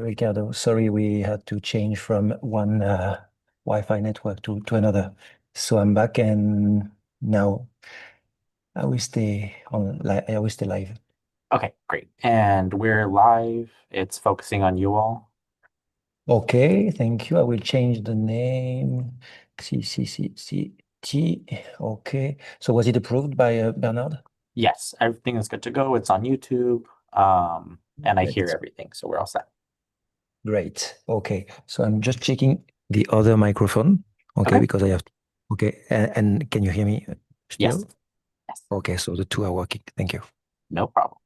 Ricardo, sorry, we had to change from one Wi-Fi network to another. So I'm back and now I will stay live. Okay, great. And we're live. It's focusing on you all. Okay, thank you. I will change the name. CCCCT. Okay. So was it approved by Bernard? Yes, everything is good to go. It's on YouTube. And I hear Great. everything, so we're all set. Great. Okay. So I'm just checking the other microphone. Okay, Okay. because I have. Okay. And can you hear me Yes. still? Yes. Okay. So the two are working. Thank you. No problem.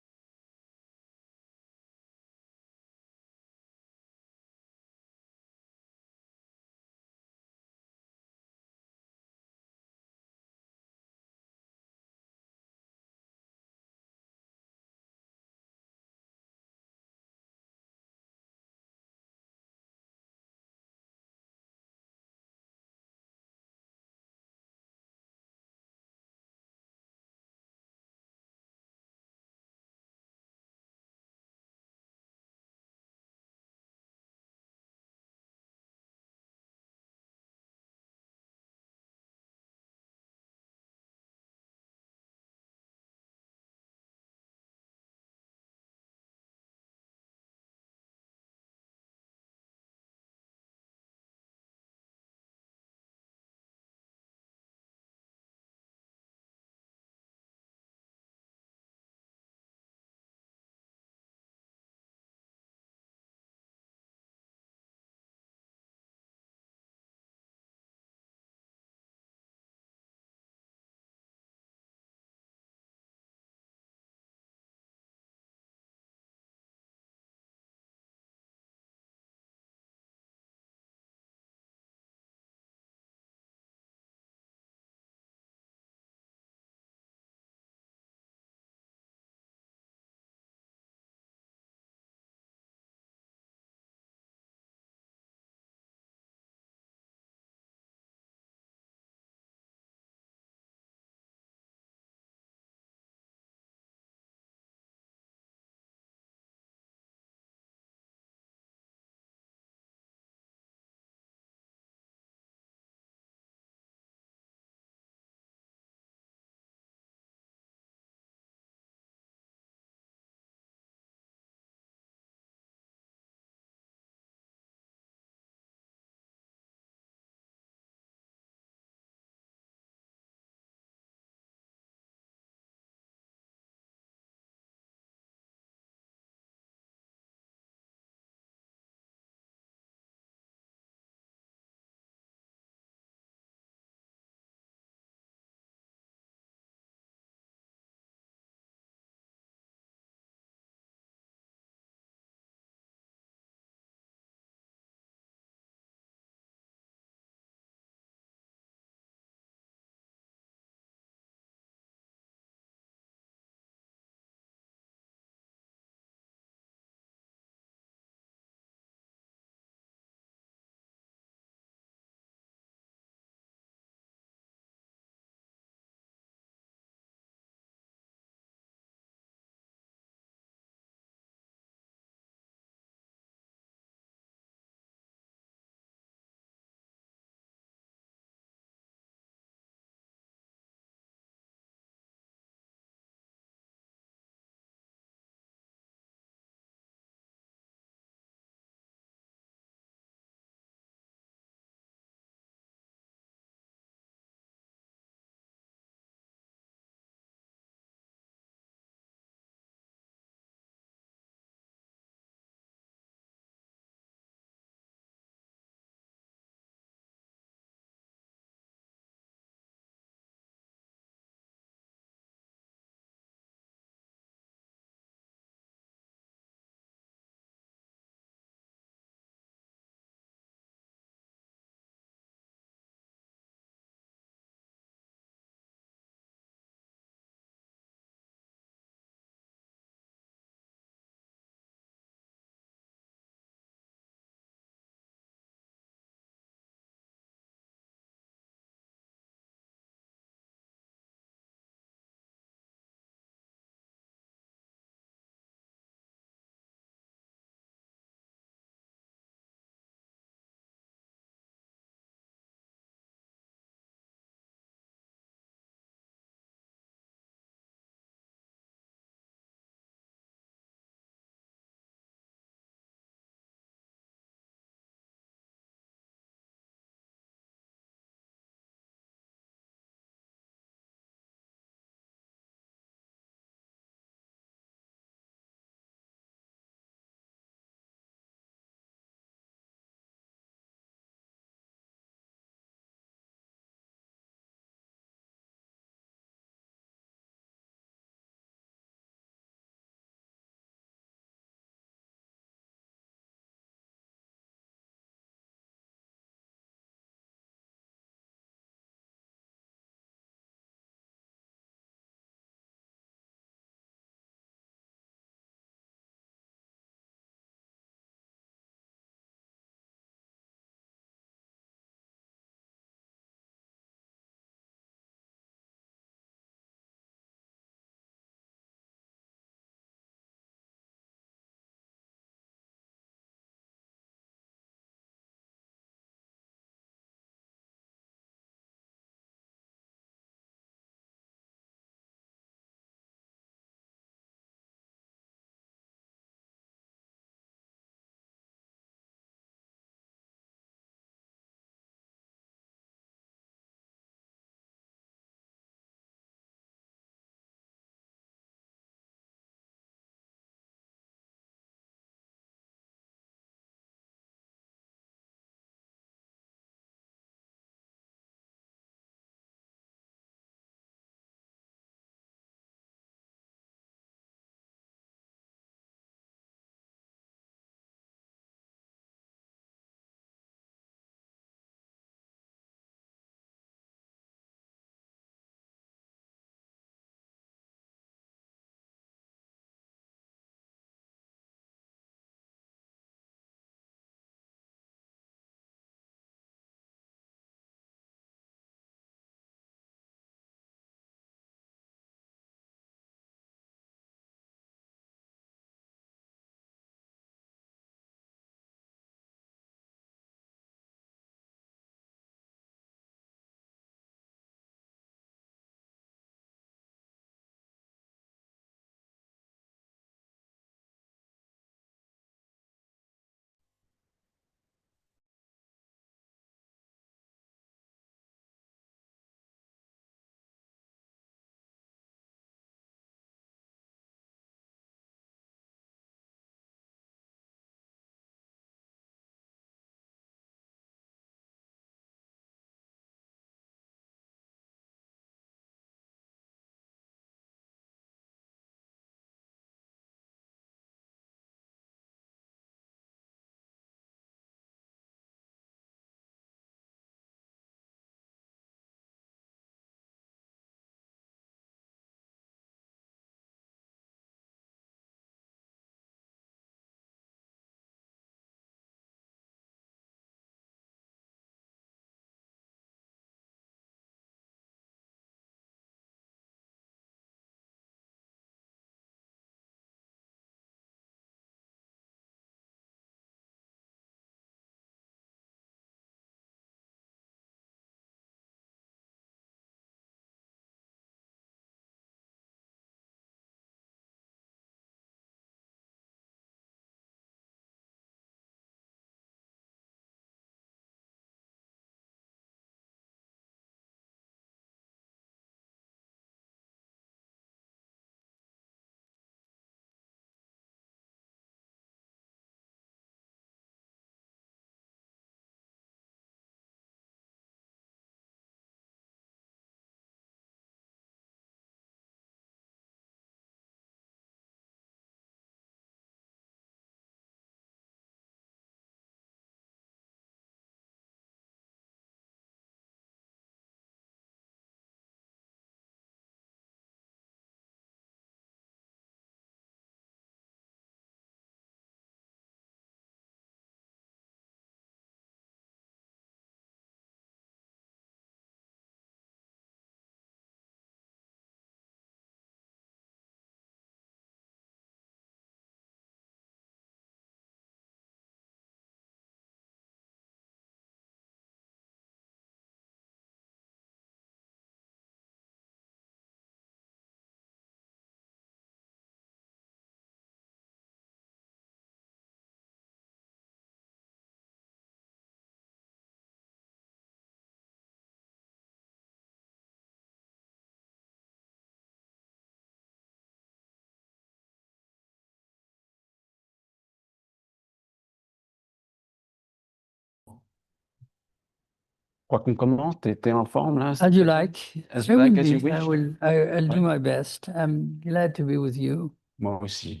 crois qu'on commence. T'es en forme là? As you like. As I will like as you be. wish. I'll do Ouais. my best. I'm glad to be with you. Moi aussi.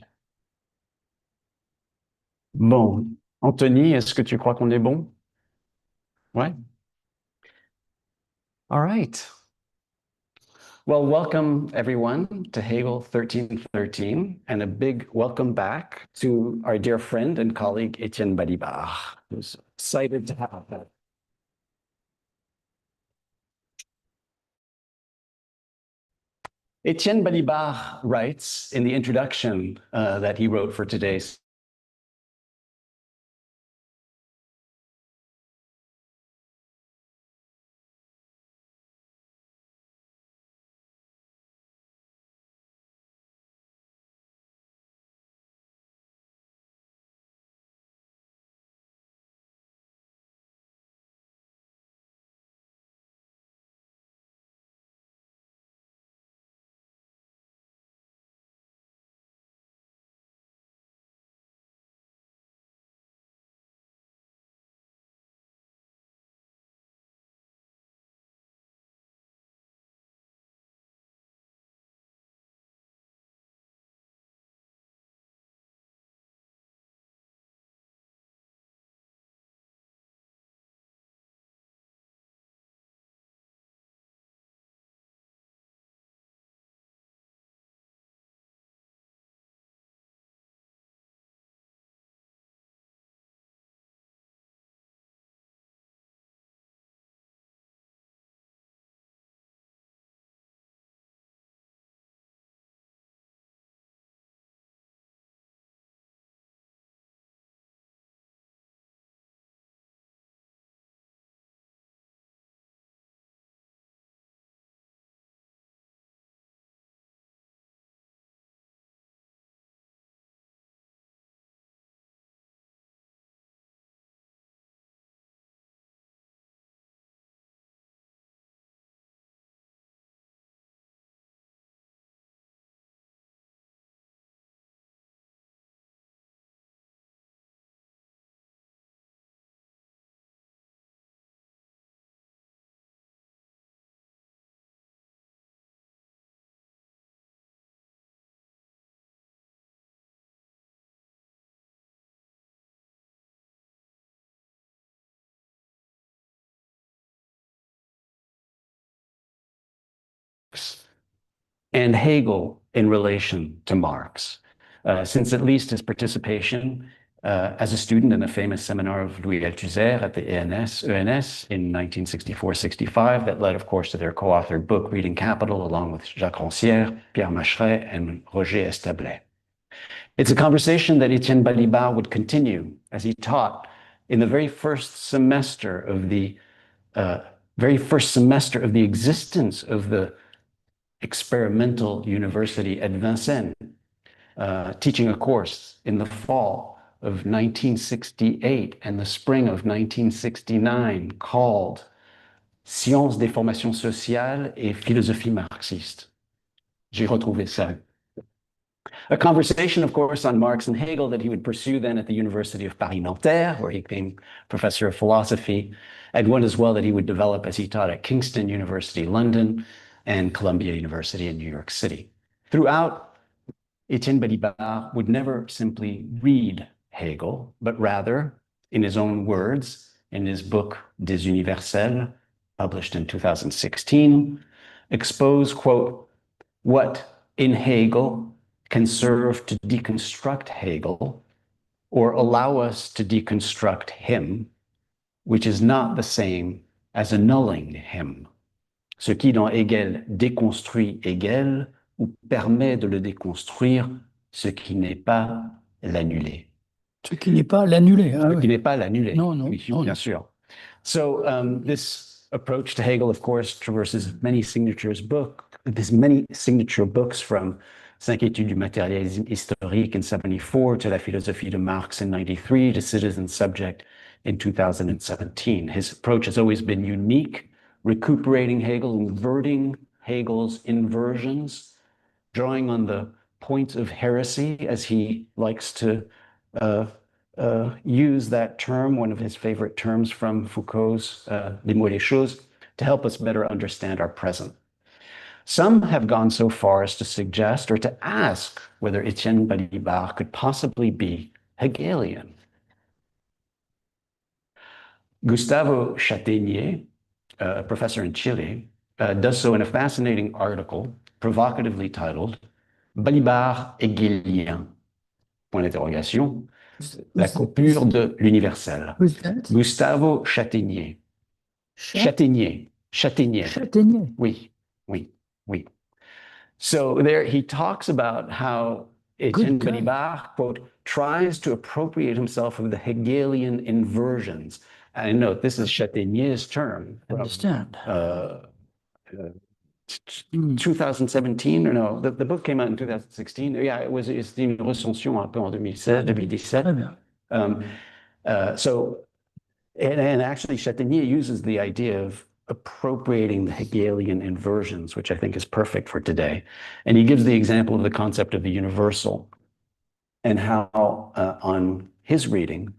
Bon, Anthony, est-ce que tu crois qu'on est bon? Ouais. All right. Well, welcome everyone to Hegel 1313, and a big welcome back to our dear friend and colleague Étienne Balibar, who's excited to have that. Étienne Balibar writes in the introduction that he wrote for today's and Hegel in relation to Marx, since at least his participation as a student in a famous seminar of Louis Althusser at the ENS in 1964-65 that led, of course, to their co-authored book, Reading Capital, along with Jacques Rancière, Pierre Macheret, and Roger Establet. It's a conversation that Étienne Balibar would continue as he taught in the very first semester of the existence of the experimental university at Vincennes, teaching a course in the fall of 1968 and the spring of 1969 called Sciences des formations sociales et philosophie marxiste. J'ai retrouvé ça. A conversation, of course, on Marx and Hegel that he would pursue then at the University of Paris-Nanterre, where he became professor of philosophy, and one as well that he would develop as he taught at Kingston University, London, and Columbia University in New York City. Throughout, Étienne Balibar would never simply read Hegel, but rather, in his own words, in his book Des Universels, published in 2016, expose, quote, what in Hegel can serve to deconstruct Hegel or allow us to deconstruct him, which is not the same as annulling him. Ce qui dans Hegel déconstruit Hegel ou permet de le déconstruire, ce qui n'est pas l'annuler. Ce qui n'est pas l'annuler. Ce qui n'est pas l'annuler. Non, non, Oui, non. bien sûr. So this approach to Hegel, of course, traverses many signature books from Cinq études du matérialisme historique in 74 to La philosophie de Marx in 93 to Citizen Subject in 2017. His approach has always been unique, recuperating Hegel, inverting Hegel's inversions, drawing on the points of heresy, as he likes to use that term, one of his favorite terms from Foucault's Les mots et les choses, to help us better understand our present. Some have gone so far as to suggest or to ask whether Étienne Balibar could possibly be Hegelian. Gustavo Chataignier, a professor in Chile, does so in a fascinating article provocatively titled Balibar Hegelien, point d'interrogation, la coupure de l'universel. Who's that? Gustavo Chataignier. Chataignier. Chataignier. Chataignier. Oui, oui, oui. So there he talks about how Étienne Good guy. Balibar, quote, tries to appropriate himself of the Hegelian inversions. And note, this is Chataigner's term. I understand. 2017, or no, the book came out in 2016. Yeah, it's une recension un peu en 2016, 2017. And actually Chataignier uses the idea of appropriating the Hegelian inversions, which I think is perfect for today. And he gives the example of the concept of the universal and how on his reading,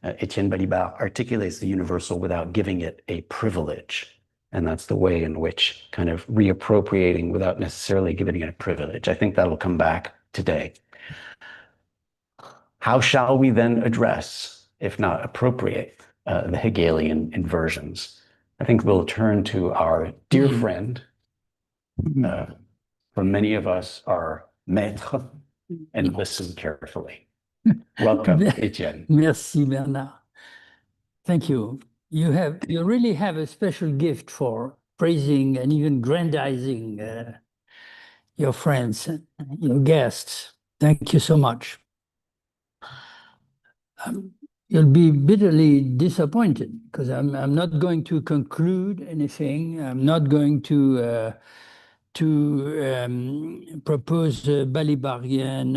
Étienne Balibar articulates the universal without giving it a privilege. And that's the way in which kind of reappropriating without necessarily giving it a privilege. I think that'll come back today. How shall we then address, if not appropriate, the Hegelian inversions? I think we'll turn to our dear friend, for many of us, our maître, and listen carefully. Welcome, Étienne. Merci, Bernard. Thank you. You really have a special gift for praising and even grandizing your friends, your guests. Thank you so much. You'll be bitterly disappointed because I'm not going to conclude anything. I'm not going to propose a Balibarian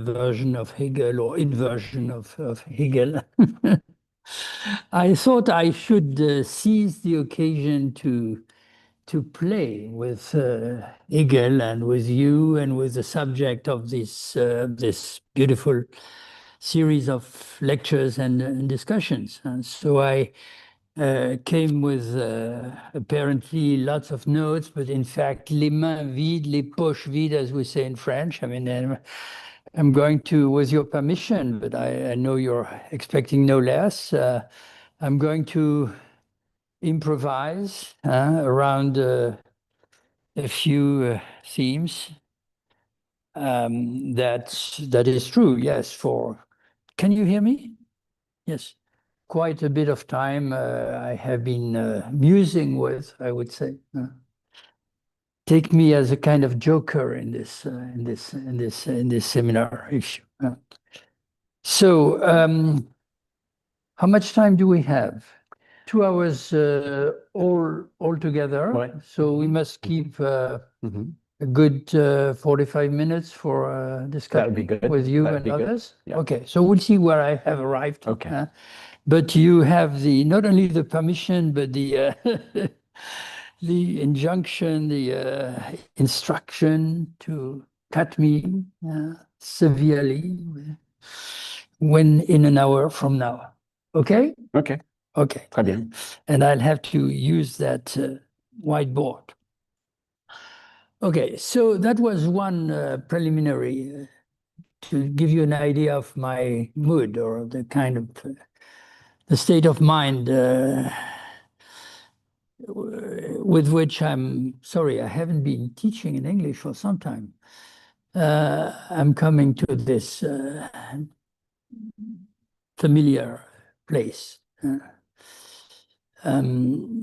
version of Hegel or inversion of Hegel. I thought I should seize the occasion to play with Hegel and with you and with the subject of this beautiful series of lectures and discussions. And so I came with apparently lots of notes, but in fact, les mains vides, les poches vides, as we say in French. I mean, I'm going to, with your permission, but I know you're expecting no less. I'm going to improvise around a few themes. That is true, yes. Can you hear me? Yes. Quite a bit of time I have been musing with, I would say. Take me as a kind of joker in this seminar issue. So, how much time do we have? 2 hours all together. Right. So we must keep a good 45 minutes for discussion. That would be good. With you That'd and others. Yeah. Okay, so we'll see where I have arrived. Okay. But you have not only the permission, but the the injunction, the instruction to cut me severely when in an hour from now. Okay? Okay. Okay. Très bien. And I'll have to use that whiteboard. Okay, so that was one preliminary to give you an idea of my mood or the kind of the state of mind with which I'm sorry, I haven't been teaching in English for some time. I'm coming to this familiar place.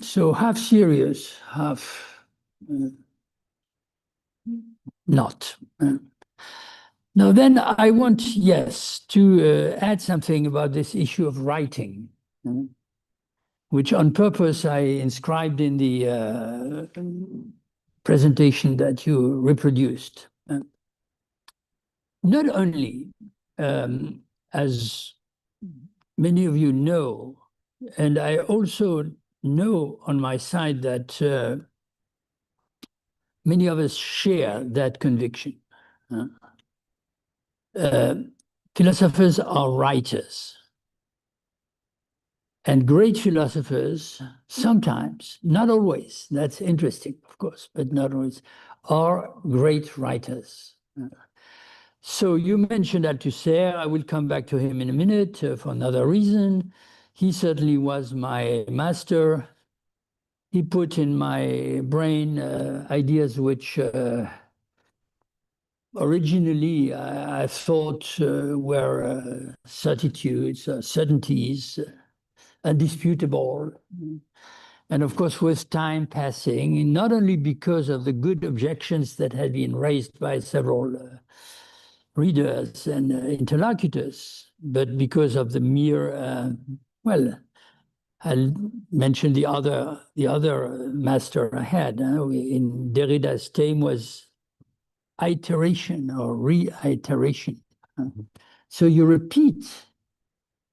So half serious, half not. Now then I want, yes, to add something about this issue of writing, which on purpose I inscribed in the presentation that you reproduced. Not only, as many of you know, and I also know on my side that many of us share that conviction. philosophers are writers. And great philosophers sometimes, not always, that's interesting, of course, but not always, are great writers. So you mentioned Althusser. I will come back to him in a minute for another reason. He certainly was my master. He put in my brain ideas which originally I thought were certitudes, certainties, undisputable. And of course, with time passing, not only because of the good objections that had been raised by several readers and interlocutors, but because of the mere, well, I'll mention the other master I had. In Derrida's theme was iteration or reiteration. So you repeat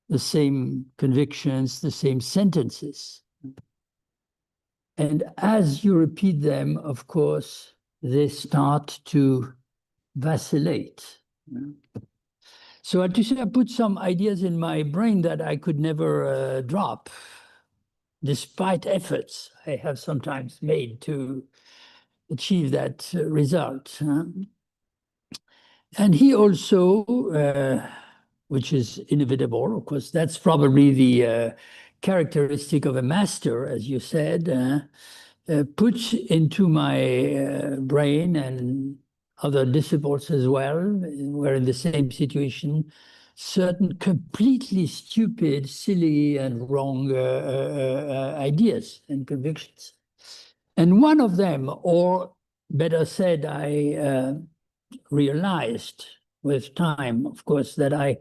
the same convictions, the same sentences. And as you repeat them, of course, they start to vacillate. So I put some ideas in my brain that I could never drop, despite efforts I have sometimes made to achieve that result. And he also, which is inevitable, of course, that's probably the characteristic of a master, as you said, put into my brain and other disciples as well, were in the same situation, certain completely stupid, silly, and wrong ideas and convictions. And one of them, or better said, I realized with time, of course, that I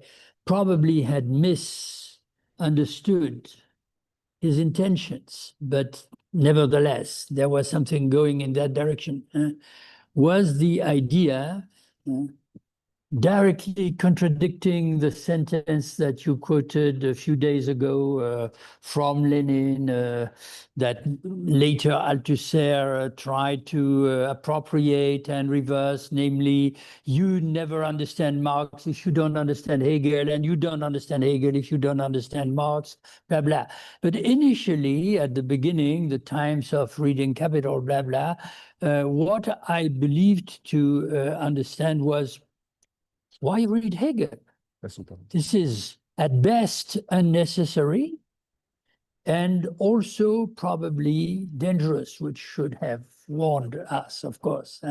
probably had misunderstood his intentions, but nevertheless, there was something going in that direction, was the idea directly contradicting the sentence that you quoted a few days ago from Lenin, that later Althusser tried to appropriate and reverse, namely, you never understand Marx if you don't understand Hegel, and you don't understand Hegel if you don't understand Marx, blah, blah. But initially, at the beginning, the times of reading Capital, blah, blah, what I believed to understand was, why read Hegel? This is at best unnecessary and also probably dangerous, which should have warned us, of course,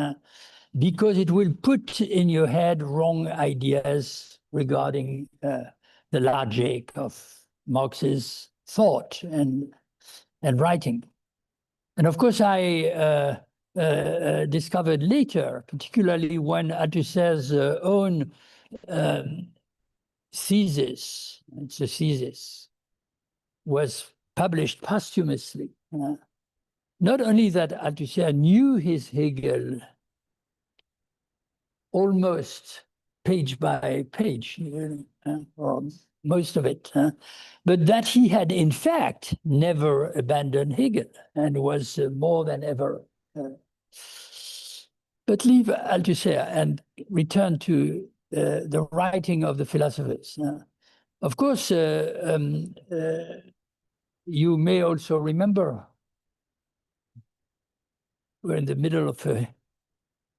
because it will put in your head wrong ideas regarding the logic of Marx's thought and writing. And of course, I discovered later, particularly when Althusser's own thesis, it's a thesis, was published posthumously. Not only that Althusser knew his Hegel almost page by page, or most of it, but that he had in fact never abandoned Hegel and was more than ever. But leave Althusser and return to the writing of the philosophers. Of course, you may also remember we're in the middle of a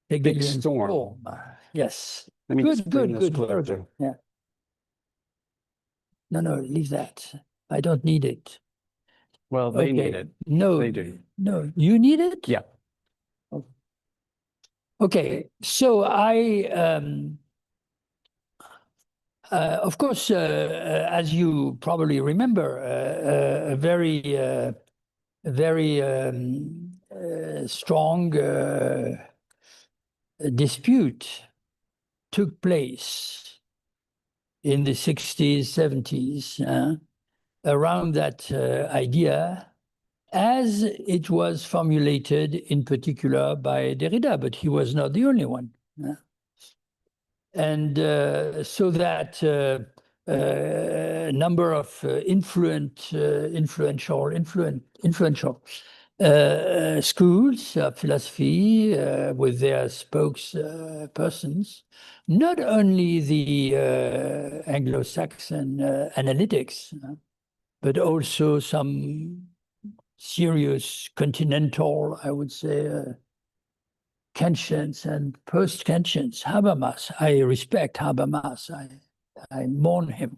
Big Hegelian storm. Yes. Let me just bring this Good. closer. Yeah. No, leave that. I don't need it. Well, they need it. No, They do. No, you need it? Yeah. Okay, so I, of course, as you probably remember, a very strong dispute took place in the 60s, 70s, around that idea, as it was formulated in particular by Derrida, but he was not the only one. And so that number of influential schools of philosophy with their spokespersons, not only the Anglo-Saxon analytics, but also some serious continental, I would say, Kantians and post-Kantians. Habermas, I respect Habermas. I mourn him.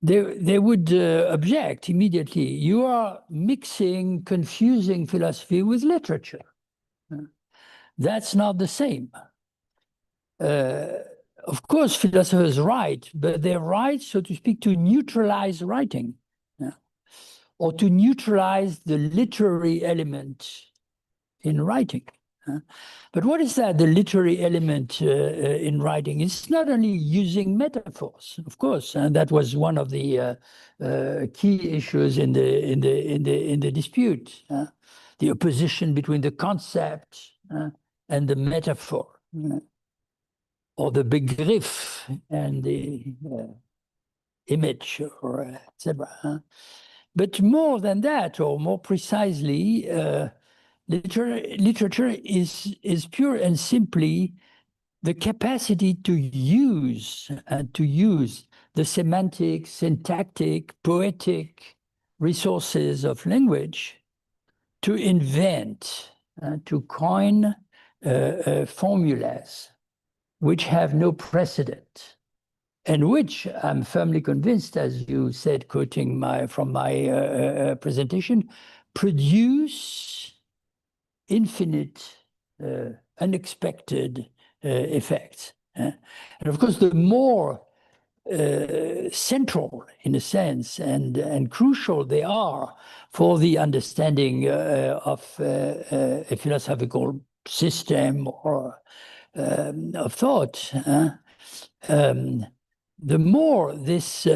They would object immediately. You are mixing, confusing philosophy with literature. That's not the same. Of course, philosophers write, but they write, so to speak, to neutralize writing, or to neutralize the literary element in writing. But what is that, the literary element in writing? It's not only using metaphors, of course, and that was one of the key issues in the dispute, the opposition between the concept and the metaphor, or the Begriff and the image, or etc. But more than that, or more precisely, literature is pure and simply the capacity to use the semantic, syntactic, poetic resources of language to invent, to coin formulas which have no precedent, and which I'm firmly convinced, as you said, quoting from my presentation, produce infinite, unexpected effects. And of course, the more central, in a sense, and crucial they are for the understanding of a philosophical system or of thought, the more this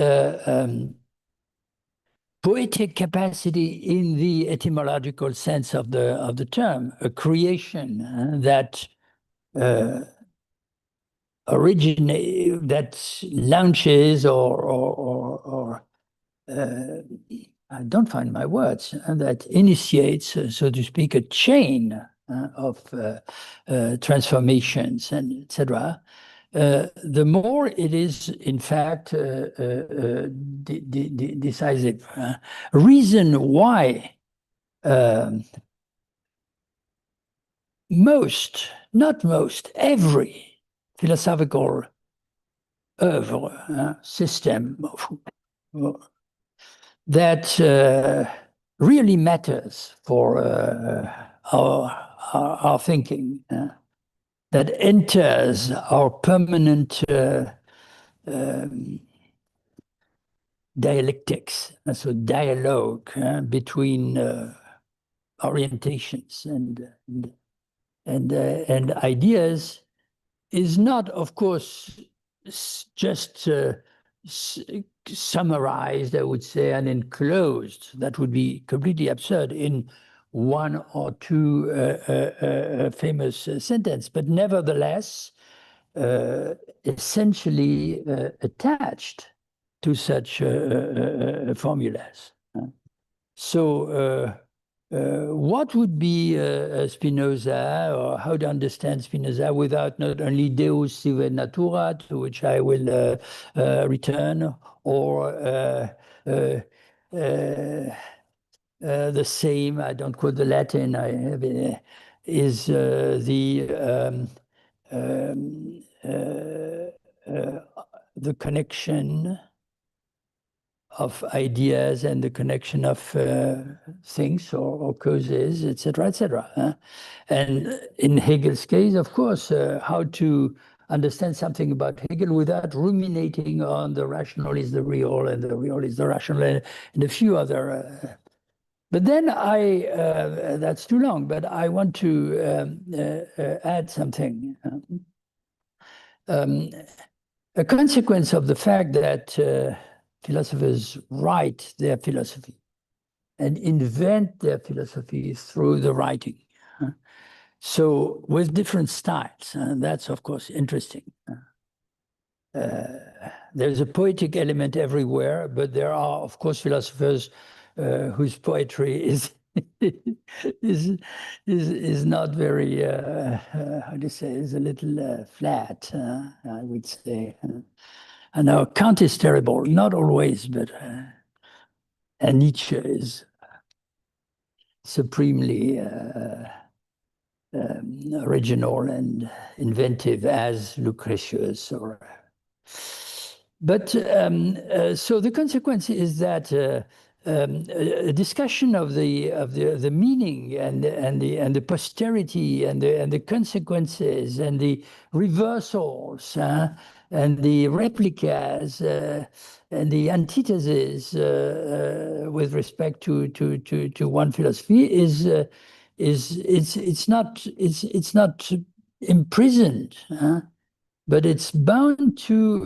poetic capacity in the etymological sense of the term, a creation that that launches or I don't find my words, that initiates, so to speak, a chain of transformations and etc. The more it is, in fact, decisive. Reason why every philosophical oeuvre, system that really matters for our thinking, that enters our permanent dialectics, so dialogue between orientations and ideas, is not, of course, just summarized, I would say, and enclosed. That would be completely absurd in one or two famous sentences, but nevertheless, essentially attached to such formulas. So what would be Spinoza, or how to understand Spinoza without not only Deus sive natura, to which I will return, or the same, I don't quote the Latin, is the connection of ideas and the connection of things or causes, etc., etc. And in Hegel's case, of course, how to understand something about Hegel without ruminating on the rational is the real and the real is the rational, and a few other. But then that's too long, but I want to add something. A consequence of the fact that philosophers write their philosophy and invent their philosophy through the writing. So with different styles, and that's of course interesting. There's a poetic element everywhere, but there are of course philosophers whose poetry is is not very how to say, is a little flat, I would say. And now Kant is terrible, not always, but and Nietzsche is supremely original and inventive as Lucretius. But so the consequence is that a discussion of the meaning and the posterity and the consequences and the reversals and the replicas and the antitheses with respect to one philosophy it's not imprisoned, but it's bound to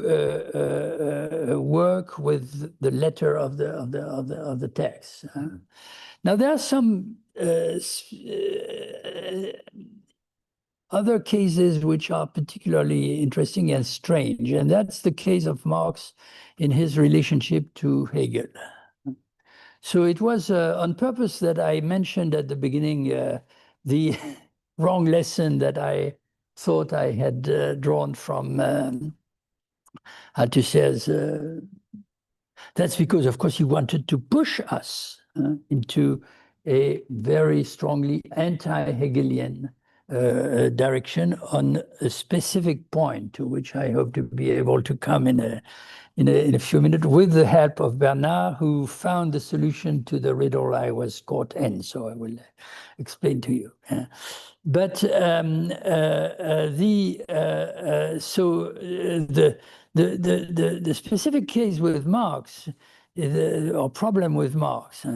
work with the letter of the text. Now there are some other cases which are particularly interesting and strange, and that's the case of Marx in his relationship to Hegel. So it was on purpose that I mentioned at the beginning the wrong lesson that I thought I had drawn from Althusser's. That's because, of course, he wanted to push us into a very strongly anti-Hegelian direction on a specific point, to which I hope to be able to come in a few minutes with the help of Bernard, who found the solution to the riddle I was caught in. So I will explain to you. But the specific case with Marx, or problem with Marx,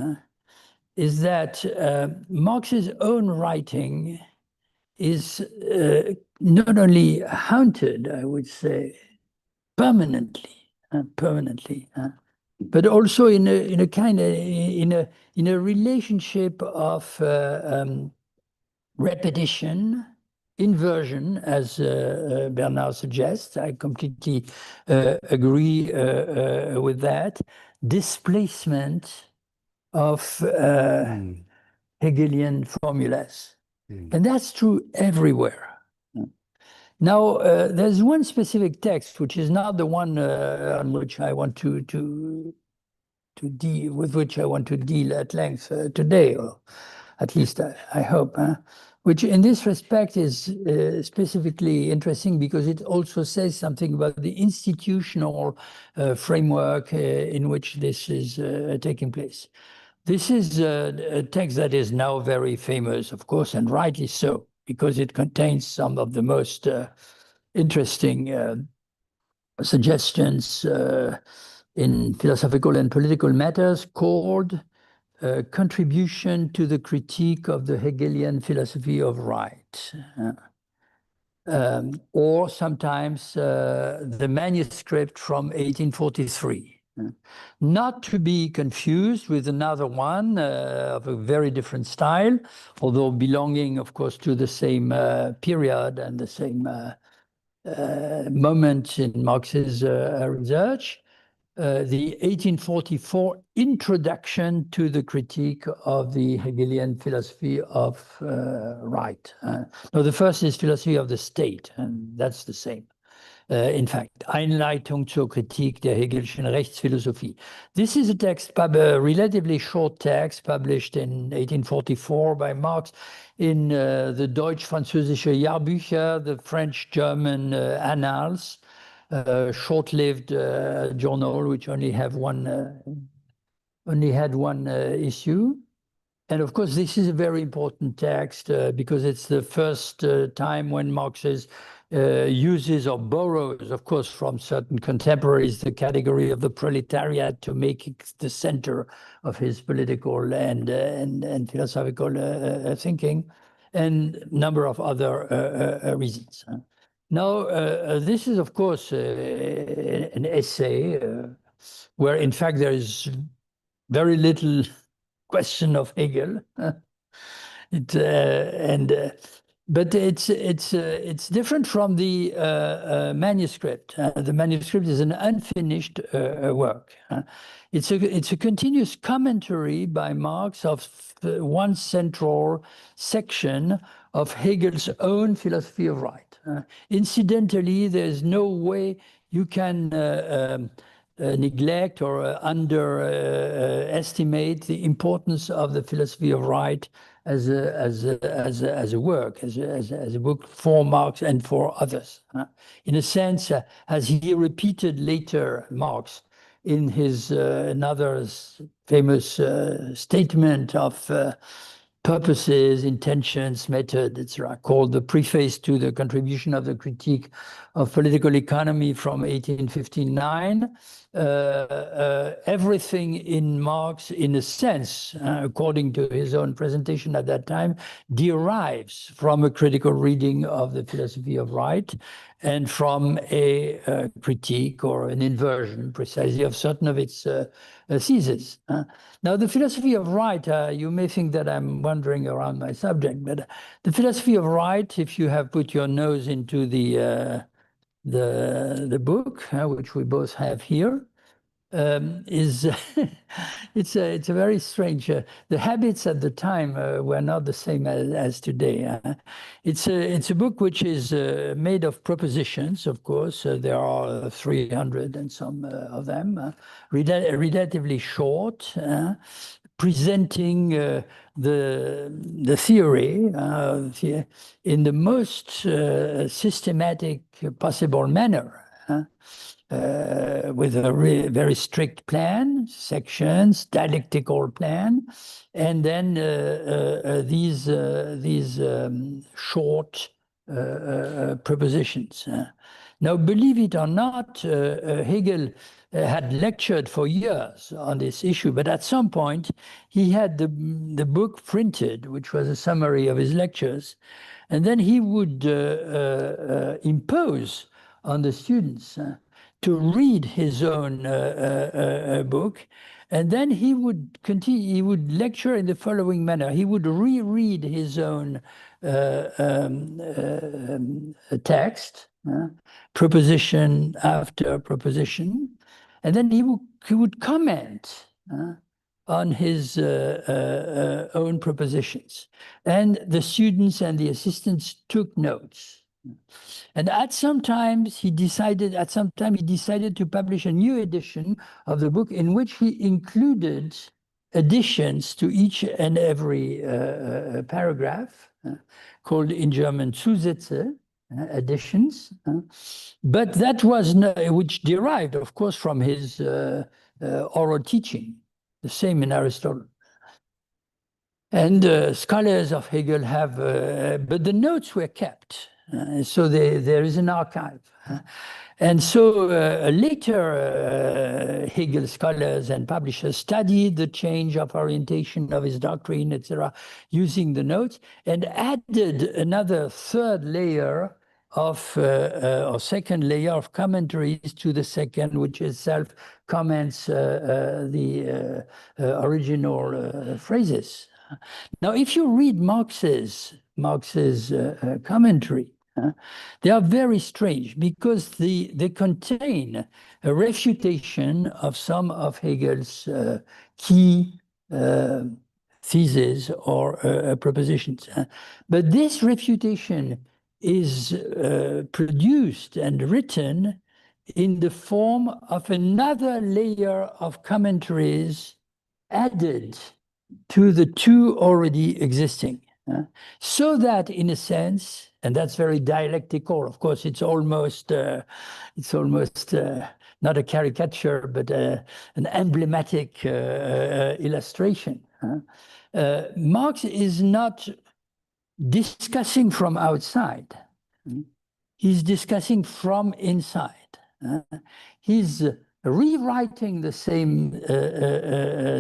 is that Marx's own writing is not only haunted, I would say, permanently, but also in a kind of in a relationship of repetition, inversion, as Bernard suggests. I completely agree with that. Displacement of Hegelian formulas. And that's true everywhere. Now, there's one specific text, which is not the one on which I want to deal, with which I want to deal at length today, or at least I hope, which in this respect is specifically interesting because it also says something about the institutional framework in which this is taking place. This is a text that is now very famous, of course, and rightly so, because it contains some of the most interesting suggestions in philosophical and political matters, called Contribution to the Critique of the Hegelian Philosophy of Right, or sometimes the manuscript from 1843. Not to be confused with another one of a very different style, although belonging, of course, to the same period and the same moment in Marx's research. The 1844 Introduction to the Critique of the Hegelian Philosophy of Right. No, the first is Philosophy of the State, and that's the same. In fact, Einleitung zur Kritik der Hegelischen Rechtsphilosophie. This is a text, a relatively short text, published in 1844 by Marx in the Deutsch-Französische Jahrbücher, the French-German Annals, short-lived journal which only had one issue. And of course, this is a very important text because it's the first time when Marx uses or borrows, of course, from certain contemporaries, the category of the proletariat to make it the center of his political and philosophical thinking, and a number of other reasons. Now, this is, of course, an essay where, in fact, there is very little question of Hegel. But it's different from the manuscript. The manuscript is an unfinished work. it's a continuous commentary by Marx of one central section of Hegel's own philosophy of right. Incidentally, there's no way you can neglect or underestimate the importance of the philosophy of right as a work, as a book for Marx and for others. In a sense, as he repeated later, Marx, in his another famous statement of purposes, intentions, method, etc., called the Preface to the Contribution of the Critique of Political Economy from 1859. Everything in Marx, in a sense, according to his own presentation at that time, derives from a critical reading of the philosophy of right and from a critique or an inversion, precisely, of certain of its theses. Now, the philosophy of right, you may think that I'm wandering around my subject, but the philosophy of right, if you have put your nose into the book, which we both have here, is it's a very strange. The habits at the time were not the same as today. It's a book which is made of propositions. Of course, there are 300 and some of them, relatively short, presenting the theory in the most systematic possible manner. With a very strict plan, sections, dialectical plan, and then these short propositions. Now, believe it or not, Hegel had lectured for years on this issue, but at some point he had the book printed, which was a summary of his lectures, and then he would impose on the students to read his own book, and then he would continue. He would lecture in the following manner: he would reread his own text, proposition after proposition, and then he would comment on his own propositions, and the students and the assistants took notes. And at some time he decided to publish a new edition of the book in which he included additions to each and every paragraph, called in German Zusätze, additions. But that was which derived, of course, from his oral teaching, the same in Aristotle. And scholars of Hegel have, but the notes were kept. So there is an archive. And so later Hegel scholars and publishers studied the change of orientation of his doctrine, etc., using the notes, and added another third layer of, or second layer of commentaries to the second, which itself comments the original phrases. Now, if you read Marx's commentary, they are very strange because they contain a refutation of some of Hegel's key theses or propositions. But this refutation is produced and written in the form of another layer of commentaries added to the two already existing. So that, in a sense, and that's very dialectical. Of course, it's almost not a caricature, but an emblematic illustration. Marx is not discussing from outside. He's discussing from inside. He's rewriting the same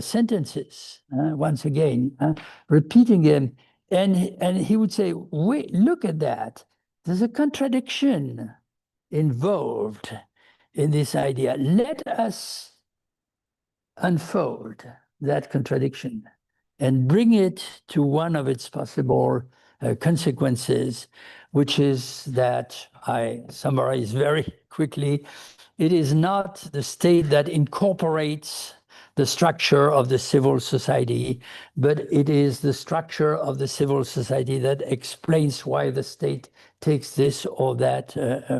sentences once again, repeating them. And he would say, wait, look at that. There's a contradiction involved in this idea. Let us unfold that contradiction and bring it to one of its possible consequences, which is that, I summarize very quickly, it is not the state that incorporates the structure of the civil society, but it is the structure of the civil society that explains why the state takes this or that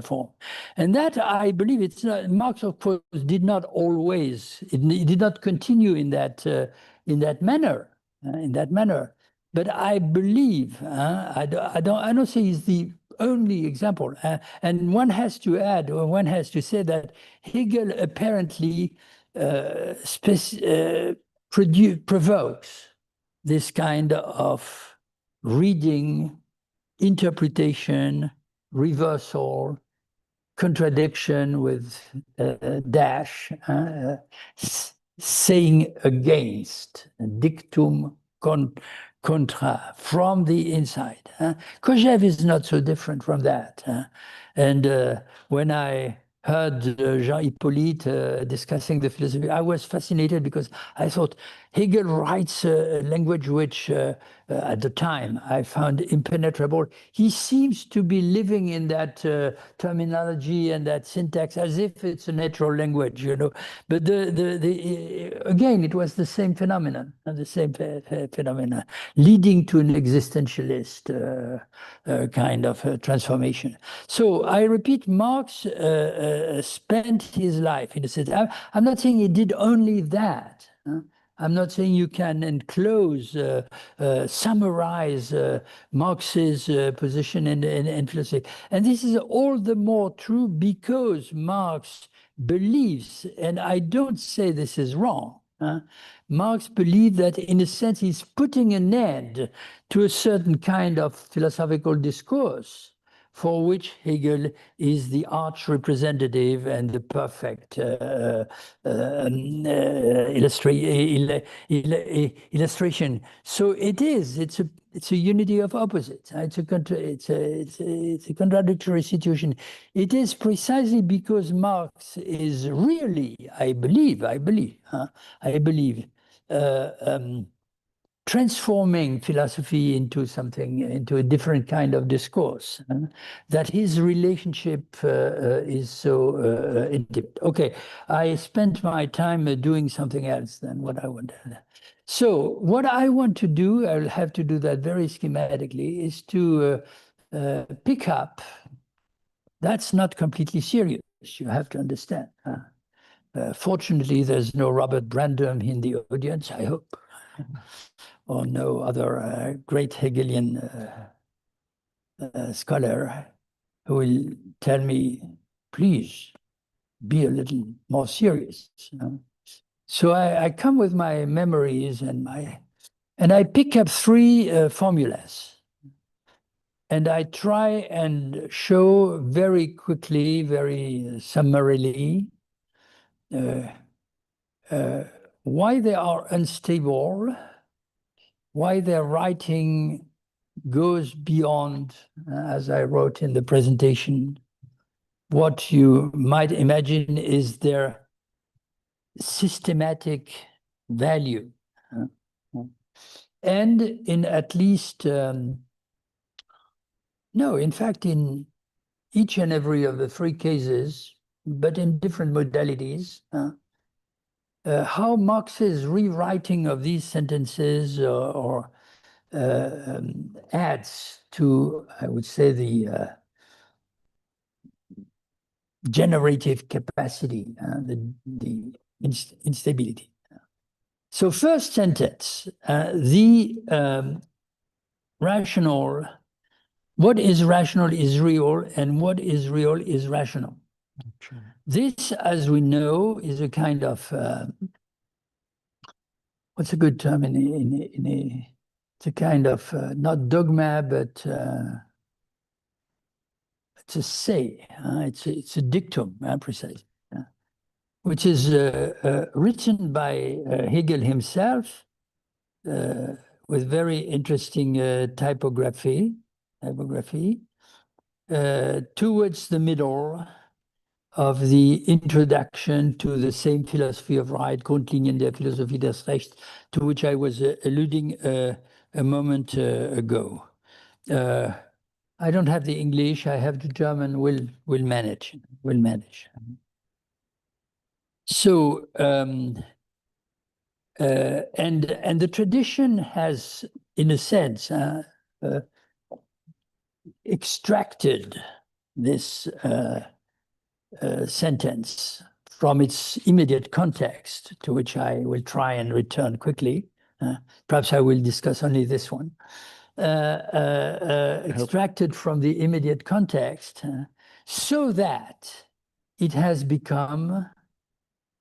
form. And that, I believe, it's not, Marx, of course, did not always, it did not continue in that manner, But I believe, I don't say he's the only example. And one has to add, or one has to say that Hegel apparently provokes this kind of reading, interpretation, reversal, contradiction with dash, saying against, dictum contra, from the inside. Kojève is not so different from that. And when I heard Jean Hippolyte discussing the philosophy, I was fascinated because I thought Hegel writes a language which at the time I found impenetrable. He seems to be living in that terminology and that syntax as if it's a natural language, you know. But again, it was the same phenomenon, leading to an existentialist kind of transformation. So I repeat, Marx spent his life in a sense. I'm not saying he did only that. I'm not saying you can enclose, summarize Marx's position in philosophy. And this is all the more true because Marx believes, and I don't say this is wrong, Marx believed that in a sense he's putting an end to a certain kind of philosophical discourse for which Hegel is the arch representative and the perfect illustration. So it's a unity of opposites. It's a contradictory situation. It is precisely because Marx is really, I believe, transforming philosophy into a different kind of discourse, that his relationship is so intimate. Okay, I spent my time doing something else than what I wanted. So what I want to do, I'll have to do that very schematically, is to pick up, that's not completely serious, you have to understand. Fortunately, there's no Robert Brandom in the audience, I hope. Or no other great Hegelian scholar who will tell me, please be a little more serious. You know? So I come with my memories and I pick up three formulas. And I try and show very quickly, very summarily, why they are unstable, why their writing goes beyond, as I wrote in the presentation, what you might imagine is their systematic value. And in at least, in fact, in each and every of the three cases, but in different modalities, how Marx's rewriting of these sentences or adds to, I would say, the generative capacity, the instability. So first sentence, the rational, what is rational is real, and what is real is rational. Sure. This, as we know, is a kind of, what's a good term it's a kind of, not dogma, but it's a say, it's a dictum, precisely, which is written by Hegel himself with very interesting typography, towards the middle of the introduction to the same philosophy of right, Grundlinien der Philosophie des Rechts, to which I was alluding a moment ago. I don't have the English, I have the German, we'll manage. So And the tradition has, in a sense, extracted this sentence from its immediate context, to which I will try and return quickly. Perhaps I will discuss only this one. Extracted from the immediate context, so that it has become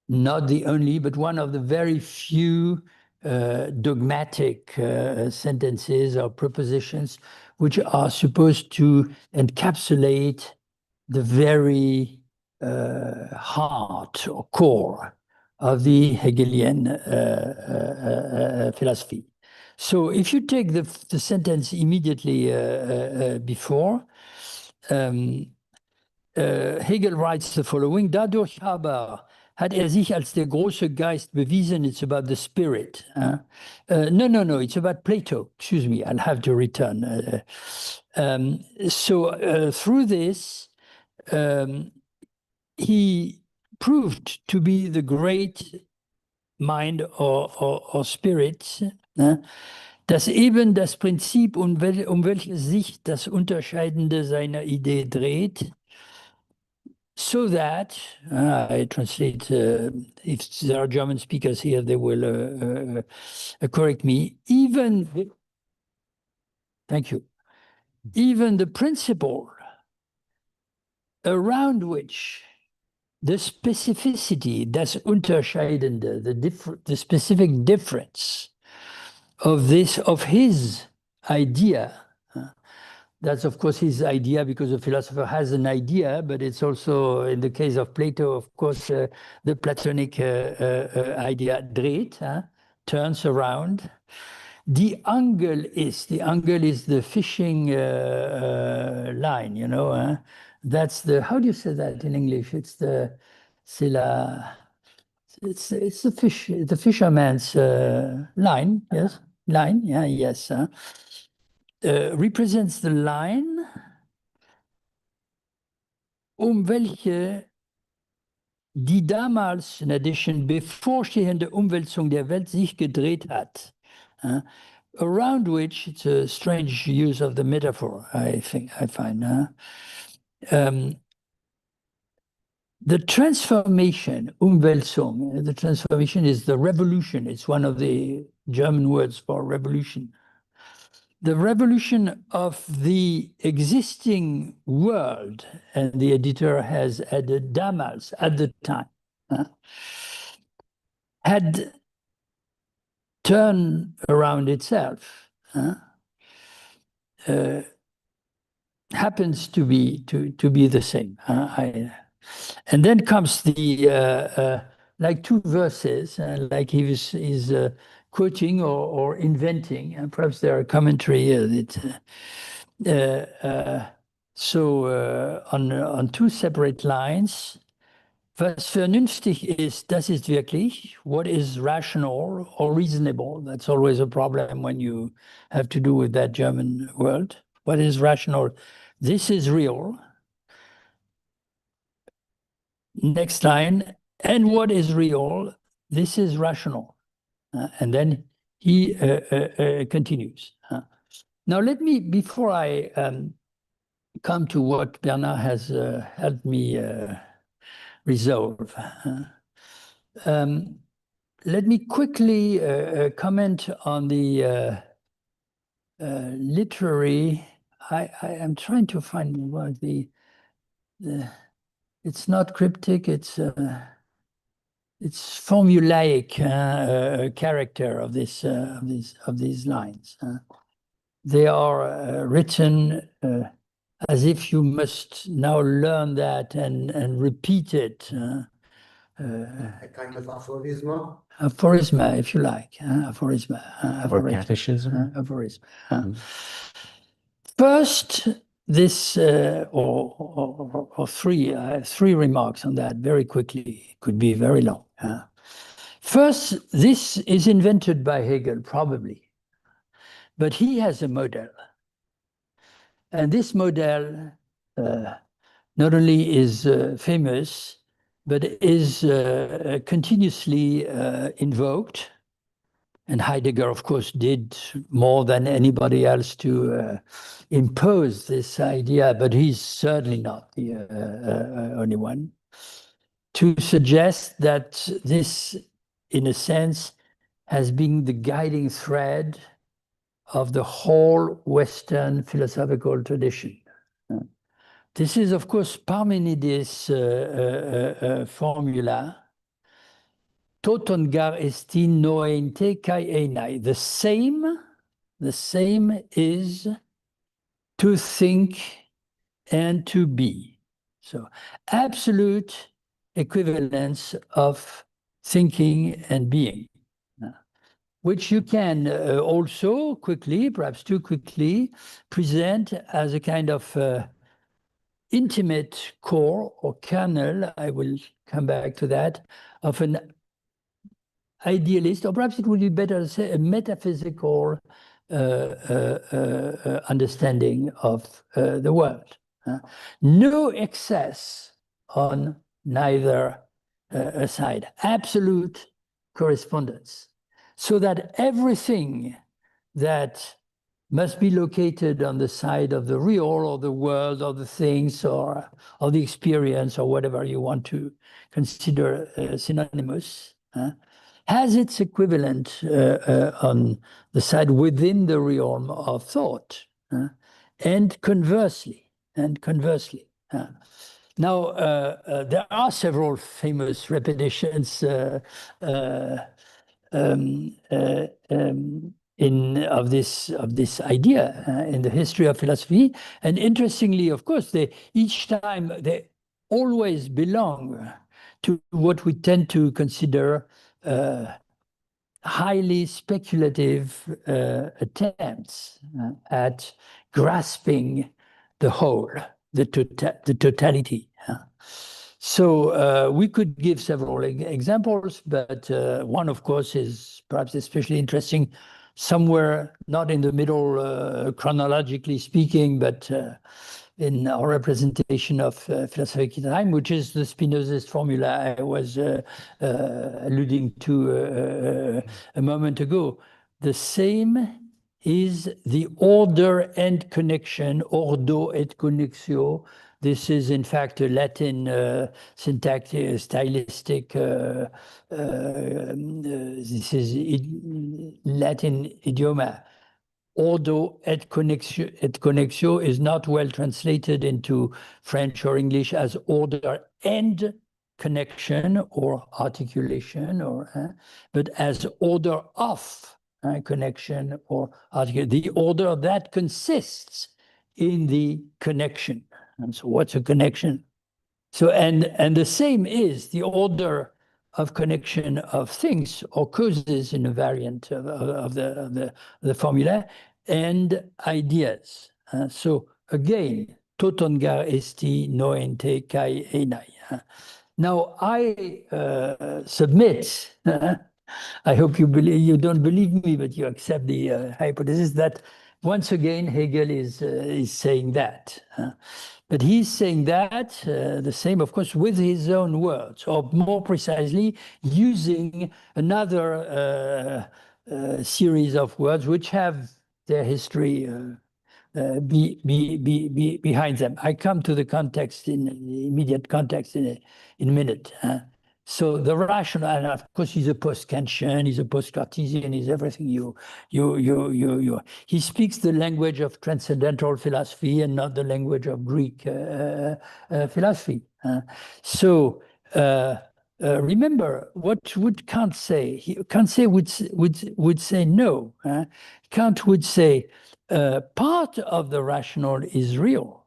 not the only, but one of the very few dogmatic sentences or propositions which are supposed to encapsulate the very heart or core of the Hegelian philosophy. So if you take the sentence immediately before, Hegel writes the following: Dadurch aber hat sich als der große Geist bewiesen. It's about the spirit. No, it's about Plato. Excuse me, I'll have to return. So through this, he proved to be the great mind or spirit, dass eben das Prinzip, welches sich das Unterscheidende seiner Idee dreht, so that, I translate, if there are German speakers here, they will correct me, thank you, even the principle around which the specificity, das Unterscheidende, the specific difference of his idea. That's, of course, his idea, because a philosopher has an idea, but it's also, in the case of Plato, of course, the Platonic idea, dreht, turns around. The Angel is the fishing line, you know. That's the, how do you say that in English? It's the fish, the fisherman's line, yes, line, yeah, yes. Represents the line, welche die damals, in addition, bevorstehende Umwälzung der Welt sich gedreht hat. Around which, it's a strange use of the metaphor, I find. The transformation, Umwälzung, the transformation is the revolution. It's one of the German words for revolution. The revolution of the existing world, and the editor has added damals at the time, had turned around itself. Happens to be the same. And then comes the like two verses, like he's quoting or inventing, and perhaps there are commentary on two separate lines. Was vernünftig ist, das ist wirklich. What is rational or reasonable? That's always a problem when you have to do with that German word. What is rational? This is real. Next line, and what is real? This is rational. And then he continues. Now let me, before I come to what Bernard has helped me resolve, let me quickly comment on the literary. I am trying to find what the it's not cryptic, it's formulaic character of these lines. They are written as if you must now learn that and repeat it. A kind of aphorisma? Aphorisma, if you like. Aphorisma. Or catechism. Aphorisma. First, this or three remarks on that very quickly. It could be very long. First, this is invented by Hegel, probably, but he has a model, and this model not only is famous, but is continuously invoked And Heidegger, of course, did more than anybody else to impose this idea, but he's certainly not the only one, to suggest that this, in a sense, has been the guiding thread of the whole Western philosophical tradition. This is, of course, Parmenides' formula, toton gar esti noeinte kai enai. The same is to think and to be. So absolute equivalence of thinking and being, which you can also quickly, perhaps too quickly, present as a kind of intimate core or kernel, I will come back to that, of an idealist, or perhaps it would be better to say a metaphysical understanding of the world. No excess on neither side, absolute correspondence, so that everything that must be located on the side of the real or the world or the things or the experience or whatever you want to consider synonymous, has its equivalent on the side within the realm of thought, and conversely. Now, there are several famous repetitions of this idea in the history of philosophy, and interestingly, of course, each time they always belong to what we tend to consider highly speculative attempts at grasping the whole, the totality. So we could give several examples, but one, of course, is perhaps especially interesting somewhere not in the middle, chronologically speaking, but in our representation of philosophical time, which is the Spinozist formula I was alluding to a moment ago. The same is the order and connection, ordo et connexio. This is, in fact, a Latin syntactic, stylistic, this is Latin idioma. Ordo et connexio is not well translated into French or English as order and connection or articulation, but as order of connection or articulation, the order that consists in the connection. And so what's a connection? So, and the same is the order of connection of things or causes in a variant of the formula, and ideas. So again, toton gar esti noente kai enai. Now I submit, I hope you don't believe me, but you accept the hypothesis that once again Hegel is saying that. But he's saying that the same, of course, with his own words, or more precisely, using another series of words which have their history behind them. I come to the context, in the immediate context, in a minute. So the rational, and of course, he's a post-Kantian, he's a post-Cartesian, he's everything he speaks the language of transcendental philosophy and not the language of Greek philosophy. So remember, what would Kant say? Kant would say no. Kant would say part of the rational is real,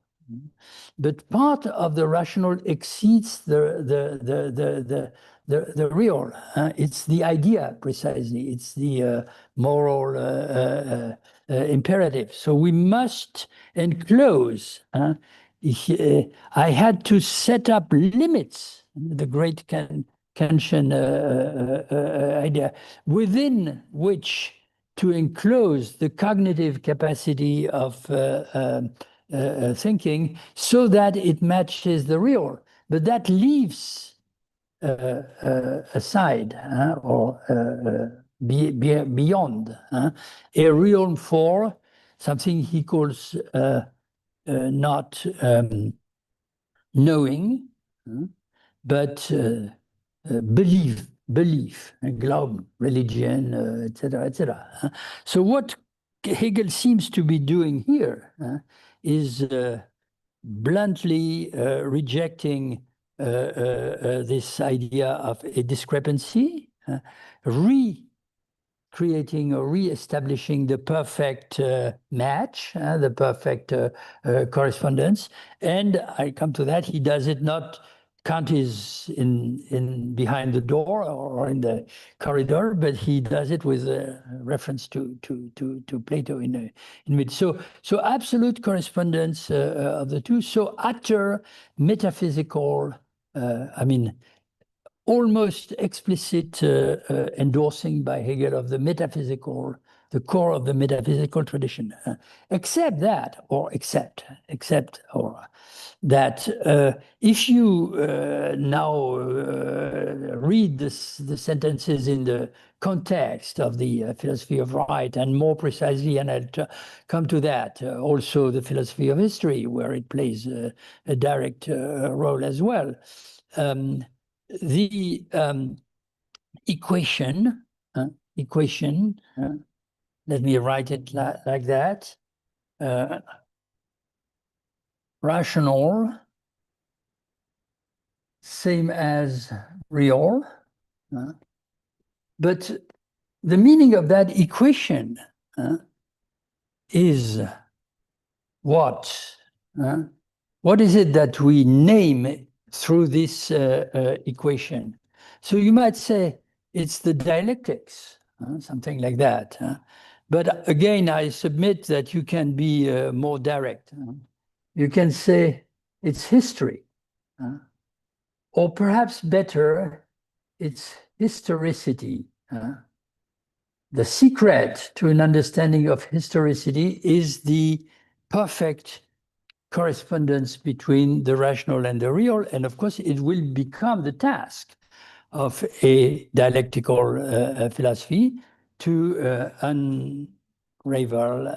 but part of the rational exceeds the real. It's the idea, precisely. It's the moral imperative. So we must enclose. I had to set up limits, the great Kantian idea, within which to enclose the cognitive capacity of thinking so that it matches the real. But that leaves aside or beyond, a realm for something he calls not knowing, but belief, Glauben, religion, etc., etc. So what Hegel seems to be doing here is bluntly rejecting this idea of a discrepancy, recreating or re-establishing the perfect match, the perfect correspondence. And I come to that, he does it not, Kant is in behind the door or in the corridor, but he does it with a reference to Plato in mid. So absolute correspondence of the two. So utter metaphysical, I mean, almost explicit endorsing by Hegel of the metaphysical, the core of the metaphysical tradition, except that if you now read the sentences in the context of the philosophy of right, and more precisely, and I'll come to that, also the philosophy of history, where it plays a direct role as well. The equation, let me write it like that, rational, same as real, but the meaning of that equation is what? What is it that we name through this equation? So you might say it's the dialectics, something like that. But again, I submit that you can be more direct. You can say it's history, or perhaps better, it's historicity. The secret to an understanding of historicity is the perfect correspondence between the rational and the real, and of course it will become the task of a dialectical philosophy to unravel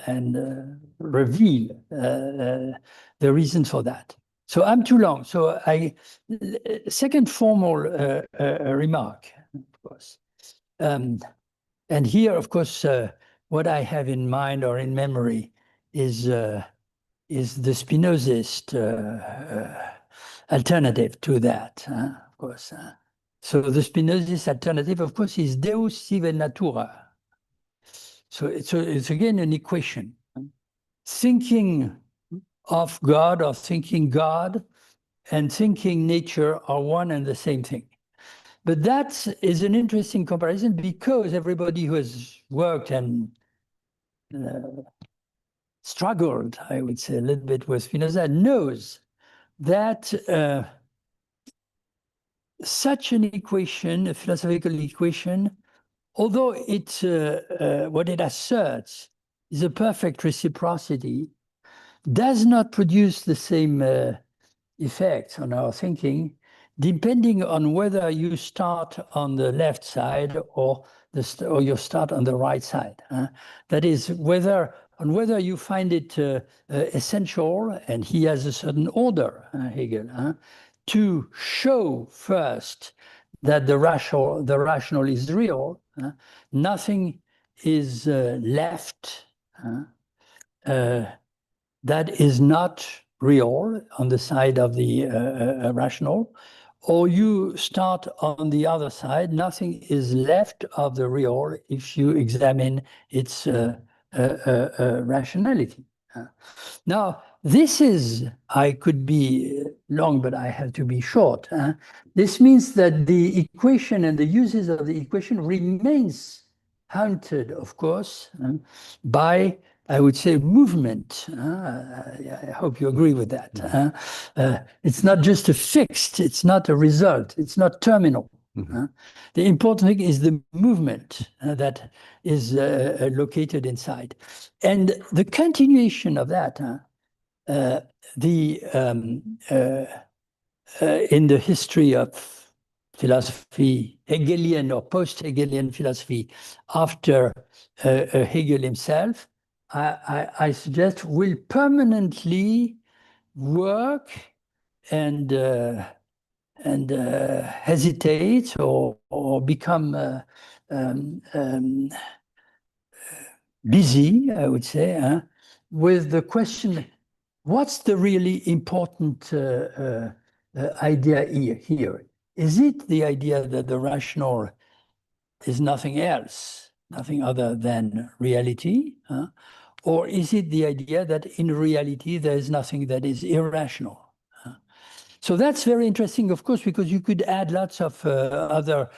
and reveal the reasons for that. So I'm too long. So second formal remark, of course. And here, of course, what I have in mind or in memory is the Spinozist alternative to that, of course. So the Spinozist alternative, of course, is Deus sive natura. So it's again an equation. Thinking of God or thinking God and thinking nature are one and the same thing. But that is an interesting comparison because everybody who has worked and struggled, I would say, a little bit with Spinoza knows that such an equation, a philosophical equation, although what it asserts is a perfect reciprocity, does not produce the same effects on our thinking, depending on whether you start on the left side or you start on the right side. That is, whether you find it essential, and he has a certain order, Hegel, to show first that the rational is real. Nothing is left that is not real on the side of the rational, or you start on the other side, nothing is left of the real if you examine its rationality. Now, this is, I could be long, but I have to be short. This means that the equation and the uses of the equation remains haunted, of course, by, I would say, movement. I hope you agree with that. It's not just a fixed, it's not a result, it's not terminal. The important thing is the movement that is located inside. And the continuation of that, in the history of philosophy, Hegelian or post-Hegelian philosophy after Hegel himself, I suggest will permanently work and hesitate or become busy, I would say, with the question, what's the really important idea here? Is it the idea that the rational is nothing else, nothing other than reality? Or is it the idea that in reality there is nothing that is irrational? So that's very interesting, of course, because you could add lots of other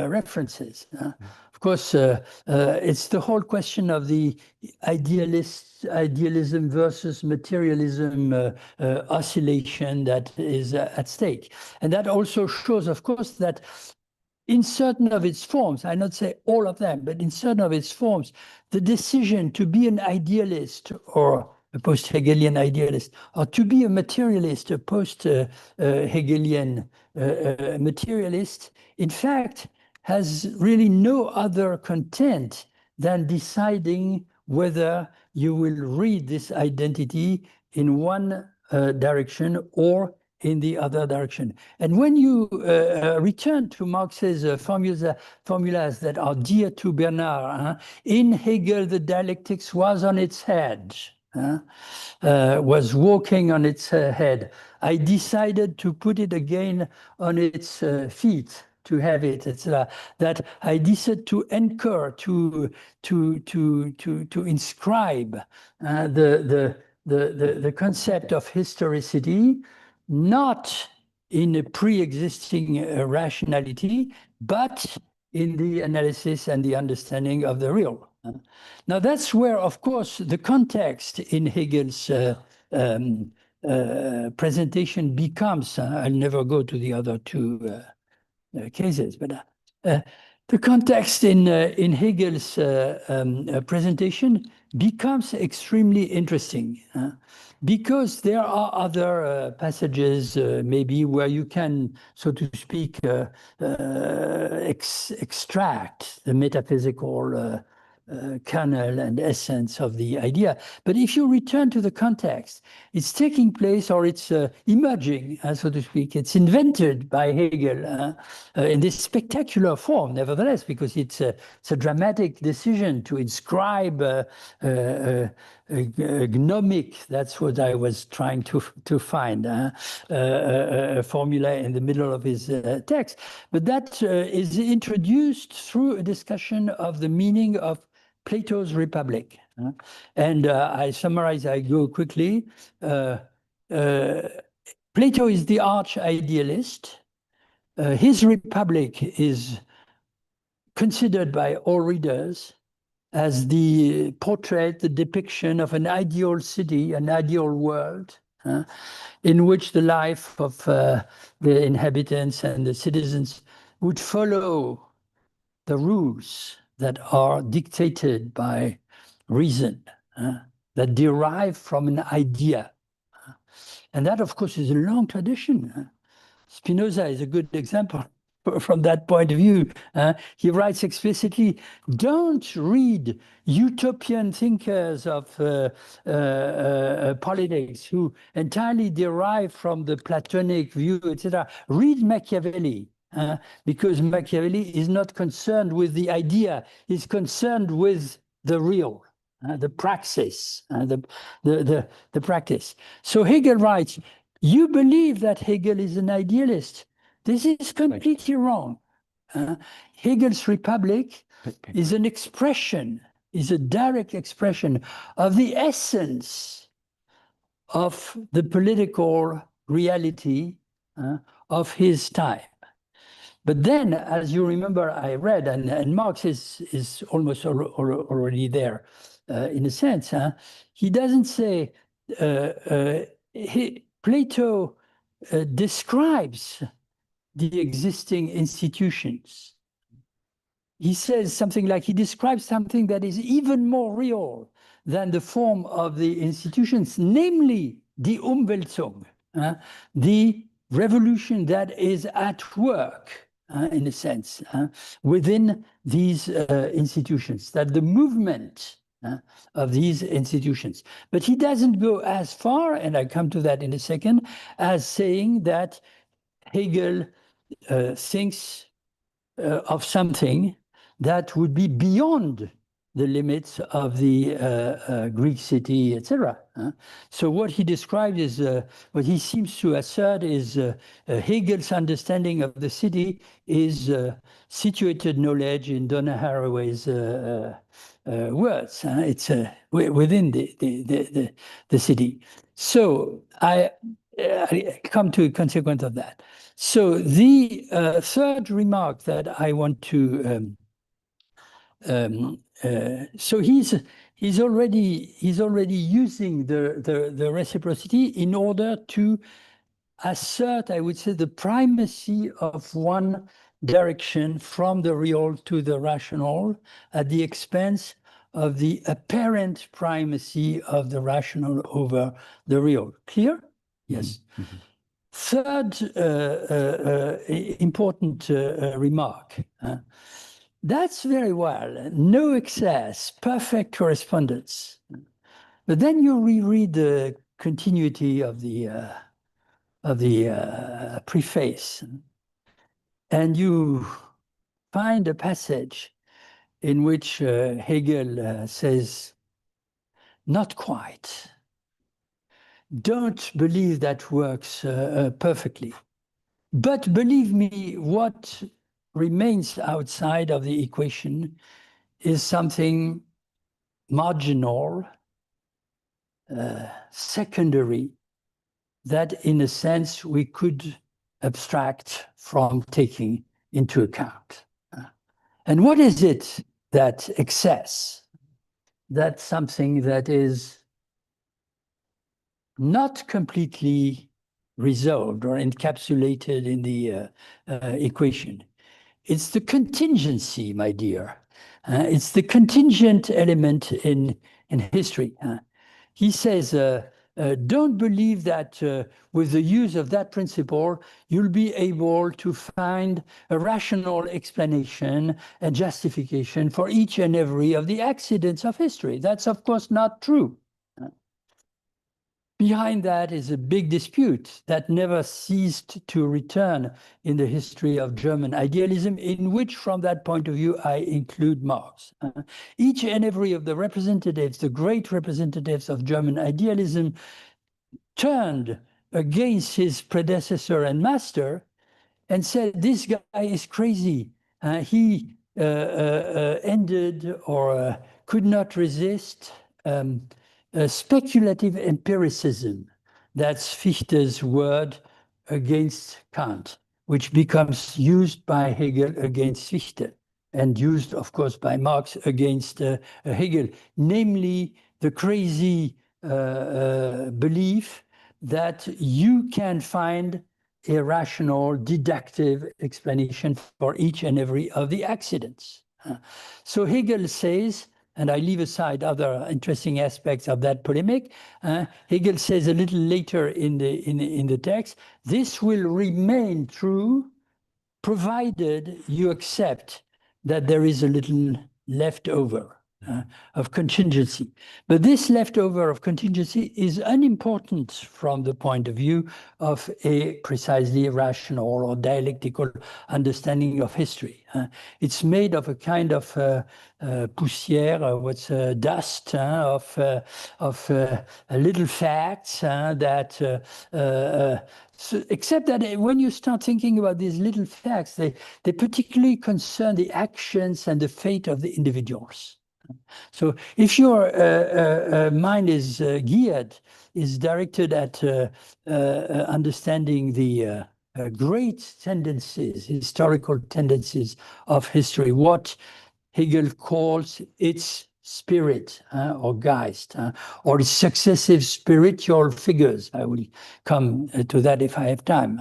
references. Of course, it's the whole question of the idealism versus materialism oscillation that is at stake. And that also shows, of course, that in certain of its forms, I not say all of them, but in certain of its forms, the decision to be an idealist or a post-Hegelian idealist, or to be a materialist, a post-Hegelian materialist, in fact, has really no other content than deciding whether you will read this identity in one direction or in the other direction. And when you return to Marx's formulas that are dear to Bernard, in Hegel, the dialectics was on its head. Was walking on its head. I decided to put it again on its feet, to have it, etc. That I decided to anchor, to inscribe the concept of historicity, not in a pre-existing rationality, but in the analysis and the understanding of the real. Now that's where, of course, the context in Hegel's presentation becomes, I'll never go to the other two cases, but the context in Hegel's presentation becomes extremely interesting because there are other passages maybe where you can, so to speak, extract the metaphysical kernel and essence of the idea. But if you return to the context, it's taking place or it's emerging, so to speak. It's invented by Hegel in this spectacular form, nevertheless, because it's a dramatic decision to inscribe gnomic, that's what I was trying to find, a formula in the middle of his text. But that is introduced through a discussion of the meaning of Plato's Republic. And I summarize, I go quickly. Plato is the arch-idealist. His Republic is considered by all readers as the portrait, the depiction of an ideal city, an ideal world, in which the life of the inhabitants and the citizens would follow the rules that are dictated by reason, that derive from an idea. And that, of course, is a long tradition. Spinoza is a good example from that point of view. He writes explicitly, don't read utopian thinkers of politics who entirely derive from the Platonic view, etc. Read Machiavelli. Because Machiavelli is not concerned with the idea, he's concerned with the real, the praxis, the practice. So Hegel writes, you believe that Hegel is an idealist. This is completely wrong. Hegel's Republic is an expression, is a direct expression of the essence of the political reality of his time. But then, as you remember, I read, and Marx is almost already there, in a sense. He doesn't say, Plato describes the existing institutions. He says something like, he describes something that is even more real than the form of the institutions, namely the Umwälzung, the revolution that is at work, in a sense, within these institutions, that the movement of these institutions. But he doesn't go as far, and I come to that in a second, as saying that Hegel thinks of something that would be beyond the limits of the Greek city, etc. So what he described is, what he seems to assert is Hegel's understanding of the city is situated knowledge in Donna Haraway's words. It's within the city. So I come to a consequence of that. So the third remark that I want to so he's already using the reciprocity in order to assert, I would say, the primacy of one direction from the real to the rational at the expense of the apparent primacy of the rational over the real. Clear? Yes. Mm-hmm. Third important remark. That's very well. No excess, perfect correspondence. But then you reread the continuity of the preface, and you find a passage in which Hegel says, "Not quite. Don't believe that works perfectly. But believe me, what remains outside of the equation is something marginal, secondary, that in a sense we could abstract from taking into account." And what is it, that excess? That's something that is not completely resolved or encapsulated in the equation. It's the contingency, my dear. It's the contingent element in history. He says, don't believe that with the use of that principle, you'll be able to find a rational explanation and justification for each and every of the accidents of history. That's, of course, not true. Behind that is a big dispute that never ceased to return in the history of German idealism, in which, from that point of view, I include Marx. Each and every of the representatives, the great representatives of German idealism, turned against his predecessor and master and said, this guy is crazy. He ended or could not resist speculative empiricism. That's Fichte's word against Kant, which becomes used by Hegel against Fichte and used, of course, by Marx against Hegel, namely the crazy belief that you can find a rational, deductive explanation for each and every of the accidents. So Hegel says, and I leave aside other interesting aspects of that polemic, Hegel says a little later in the text, this will remain true provided you accept that there is a little leftover of contingency. But this leftover of contingency is unimportant from the point of view of a precisely rational or dialectical understanding of history. It's made of a kind of poussière, dust of little facts that so, except that when you start thinking about these little facts, they particularly concern the actions and the fate of the individuals. So if your mind is directed at understanding the great tendencies, historical tendencies of history, what Hegel calls its spirit or Geist, or its successive spiritual figures. I will come to that if I have time.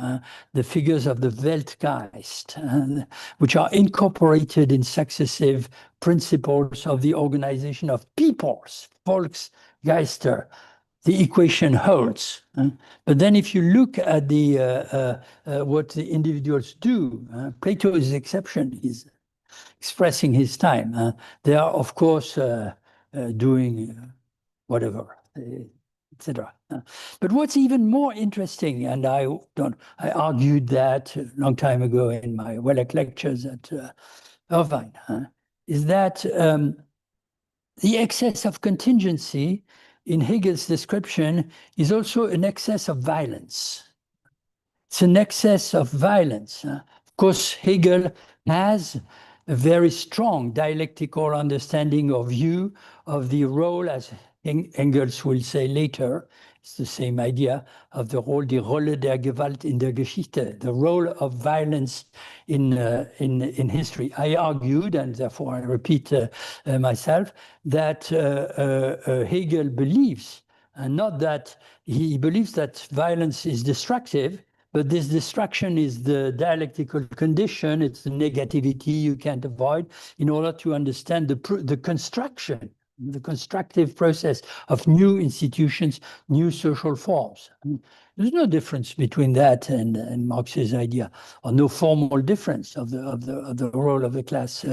The figures of the Weltgeist, which are incorporated in successive principles of the organization of peoples, Volksgeister, the equation holds. But then if you look at the what the individuals do, Plato is the exception. He's expressing his time. They are, of course, doing whatever, etc. But what's even more interesting, and I argued that a long time ago in my Wellek lectures at Irvine, is that the excess of contingency in Hegel's description is also an excess of violence. It's an excess of violence. Of course, Hegel has a very strong dialectical understanding or view of the role, as Engels will say later, it's the same idea of the role, die Rolle der Gewalt in der Geschichte, the role of violence in history. I argued, and therefore I repeat myself, that Hegel believes, not that he believes that violence is destructive, but this destruction is the dialectical condition, it's the negativity you can't avoid in order to understand the construction, the constructive process of new institutions, new social forms. There's no difference between that and Marx's idea, or no formal difference of the role of the class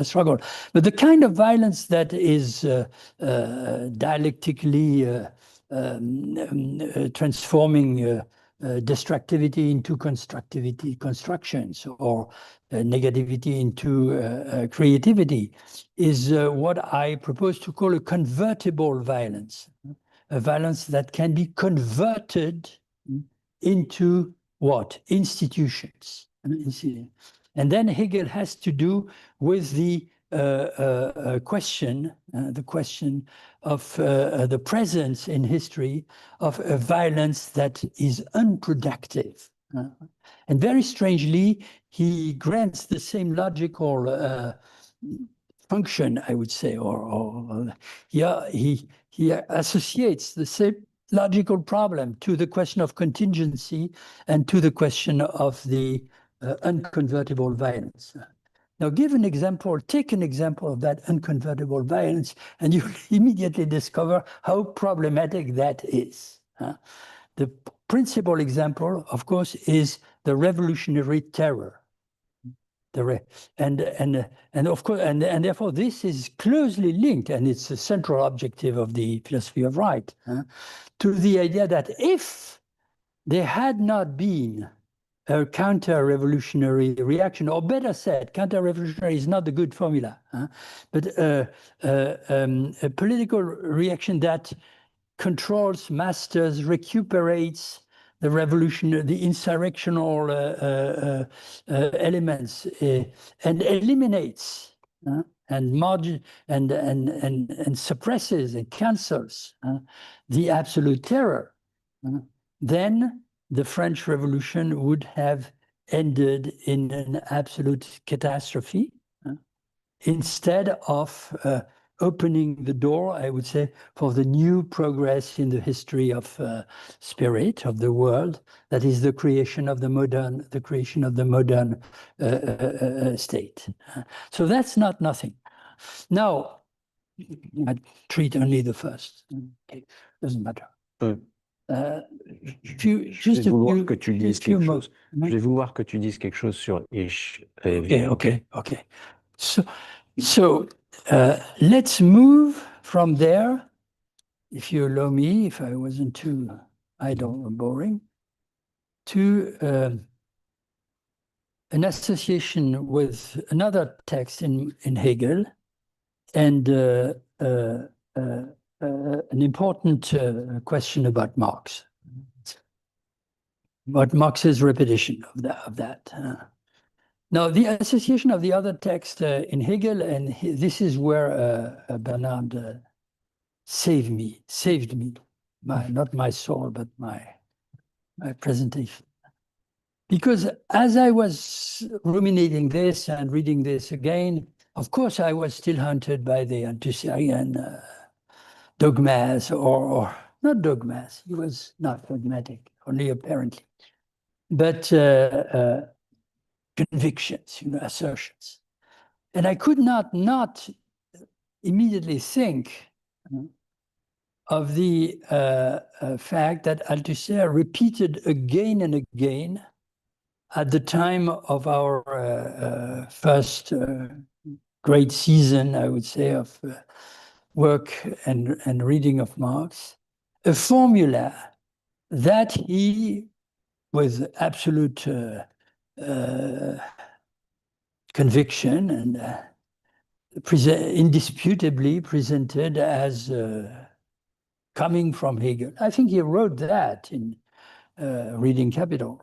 struggle. But the kind of violence that is dialectically transforming destructivity into constructions, or negativity into creativity, is what I propose to call a convertible violence, a violence that can be converted into what? Institutions. And then Hegel has to do with the question of the presence in history of a violence that is unproductive. And very strangely, he grants the same logical function, I would say, or he associates the same logical problem to the question of contingency and to the question of the unconvertible violence. Now, give an example, take an example of that unconvertible violence, and you immediately discover how problematic that is. The principal example, of course, is the revolutionary terror. And of course, and therefore, this is closely linked, and it's a central objective of the philosophy of right, to the idea that if there had not been a counter-revolutionary reaction, or better said, counter-revolutionary is not the good formula, but a political reaction that controls, masters, recuperates the revolution, the insurrectional elements, and eliminates and suppresses and cancels the absolute terror, then the French Revolution would have ended in an absolute catastrophe, instead of opening the door, I would say, for the new progress in the history of spirit, of the world, that is the creation of the modern state. So that's not nothing. Now, I treat only the first. Okay, doesn't matter. Je vais vouloir que tu dises quelque chose. Je vais vouloir que tu dises quelque chose sur Ich. Okay. So let's move from there, if you allow me, if I wasn't too idle or boring, to an association with another text in Hegel, and an important question about Marx, about Marx's repetition of that. Now, the association of the other text in Hegel, and this is where Bernard saved me, not my soul, but my presentation. Because as I was ruminating this and reading this again, of course, I was still haunted by the Anticyrian dogmas, or not dogmas, he was not dogmatic, only apparently, but convictions, assertions. And I could not immediately think of the fact that Althusser repeated again and again at the time of our first great season, I would say, of work and reading of Marx, a formula that he, with absolute conviction and indisputably presented as coming from Hegel. I think he wrote that in Reading Capital.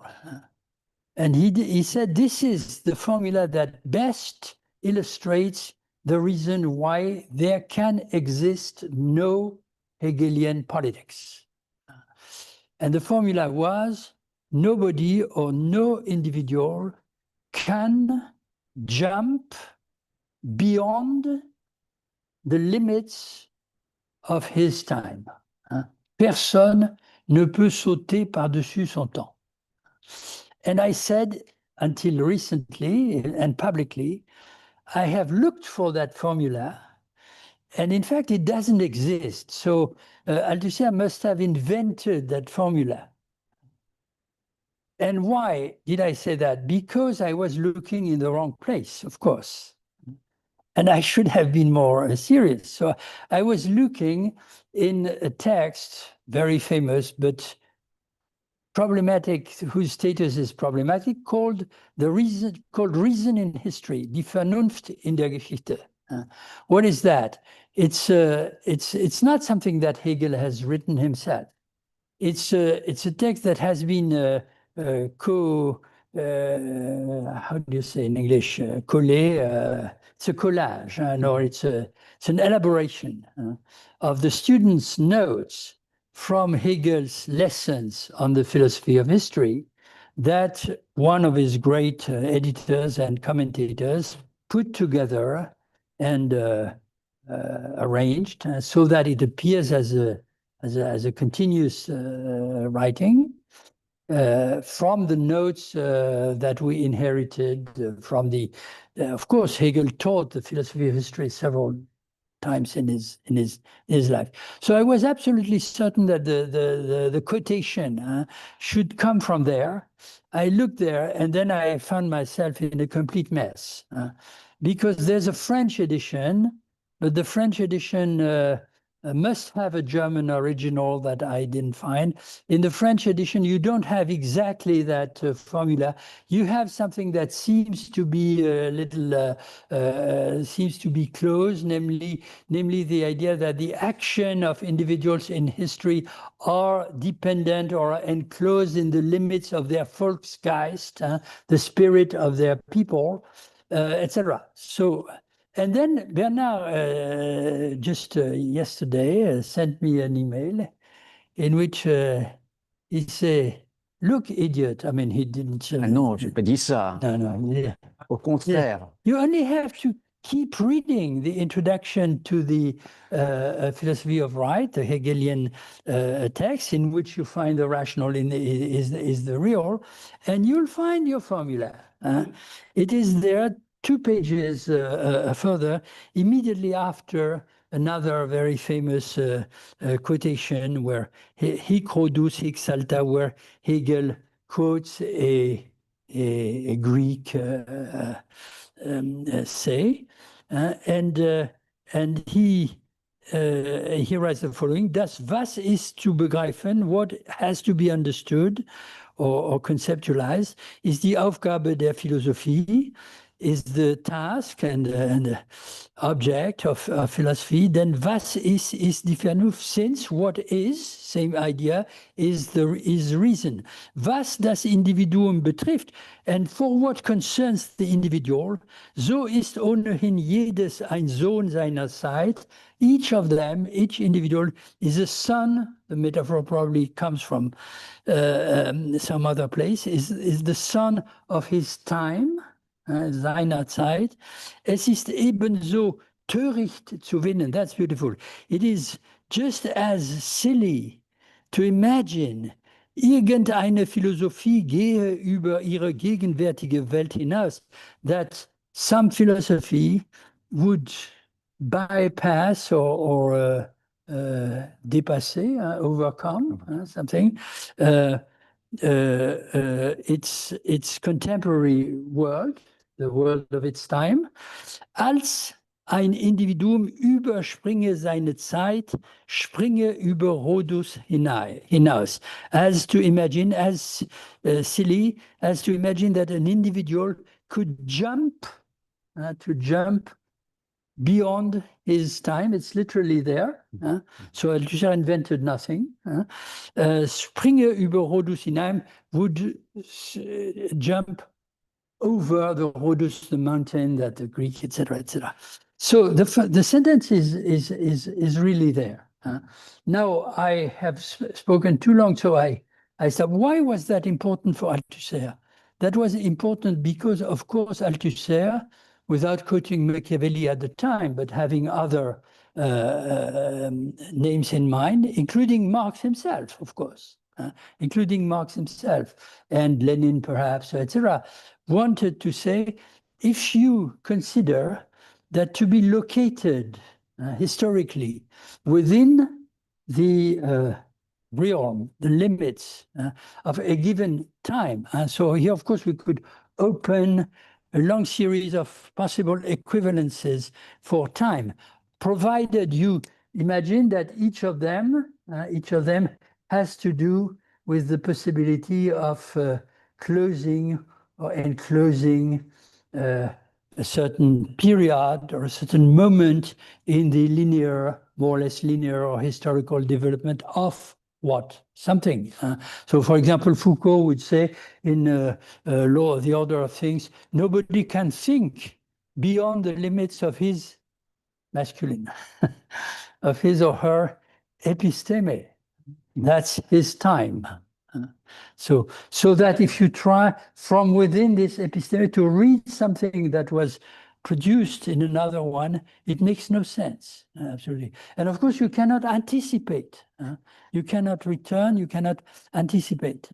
And he said, this is the formula that best illustrates the reason why there can exist no Hegelian politics. And the formula was, nobody or no individual can jump beyond the limits of his time. Personne ne peut sauter par-dessus son temps. And I said, until recently and publicly, I have looked for that formula, and in fact, it doesn't exist. So Althusser must have invented that formula. And why did I say that? Because I was looking in the wrong place, of course. And I should have been more serious. So I was looking in a text, very famous, but problematic, whose status is problematic, called Reason in History, Die Vernunft in der Geschichte. What is that? It's not something that Hegel has written himself. It's a text that has been how do you say in English? Collé. It's a collage, or it's an elaboration of the students' notes from Hegel's lessons on the philosophy of history that one of his great editors and commentators put together and arranged so that it appears as a continuous writing from the notes that we inherited from the, of course, Hegel taught the philosophy of history several times in his life. So I was absolutely certain that the quotation should come from there. I looked there, and then I found myself in a complete mess because there's a French edition, but the French edition must have a German original that I didn't find. In the French edition, you don't have exactly that formula. You have something that seems to be a little, seems to be close, namely the idea that the action of individuals in history are dependent or enclosed in the limits of their Volksgeist, the spirit of their people, etc. So. And then Bernard, just yesterday, sent me an email in which he said, look, idiot. I mean, he didn't... Ah non, je n'ai pas dit ça. No. Yeah. Au contraire. Yeah. You only have to keep reading the introduction to the philosophy of right, the Hegelian text, in which you find the rational is the real, and you'll find your formula. It is there 2 pages further, immediately after another very famous quotation where hic rodus, hic salta, where Hegel quotes a Greek say, and he writes the following: Das, was ist zu begreifen, what has to be understood or conceptualized, is die Aufgabe der Philosophie, is the task and object of philosophy. Then was is die Vernunft, since what is, same idea, is reason. Was das Individuum betrifft, and for what concerns the individual, so ist ohnehin jedes ein Sohn seiner Zeit. Each of them, each individual, is a son. The metaphor probably comes from some other place, is the son of his time, seiner Zeit. Es ist ebenso töricht zu winnen. That's beautiful. It is just as silly to imagine, irgendeine Philosophie gehe über ihre gegenwärtige Welt hinaus, that some philosophy would bypass or dépasser, overcome, something. Its contemporary world, the world of its time, als ein Individuum überspringe seine Zeit, springe über Rhodus hinaus. As to imagine, as silly, as to imagine that an individual could jump, to jump beyond his time. It's literally there. So Althusser invented nothing. Springe über Rhodus hinein would jump over the Rhodus, the mountain that the Greek, etc., etc. So the sentence is really there. Now I have spoken too long, so I said, why was that important for Althusser? That was important because, of course, Althusser, without quoting Machiavelli at the time, but having other names in mind, including Marx himself, of course, including Marx himself and Lenin, perhaps, etc., wanted to say, if you consider that to be located historically within the realm, the limits of a given time. So here, of course, we could open a long series of possible equivalences for time, provided you imagine that each of them has to do with the possibility of closing or enclosing a certain period or a certain moment in the linear, more or less linear or historical development of what? Something. So, for example, Foucault would say in Law of the Order of Things, nobody can think beyond the limits of his masculine, of his or her episteme. That's his time. So that if you try from within this episteme to read something that was produced in another one, it makes no sense, absolutely. And of course, you cannot anticipate. You cannot return, you cannot anticipate.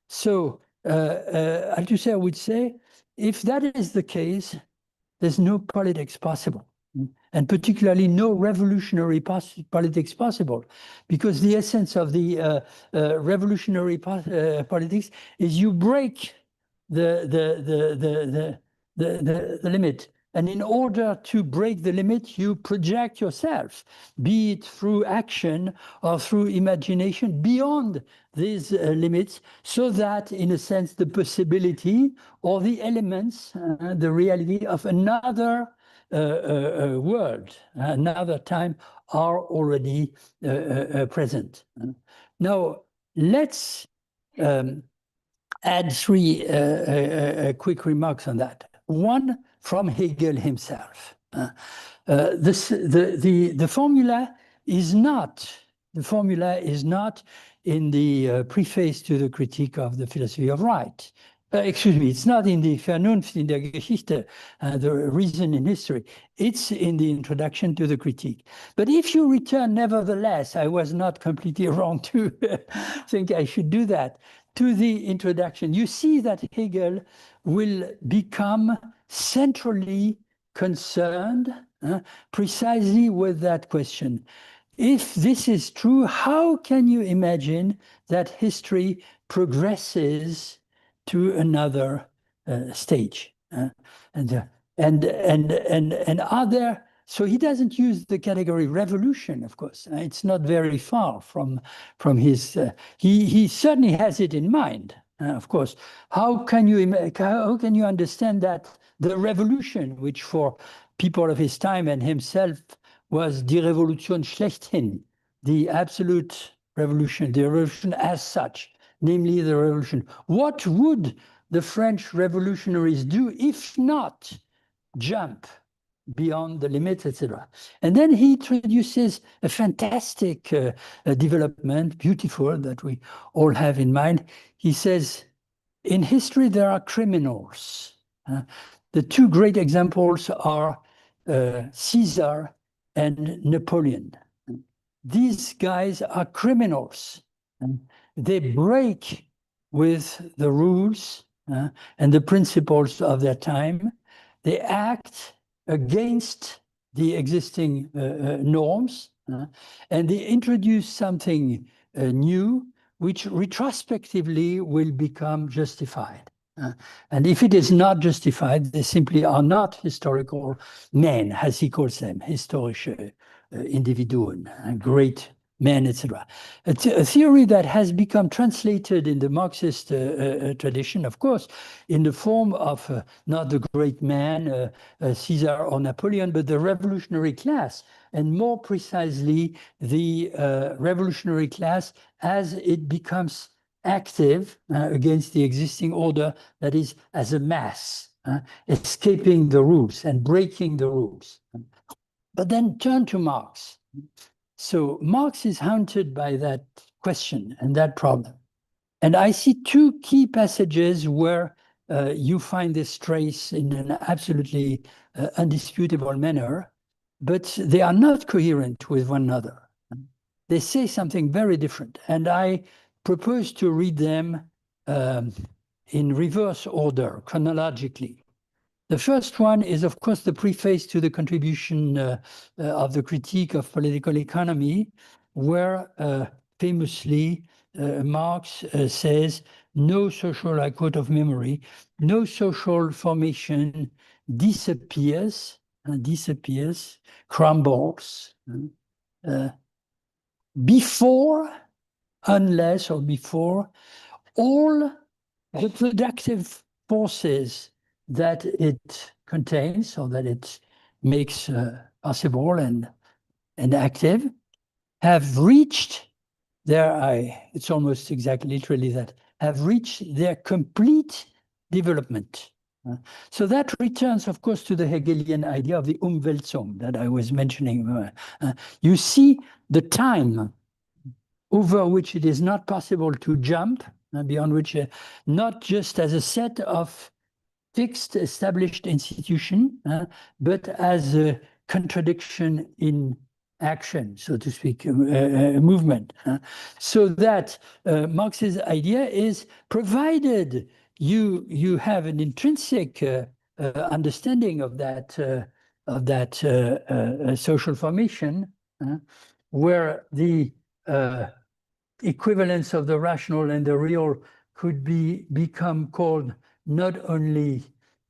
So Althusser would say, if that is the case, there's no politics possible. And particularly no revolutionary politics possible, because the essence of the revolutionary politics is you break the limit. And in order to break the limit, you project yourself, be it through action or through imagination, beyond these limits, so that, in a sense, the possibility or the elements, the reality of another world, another time, are already present. Now, let's add three quick remarks on that. One, from Hegel himself. The formula is not in the preface to the Critique of the Philosophy of Right. Excuse me, it's not in the Vernunft in der Geschichte, the reason in history. It's in the introduction to the critique. But if you return, nevertheless, I was not completely wrong to think I should do that, to the introduction, you see that Hegel will become centrally concerned precisely with that question. If this is true, how can you imagine that history progresses to another stage? And are there, so he doesn't use the category revolution, of course. It's not very far from his, he certainly has it in mind, of course. How can you understand that the revolution, which for people of his time and himself was die Revolution schlechthin, the absolute revolution, the revolution as such, namely the revolution. What would the French revolutionaries do if not jump beyond the limits, etc.? And then he introduces a fantastic development, beautiful, that we all have in mind. He says, in history, there are criminals. The two great examples are Caesar and Napoleon. These guys are criminals. They break with the rules and the principles of their time. They act against the existing norms, and they introduce something new, which retrospectively will become justified. And if it is not justified, they simply are not historical men, as he calls them, historische Individuen, great men, etc. A theory that has become translated in the Marxist tradition, of course, in the form of not the great man, Caesar or Napoleon, but the revolutionary class, and more precisely, the revolutionary class as it becomes active against the existing order, that is, as a mass, escaping the rules and breaking the rules. But then turn to Marx. So Marx is haunted by that question and that problem. And I see two key passages where you find this trace in an absolutely undisputable manner, but they are not coherent with one another. They say something very different. And I propose to read them in reverse order, chronologically. The first one is, of course, the preface to the contribution of the critique of political economy, where famously Marx says, no social, I quote of memory, no social formation disappears, crumbles, unless before all the productive forces that it contains or that it makes possible and active have reached it's almost exactly literally that, have reached their complete development. So that returns, of course, to the Hegelian idea of the Umwälzung that I was mentioning. You see the time over which it is not possible to jump, beyond which, not just as a set of fixed, established institution, but as a contradiction in action, so to speak, a movement. So that Marx's idea is, provided you have an intrinsic understanding of that social formation, where the equivalence of the rational and the real could become called not only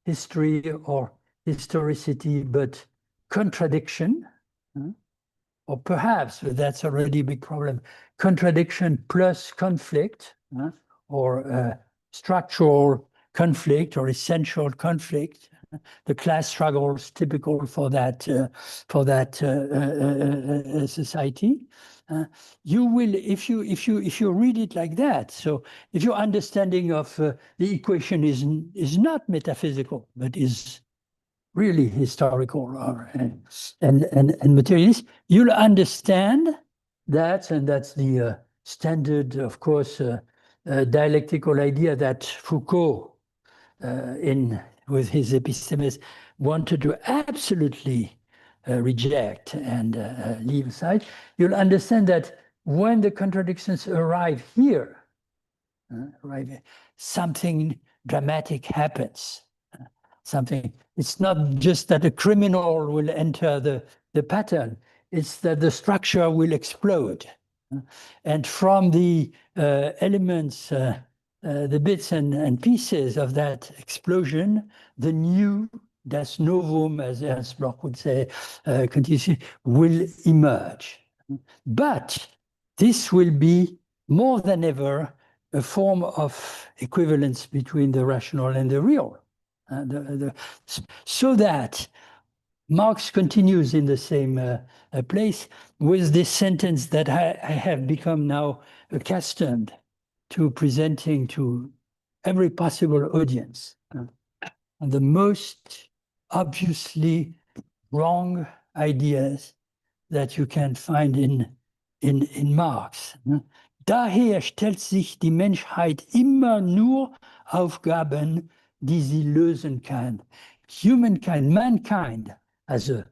history or historicity, but contradiction, or perhaps, that's already a big problem, contradiction plus conflict, or structural conflict or essential conflict, the class struggles typical for that society. You will, if you read it like that, so if your understanding of the equation is not metaphysical, but is really historical and materialist, you'll understand that, and that's the standard, of course, dialectical idea that Foucault, with his epistemes, wanted to absolutely reject and leave aside. You'll understand that when the contradictions arrive here, something dramatic happens. It's not just that a criminal will enter the pattern, it's that the structure will explode. And from the elements, the bits and pieces of that explosion, the new, das Novum, as Ernst Bloch would say, will emerge. But this will be more than ever a form of equivalence between the rational and the real. So that Marx continues in the same place with this sentence that I have become now accustomed to presenting to every possible audience. And the most obviously wrong ideas that you can find in Marx. Daher stellt sich die Menschheit immer nur Aufgaben, die sie lösen kann. Humankind, mankind, as a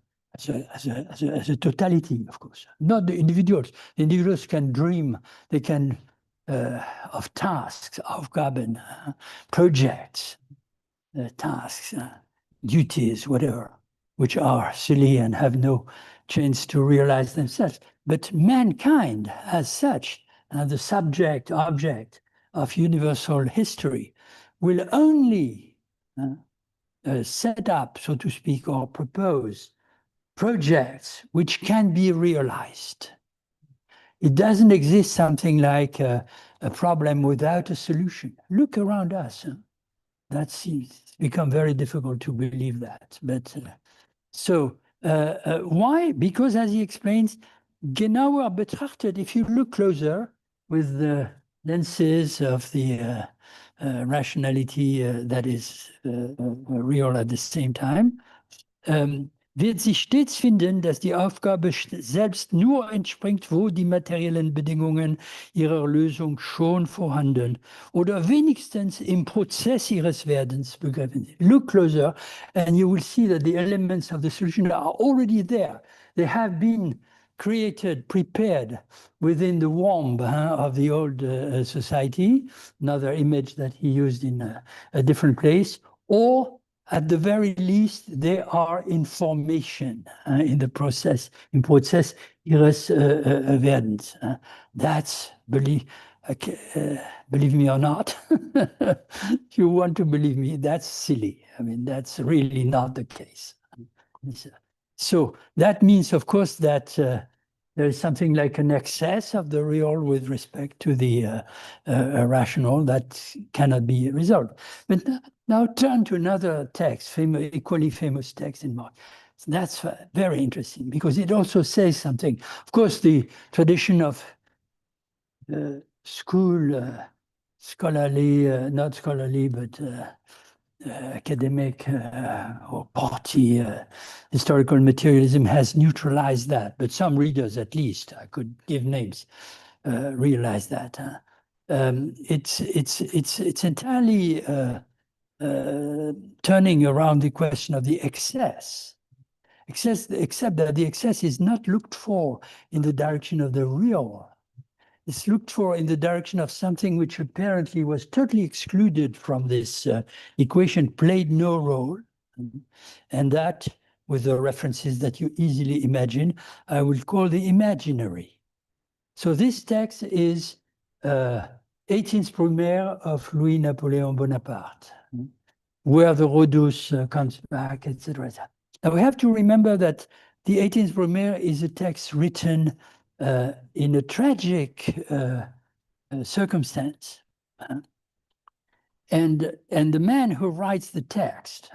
totality, of course, not the individuals. The individuals can dream, they can of tasks, Aufgaben, projects, tasks, duties, whatever. which are silly and have no chance to realize themselves. But mankind as such, the subject, object of universal history, will only set up, so to speak, or propose projects which can be realized. It doesn't exist something like a problem without a solution. Look around us. That's become very difficult to believe that. But why? Because, as he explains, genauer betrachtet, if you look closer with the lenses of the rationality that is real at the same time, wird sich stets finden, dass die Aufgabe selbst nur entspringt, wo die materiellen Bedingungen ihrer Lösung schon vorhanden oder wenigstens im Prozess ihres Werdens begriffen sind. Look closer and you will see that the elements of the solution are already there. They have been created, prepared within the womb of the old society, another image that he used in a different place, or at the very least, they are in formation in the process, im Prozess ihres Werdens. That's, believe me or not, if you want to believe me, that's silly. I mean, that's really not the case. So that means, of course, that there is something like an excess of the real with respect to the rational that cannot be resolved. But now turn to another text, equally famous text in Marx. So that's very interesting because it also says something. Of course, the tradition of scholarly, not scholarly, but academic or party historical materialism has neutralized that, but some readers, at least, I could give names, realize that. It's entirely turning around the question of the excess, except that the excess is not looked for in the direction of the real. It's looked for in the direction of something which apparently was totally excluded from this equation, played no role. And that, with the references that you easily imagine, I will call the imaginary. So this text is 18th Brumaire of Louis-Napoleon Bonaparte, where the Rhodus comes back, etc. Now we have to remember that the 18th Brumaire is a text written in a tragic circumstance. And the man who writes the text,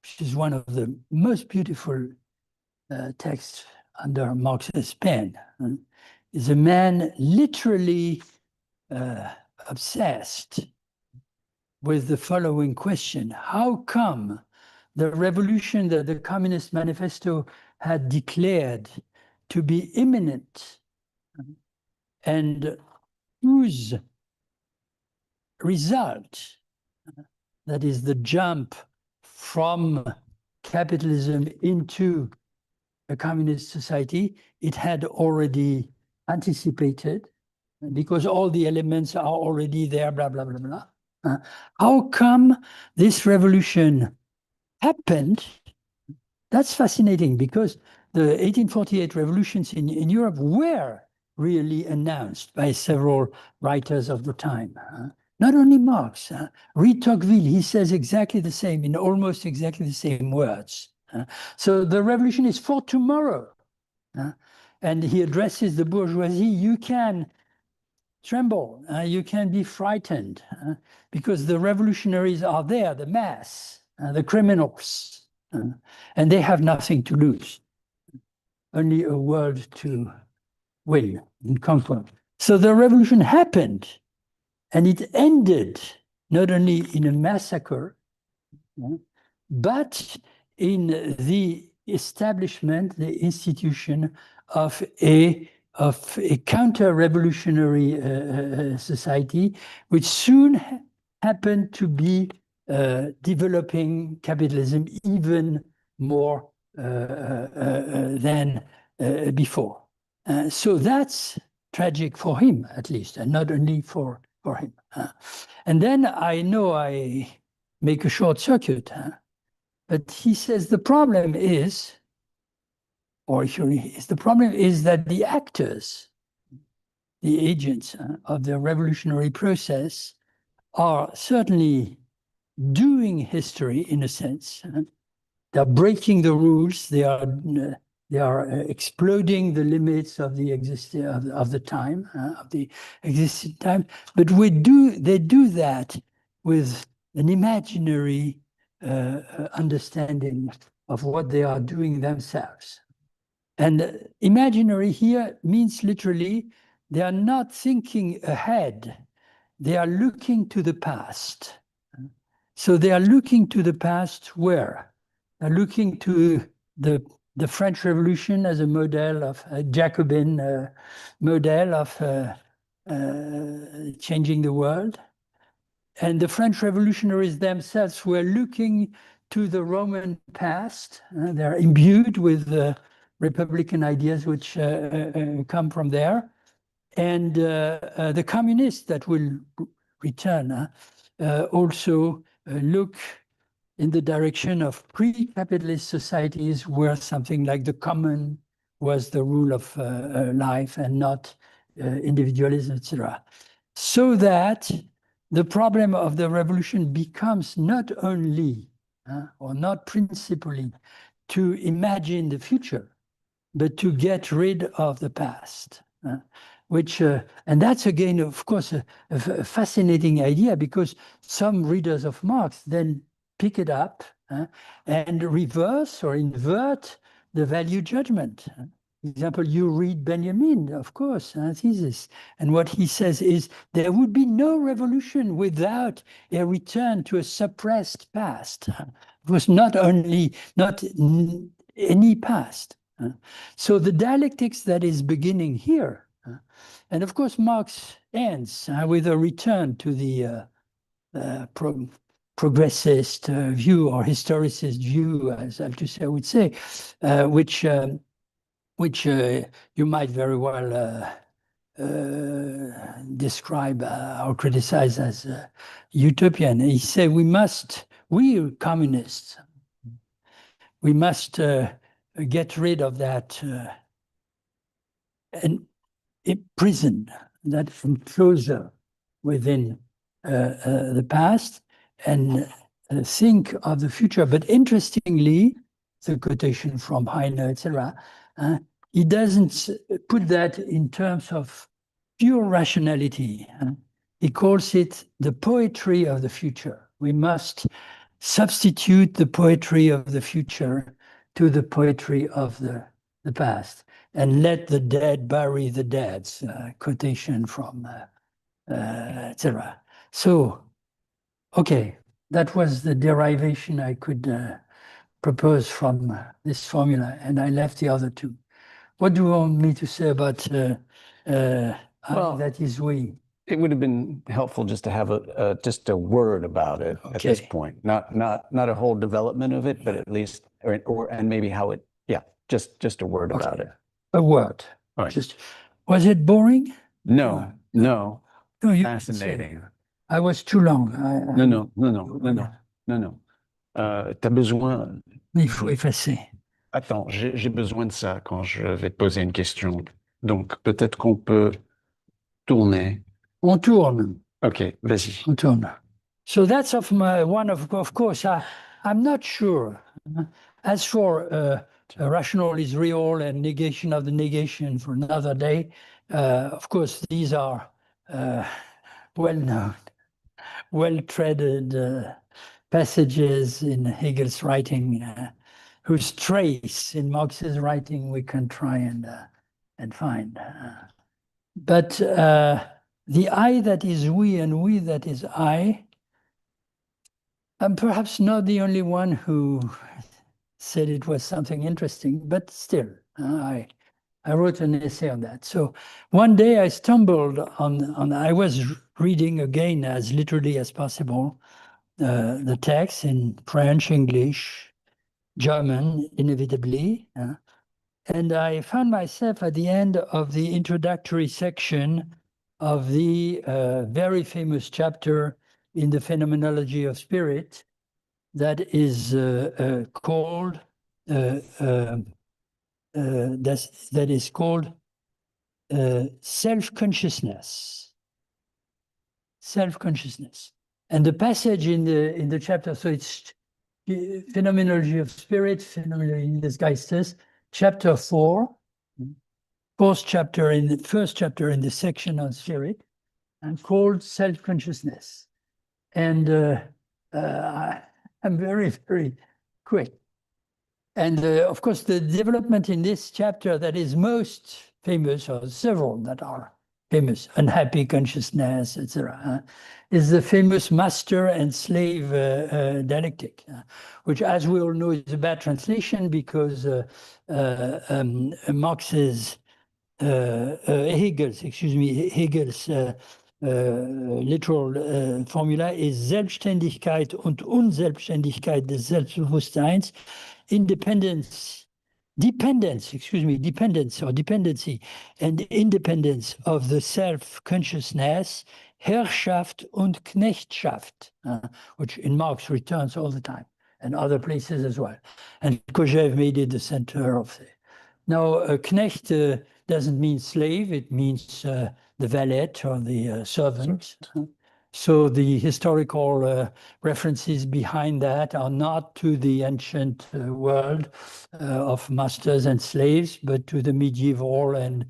which is one of the most beautiful texts under Marx's pen, is a man literally obsessed with the following question: how come the revolution that the Communist Manifesto had declared to be imminent, and whose result, that is the jump from capitalism into a communist society, it had already anticipated, because all the elements are already there, blah, blah, blah, blah. How come this revolution happened? That's fascinating, because the 1848 revolutions in Europe were really announced by several writers of the time. Not only Marx. Read Tocqueville, he says exactly the same, in almost exactly the same words. So the revolution is for tomorrow. And he addresses the bourgeoisie: you can tremble, you can be frightened, because the revolutionaries are there, the mass, the criminals, and they have nothing to lose, only a world to win and conquer. So the revolution happened, and it ended not only in a massacre, but in the establishment, the institution of a counter-revolutionary society, which soon happened to be developing capitalism even more than before. So that's tragic for him, at least, and not only for him. And then I know I make a short circuit. But he says the problem is, or the problem is that the actors, the agents of the revolutionary process, are certainly doing history in a sense. They're breaking the rules. They are exploding the limits of the existing of the time of the existing time. But they do that with an imaginary understanding of what they are doing themselves. And imaginary here means literally they are not thinking ahead. They are looking to the past. So they are looking to the past where? They're looking to the French Revolution as a model of a Jacobin model of changing the world. And the French revolutionaries themselves were looking to the Roman past. They're imbued with Republican ideas which come from there. And the communists that will return also look in the direction of pre-capitalist societies where something like the common was the rule of life and not individualism, etc. So that the problem of the revolution becomes not only or not principally to imagine the future, but to get rid of the past. And that's again, of course, a fascinating idea, because some readers of Marx then pick it up and reverse or invert the value judgment. For example, you read Benjamin, of course, thesis, and what he says is there would be no revolution without a return to a suppressed past. It was not any past. So the dialectics that is beginning here, and of course Marx ends with a return to the progressist view or historicist view, as Althusser would say, which you might very well describe or criticize as utopian. He said we communists, we must get rid of that prison, that enclosure within the past, and think of the future. But interestingly, the quotation from Heine, etc., he doesn't put that in terms of pure rationality. He calls it the poetry of the future. We must substitute the poetry of the future to the poetry of the past, and let the dead bury the dead, quotation from etc. So, okay, that was the derivation I could propose from this formula, and I left the other two. What do you want me to say about that is we? It would have been helpful just to have just a word about it at this point, not a whole development of it, but at least and maybe how it, just a word about it. A word. Right. Was it boring? No. Fascinating. I was too long. Non. T'as besoin. Il faut effacer. Attends, j'ai besoin de ça quand je vais te poser une question. Donc, peut-être qu'on peut tourner. On tourne. Ok, vas-y. On tourne. So that's of course, I'm not sure. As for rational is real and negation of the negation for another day, of course, these are well-known, well-treaded passages in Hegel's writing, whose trace in Marx's writing we can try and find. But the I that is we and we that is I, I'm perhaps not the only one who said it was something interesting, but still, I wrote an essay on that. So one day I stumbled on I was reading again as literally as possible the text in French, English, German, inevitably. And I found myself at the end of the introductory section of the very famous chapter in the Phenomenology of Spirit, that is called that is called self-consciousness. Self-consciousness. And the passage in the chapter, so it's Phenomenology of Spirit, Phenomenology des Geistes, chapter 4, first chapter in the section on spirit, and called self-consciousness. And I'm very, very quick. And of course, the development in this chapter that is most famous, or several that are famous, unhappy consciousness, etc., is the famous master and slave dialectic, which, as we all know, is a bad translation because Marx's Hegel's literal formula is Selbstständigkeit und Unselbstständigkeit des Selbstbewusstseins, dependence or dependency and independence of the self-consciousness, Herrschaft und Knechtschaft, which in Marx returns all the time, and other places as well. And Kojève made it the center of it. Now, Knecht doesn't mean slave, it means the valet or the servant. So the historical references behind that are not to the ancient world of masters and slaves, but to the medieval and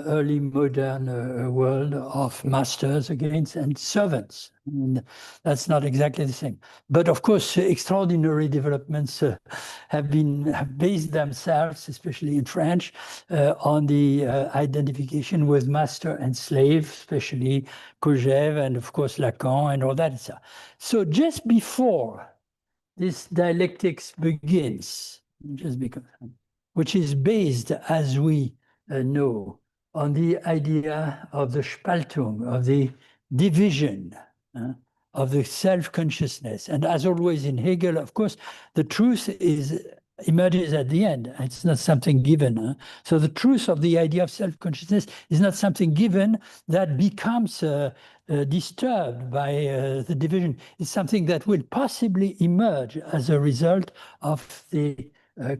early modern world of masters against and servants. And that's not exactly the same. But of course, extraordinary developments have based themselves, especially in French, on the identification with master and slave, especially Kojève and of course Lacan and all that. So just before this dialectics begins, which is based, as we know, on the idea of the Spaltung, of the division of the self-consciousness. And as always in Hegel, of course, the truth emerges at the end. It's not something given. So the truth of the idea of self-consciousness is not something given that becomes disturbed by the division. It's something that will possibly emerge as a result of the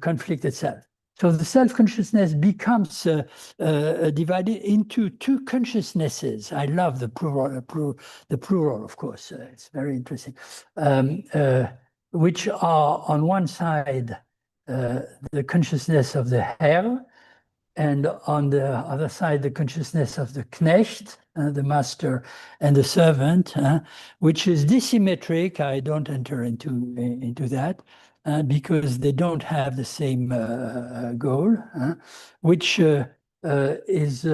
conflict itself. So the self-consciousness becomes divided into two consciousnesses. I love the plural, of course. It's very interesting. Which are on one side the consciousness of the Herr, and on the other side the consciousness of the Knecht, the master, and the servant, which is disymmetric. I don't enter into that. Because they don't have the same goal, which is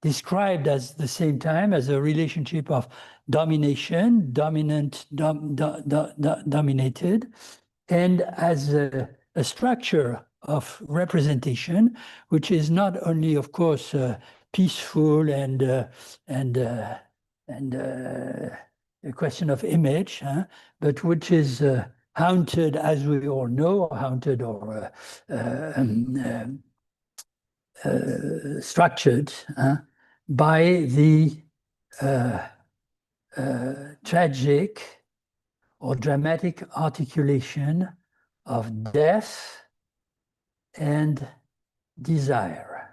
described as the same time as a relationship of domination, dominant, dominated, and as a structure of representation, which is not only, of course, peaceful and a question of image, but which is haunted, as we all know, haunted or structured by the tragic or dramatic articulation of death and desire.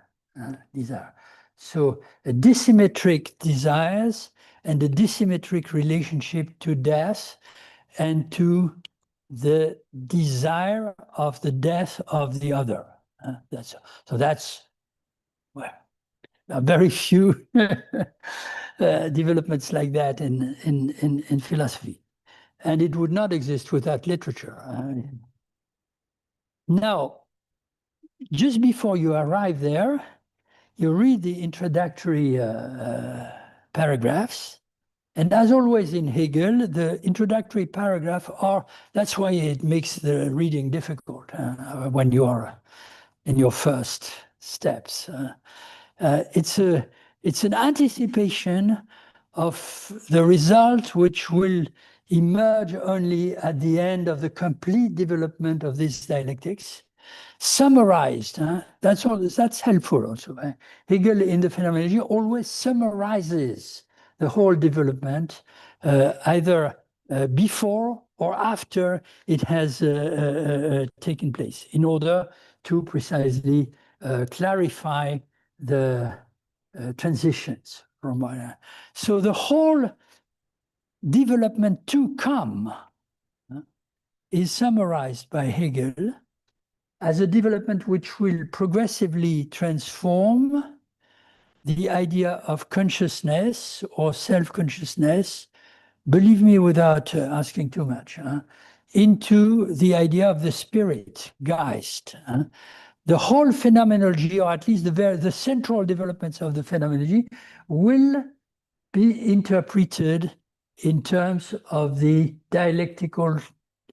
So disymmetric desires and a disymmetric relationship to death and to the desire of the death of the other. That's well, very few developments like that in philosophy, and it would not exist without literature. Now, just before you arrive there, you read the introductory paragraphs. And as always in Hegel, the introductory paragraph that's why it makes the reading difficult when you are in your first steps. It's an anticipation of the result which will emerge only at the end of the complete development of this dialectics. Summarized, that's helpful also. Hegel in the Phenomenology always summarizes the whole development, either before or after it has taken place, in order to precisely clarify the transitions from one. So the whole development to come is summarized by Hegel as a development which will progressively transform the idea of consciousness or self-consciousness, believe me without asking too much, into the idea of the spirit, Geist. The whole phenomenology, or at least the central developments of the phenomenology, will be interpreted in terms of the dialectical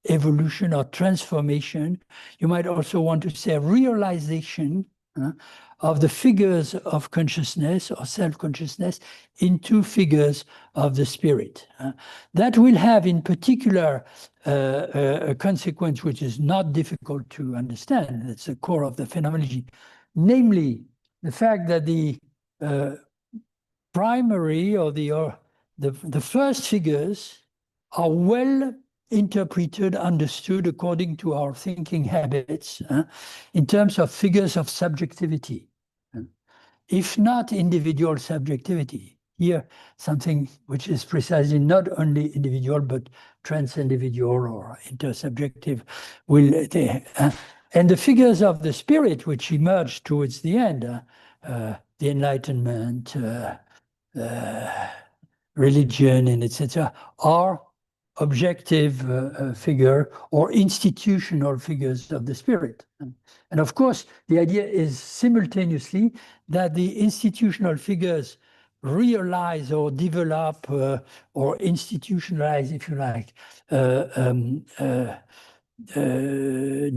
evolution or transformation. You might also want to say realization of the figures of consciousness or self-consciousness into figures of the spirit. That will have in particular a consequence which is not difficult to understand. It's the core of the phenomenology, namely the fact that the primary or the first figures are well interpreted, understood according to our thinking habits in terms of figures of subjectivity, if not individual subjectivity. Here, something which is precisely not only individual, but trans-individual or intersubjective and the figures of the spirit which emerge towards the end, the Enlightenment, religion, and etc., are objective figure or institutional figures of the spirit. And of course, the idea is simultaneously that the institutional figures realize or develop or institutionalize, if you like,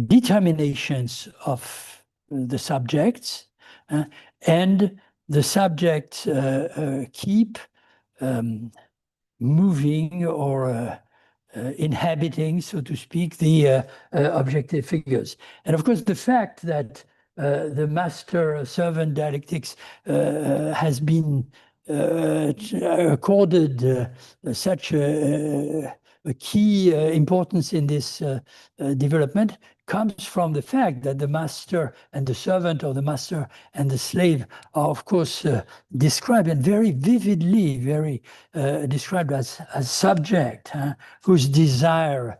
determinations of the subjects, and the subjects keep moving or inhabiting, so to speak, the objective figures. And of course, the fact that the master-servant dialectics has been accorded such a key importance in this development comes from the fact that the master and the servant, or the master and the slave, are of course described, and very vividly, very described as subject, whose desire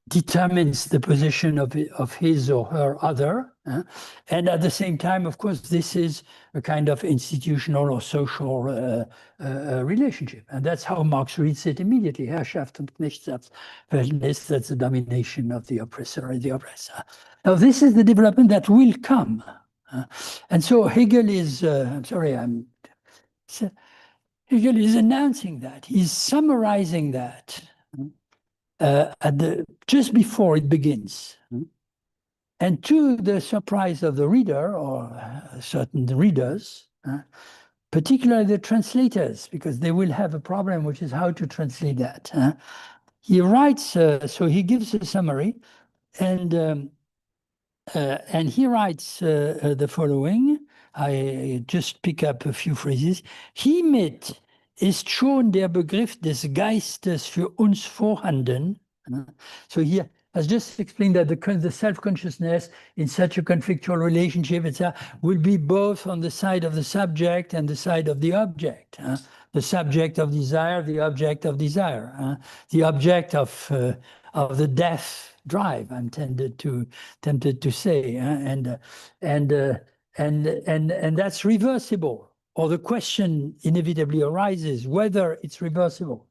determines the position of his or her other. And at the same time, of course, this is a kind of institutional or social relationship. And that's how Marx reads it immediately. Herrschaft und Knechtschaftverhältnis, that's the domination of the oppressor and the oppressor. Now, this is the development that will come. And so Hegel is, Hegel is announcing that. He's summarizing that just before it begins. And to the surprise of the reader, or certain readers, particularly the translators, because they will have a problem, which is how to translate that. He writes, so he gives a summary, and he writes the following. I just pick up a few phrases. Hiermit ist schon der Begriff des Geistes für uns vorhanden. So he has just explained that the self-consciousness in such a conflictual relationship, etc., will be both on the side of the subject and the side of the object. The subject of desire, the object of desire, the object of the death drive, I'm tempted to say, and that's reversible. Or the question inevitably arises whether it's reversible,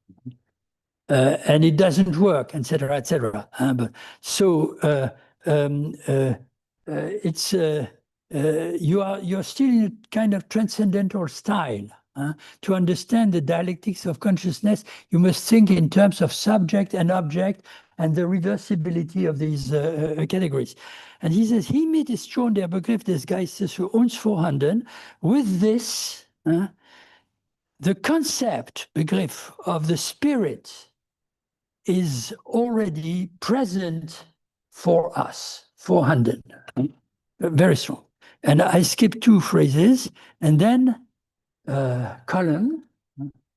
and it doesn't work, etc., etc. So it's you're still in a kind of transcendental style. To understand the dialectics of consciousness, you must think in terms of subject and object and the reversibility of these categories. And he says, hiermit ist schon der Begriff des Geistes für uns vorhanden. With this, the concept, Begriff, of the spirit is already present for us, vorhanden. Very strong. And I skip two phrases, and then column,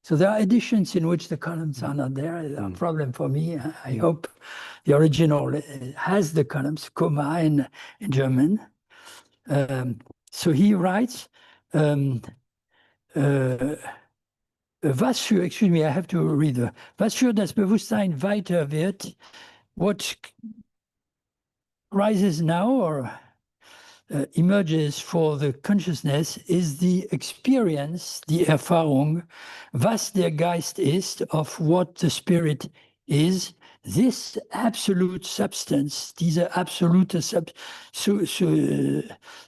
So there are editions in which the columns are not there. A problem for me. I hope the original has the columns, comma in German. So he writes, was für, excuse me, I have to read. Was für das Bewusstsein weiter wird, what rises now or emerges for the consciousness is the experience, die Erfahrung, was der Geist ist, of what the spirit is, this absolute substance, diese absolute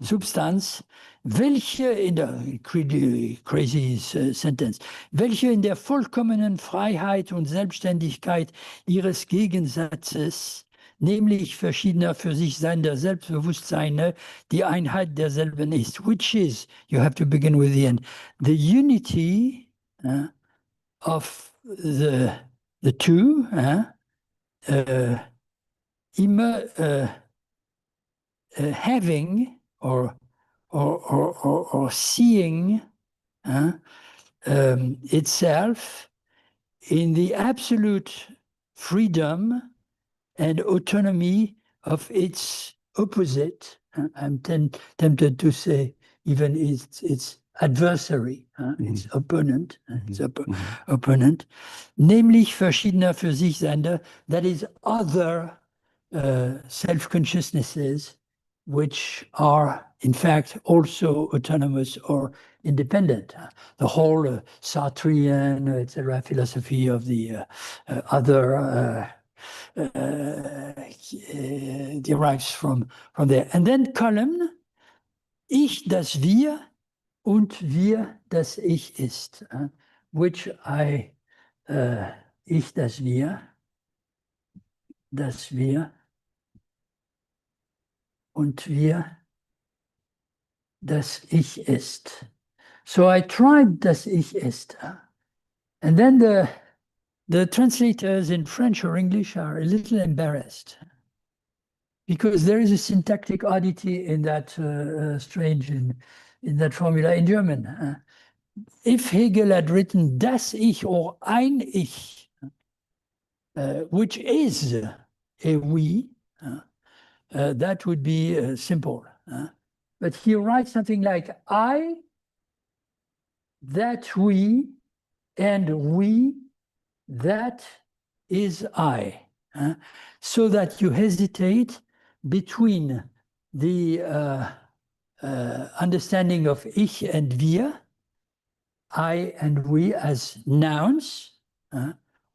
Substanz, welche in der crazy sentence, welche in der vollkommenen Freiheit und Selbstständigkeit ihres Gegensatzes, nämlich verschiedener für sich seiender Selbstbewusstseine, die Einheit derselben ist, which is, you have to begin with the end, the unity of the two, having or seeing itself in the absolute freedom and autonomy of its opposite. I'm tempted to say even its adversary, its opponent, opponent, nämlich verschiedener für sich seiender, that is other self-consciousnesses which are in fact also autonomous or independent. The whole Sartrean, etc., philosophy of the other derives from there. And then column, Ich, das Wir und Wir, das Ich ist, which Ich, das Wir und Wir, das Ich ist. So I tried das Ich ist. And then the translators in French or English are a little embarrassed because there is a syntactic oddity in that strange in that formula in German. If Hegel had written das Ich or ein Ich, which is a we, that would be simple. But he writes something like I, that we, and we, that is I. So that you hesitate between the understanding of Ich and Wir, I and we as nouns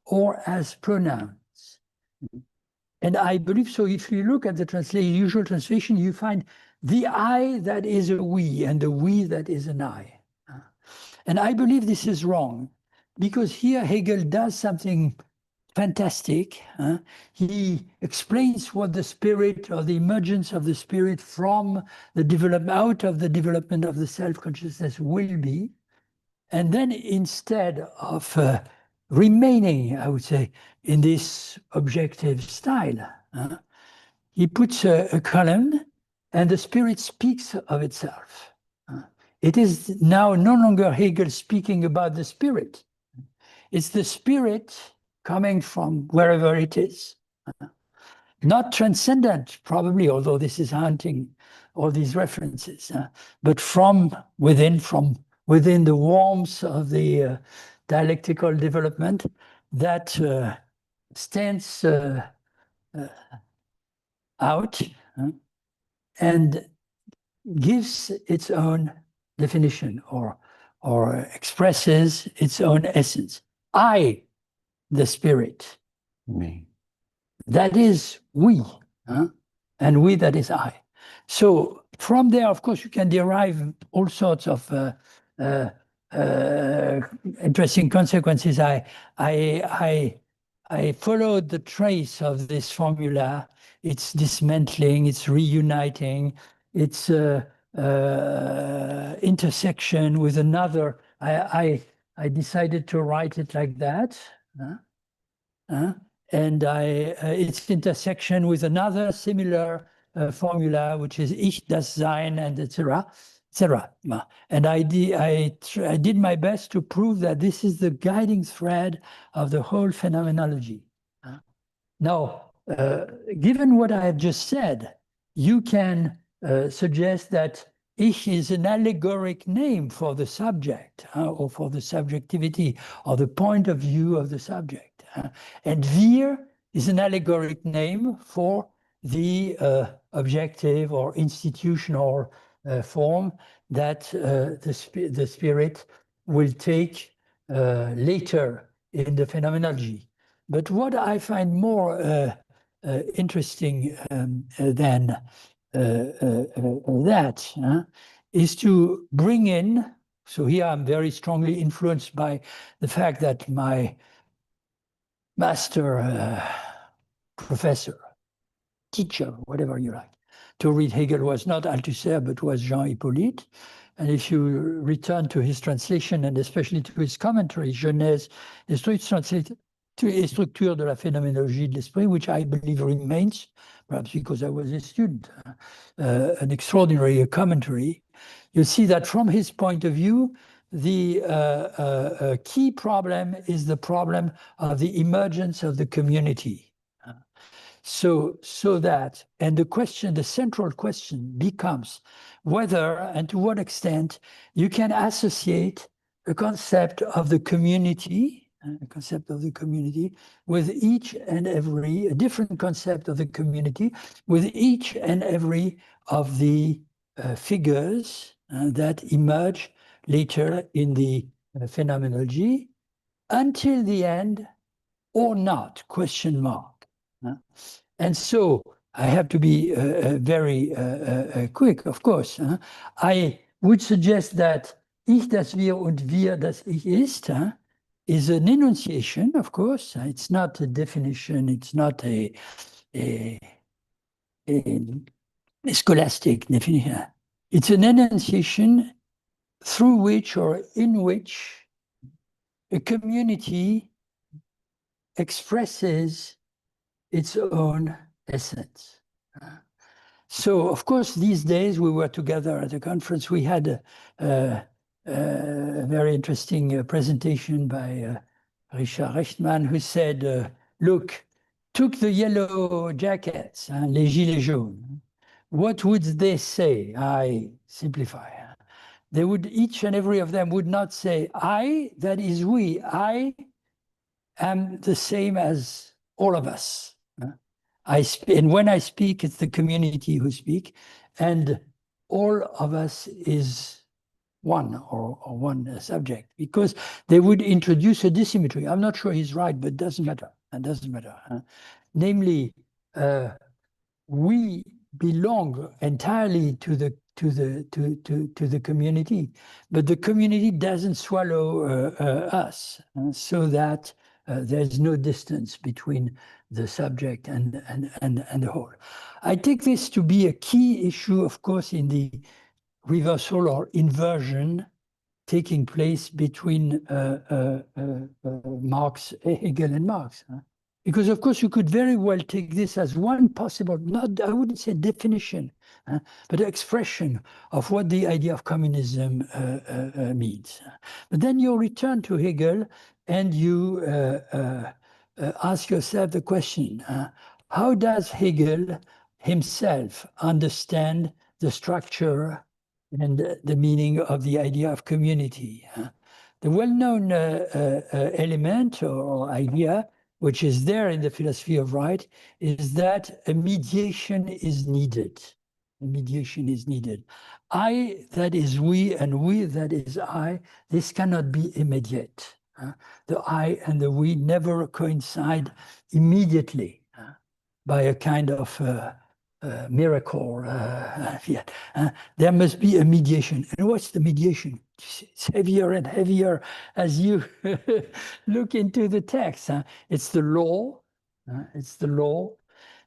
or as pronouns. And I believe so. If you look at the usual translation, you find the I that is a we and the we that is an I. And I believe this is wrong because here Hegel does something fantastic. He explains what the spirit or the emergence of the spirit from the development, out of the development of the self-consciousness will be. And then instead of remaining, I would say, in this objective style, he puts a column and the spirit speaks of itself. It is now no longer Hegel speaking about the spirit. It's the spirit coming from wherever it is. Not transcendent, probably, although this is hunting all these references, but from within the warmth of the dialectical development that stands out and gives its own definition or expresses its own essence. I, the spirit. Me. That is we, and we, that is I. So from there, of course, you can derive all sorts of interesting consequences. I followed the trace of this formula. It's dismantling, it's reuniting, it's intersection with another. I decided to write it like that. And its intersection with another similar formula, which is Ich, das Sein, and etc. etc. And I did my best to prove that this is the guiding thread of the whole phenomenology. Now, given what I have just said, you can suggest that Ich is an allegoric name for the subject or for the subjectivity or the point of view of the subject. And Wir is an allegoric name for the objective or institutional form that the spirit will take later in the phenomenology. But what I find more interesting than that is to bring in, so here I'm very strongly influenced by the fact that my master professor, teacher, whatever you like, to read Hegel was not Althusser, but was Jean Hippolyte. And if you return to his translation, and especially to his commentary, Genèse, it's translated to Les Structures de la Phénoménologie de l'Esprit, which I believe remains, perhaps because I was a student, an extraordinary commentary. You see that from his point of view, the key problem is the problem of the emergence of the community. So that, and the central question becomes whether and to what extent you can associate a concept of the community, with each and every, a different concept of the community, with each and every of the figures that emerge later in the phenomenology, until the end or not, question mark. And so I have to be very quick, of course. I would suggest that Ich das Wir und Wir das Ich ist is an enunciation, of course. It's not a definition. It's not a scholastic definition. It's an enunciation through which or in which a community expresses its own essence. So, of course, these days we were together at a conference. We had a very interesting presentation by Richard Rechtman, who said, look, took the yellow jackets, les gilets jaunes. What would they say? I simplify. They would, each and every of them would not say, I, that is we, I am the same as all of us. And when I speak, it's the community who speak, and all of us is one or one subject, because they would introduce a dissymmetry. I'm not sure he's right, but it doesn't matter. It doesn't matter. Namely, we belong entirely to the community, but the community doesn't swallow us, so that there's no distance between the subject and the whole. I take this to be a key issue, of course, in the reversal or inversion taking place between Marx, Hegel and Marx. Because, of course, you could very well take this as one possible, not, I wouldn't say definition, but expression of what the idea of communism means. But then you return to Hegel and you ask yourself the question, how does Hegel himself understand the structure and the meaning of the idea of community? The well-known element or idea, which is there in the philosophy of right, is that a mediation is needed. A mediation is needed. I, that is we, and we, that is I, this cannot be immediate. The I and the we never coincide immediately by a kind of miracle. There must be a mediation. And what's the mediation? It's heavier and heavier as you look into the text. It's the law. It's the law.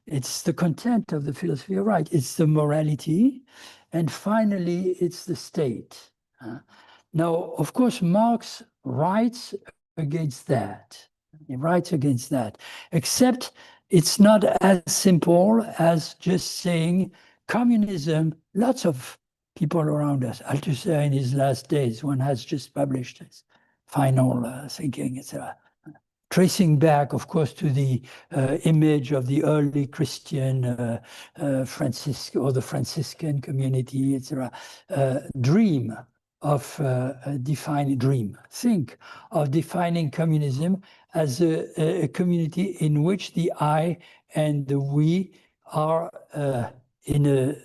It's the content of the philosophy of right. It's the morality. And finally, it's the state. Now, of course, Marx writes against that. He writes against that, except it's not as simple as just saying communism, lots of people around us. Althusser in his last days, one has just published his final thinking, etc. Tracing back, of course, to the image of the early Christian Franciscan or the Franciscan community, etc. Think of defining communism as a community in which the I and the we are in a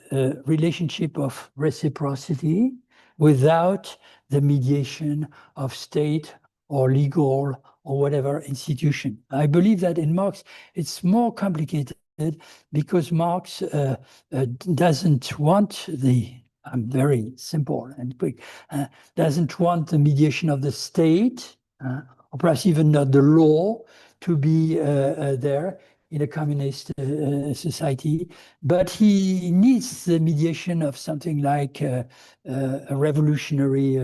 relationship of reciprocity without the mediation of state or legal or whatever institution. I believe that in Marx, it's more complicated because Marx doesn't want I'm very simple and quick, doesn't want the mediation of the state, or perhaps even not the law, to be there in a communist society, but he needs the mediation of something like a revolutionary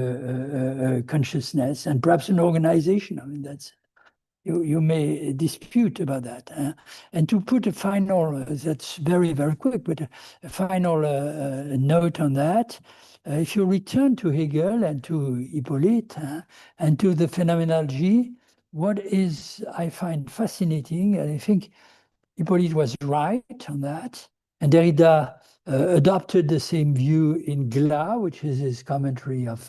consciousness and perhaps an organization. I mean, that's you may dispute about that. And to put a final, that's very, very quick, but a final note on that, if you return to Hegel and to Hippolyte and to the phenomenology, what is, I find fascinating, and I think Hippolyte was right on that, and Derrida adopted the same view in Glas, which is his commentary of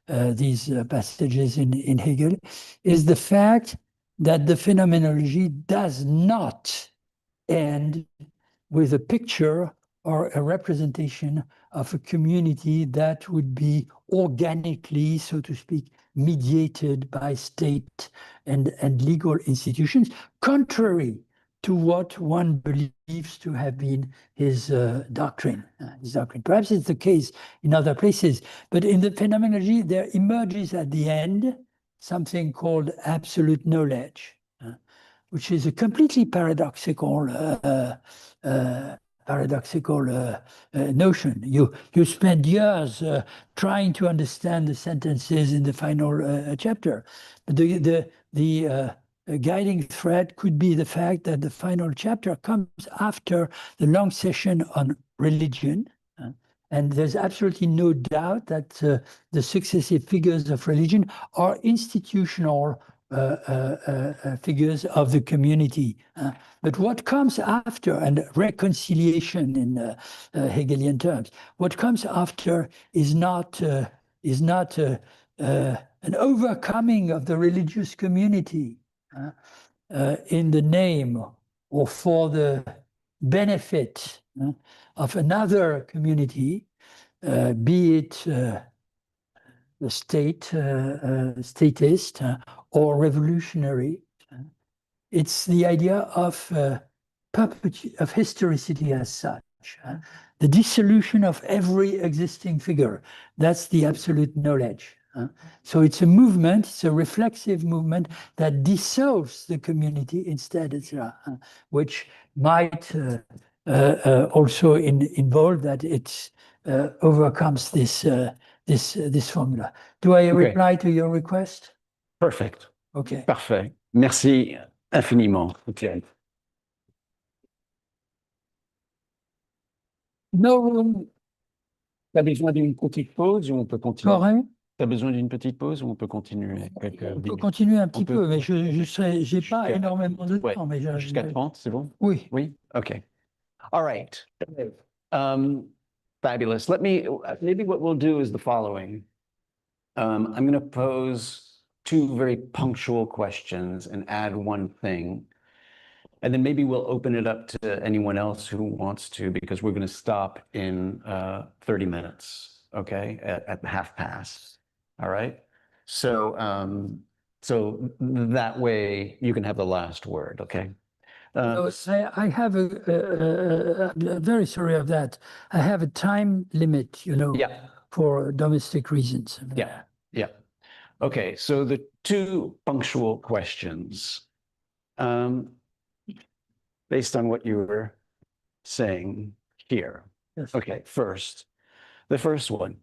these passages in Hegel, is the fact that the phenomenology does not end with a picture or a representation of a community that would be organically, so to speak, mediated by state and legal institutions, contrary to what one believes to have been his doctrine. Perhaps it's the case in other places, but in the phenomenology, there emerges at the end something called absolute knowledge, which is a completely paradoxical notion. You spend years trying to understand the sentences in the final chapter, but the guiding thread could be the fact that the final chapter comes after the long session on religion. And there's absolutely no doubt that the successive figures of religion are institutional figures of the community. But what comes after, and reconciliation in Hegelian terms, what comes after is not an overcoming of the religious community in the name or for the benefit of another community, be it the statist or revolutionary. It's the idea of historicity as such. The dissolution of every existing figure. That's the absolute knowledge. So it's a movement, it's a reflexive movement that dissolves the community instead, etc., which might also involve that it overcomes this formula. Do I reply to your request? Perfect. Okay. Parfait. Merci infiniment, Étienne. No room. Tu as besoin d'une petite pause ou on peut continuer? Correct. Tu as besoin d'une petite pause ou on peut continuer quelques On peut minutes? continuer un petit peu, mais j'ai pas énormément de temps. Mais jusqu'à 30, c'est bon? Oui. Oui? Okay. All right. Fabulous. Maybe what we'll do is the following. I'm going to pose two very punctual questions and add one thing. And then maybe we'll open it up to anyone else who wants to, because we're going to stop in 30 minutes, okay, at past. All right? So that way you can have the last word, okay? I have I'm very sorry of that. I have a time limit, for domestic reasons. Yeah. Okay, so the two punctual questions, based on what you were saying here. Yes. Okay, the first one.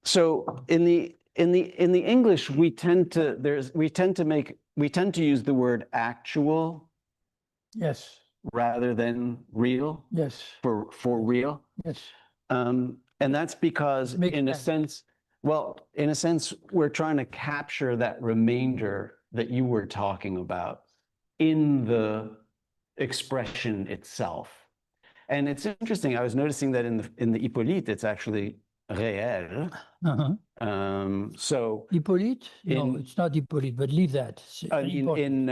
So in the English, we tend to use the word actual. Yes. Rather than real. Yes. For real. Yes. And that's because Makes in a sense. sense, well, in a sense, we're trying to capture that remainder that you were talking about in the expression itself. And it's interesting, I was noticing that in the Hippolyte, it's actually réel. So Hippolyte? No, in- it's not Hippolyte, but leave that. It's important.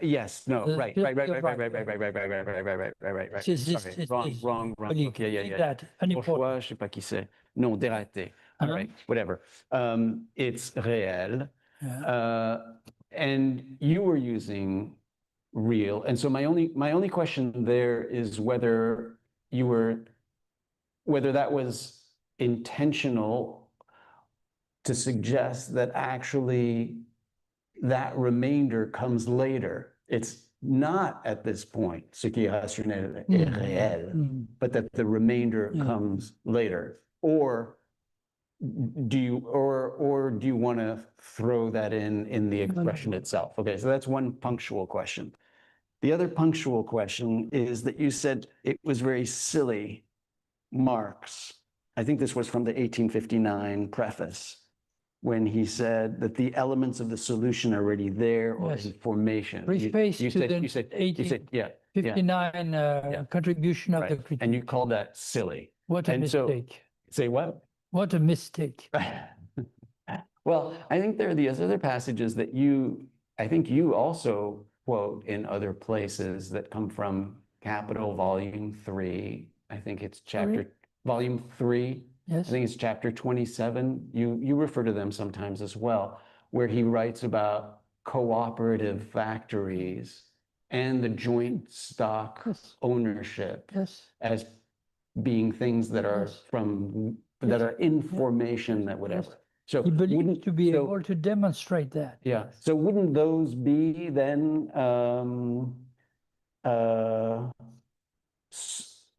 yes, no, right, you're right, right, right, right, right, right, right, right, right, right, right, right, right, right, right, right. Sorry, wrong, wrong. Hippolyte. Okay, yeah, Leave yeah. that. Unimportant. Bourgeois, je sais pas qui c'est. Non, dératé. All right, whatever. It's réel. Yeah. And you were using real. And so my only question there is whether that was intentional to suggest that actually that remainder comes later. It's not at this point, ce qui est rationnel est réel, but that the remainder comes later. Or do you want to throw that in the expression itself? Okay, so that's one punctual question. The other punctual question is that you said it was very silly, Marx. I think this was from the 1859 preface, when he said that the elements of the solution are already there or in formation. Preface You to said, the you said, yeah. 59 contribution of the critique. And you called that silly. What a And so- mistake. Say what? What a mistake. Well, I think there are these other passages that I think you also quote in other places that come from Capital Volume 3. I think it's Volume 3. Yes. I think it's chapter 27. You refer to them sometimes as well, where he writes about cooperative factories and the joint stock ownership as being things that are that are in formation, that whatever. So He believed wouldn't to be able to demonstrate that. Yeah. So wouldn't those be then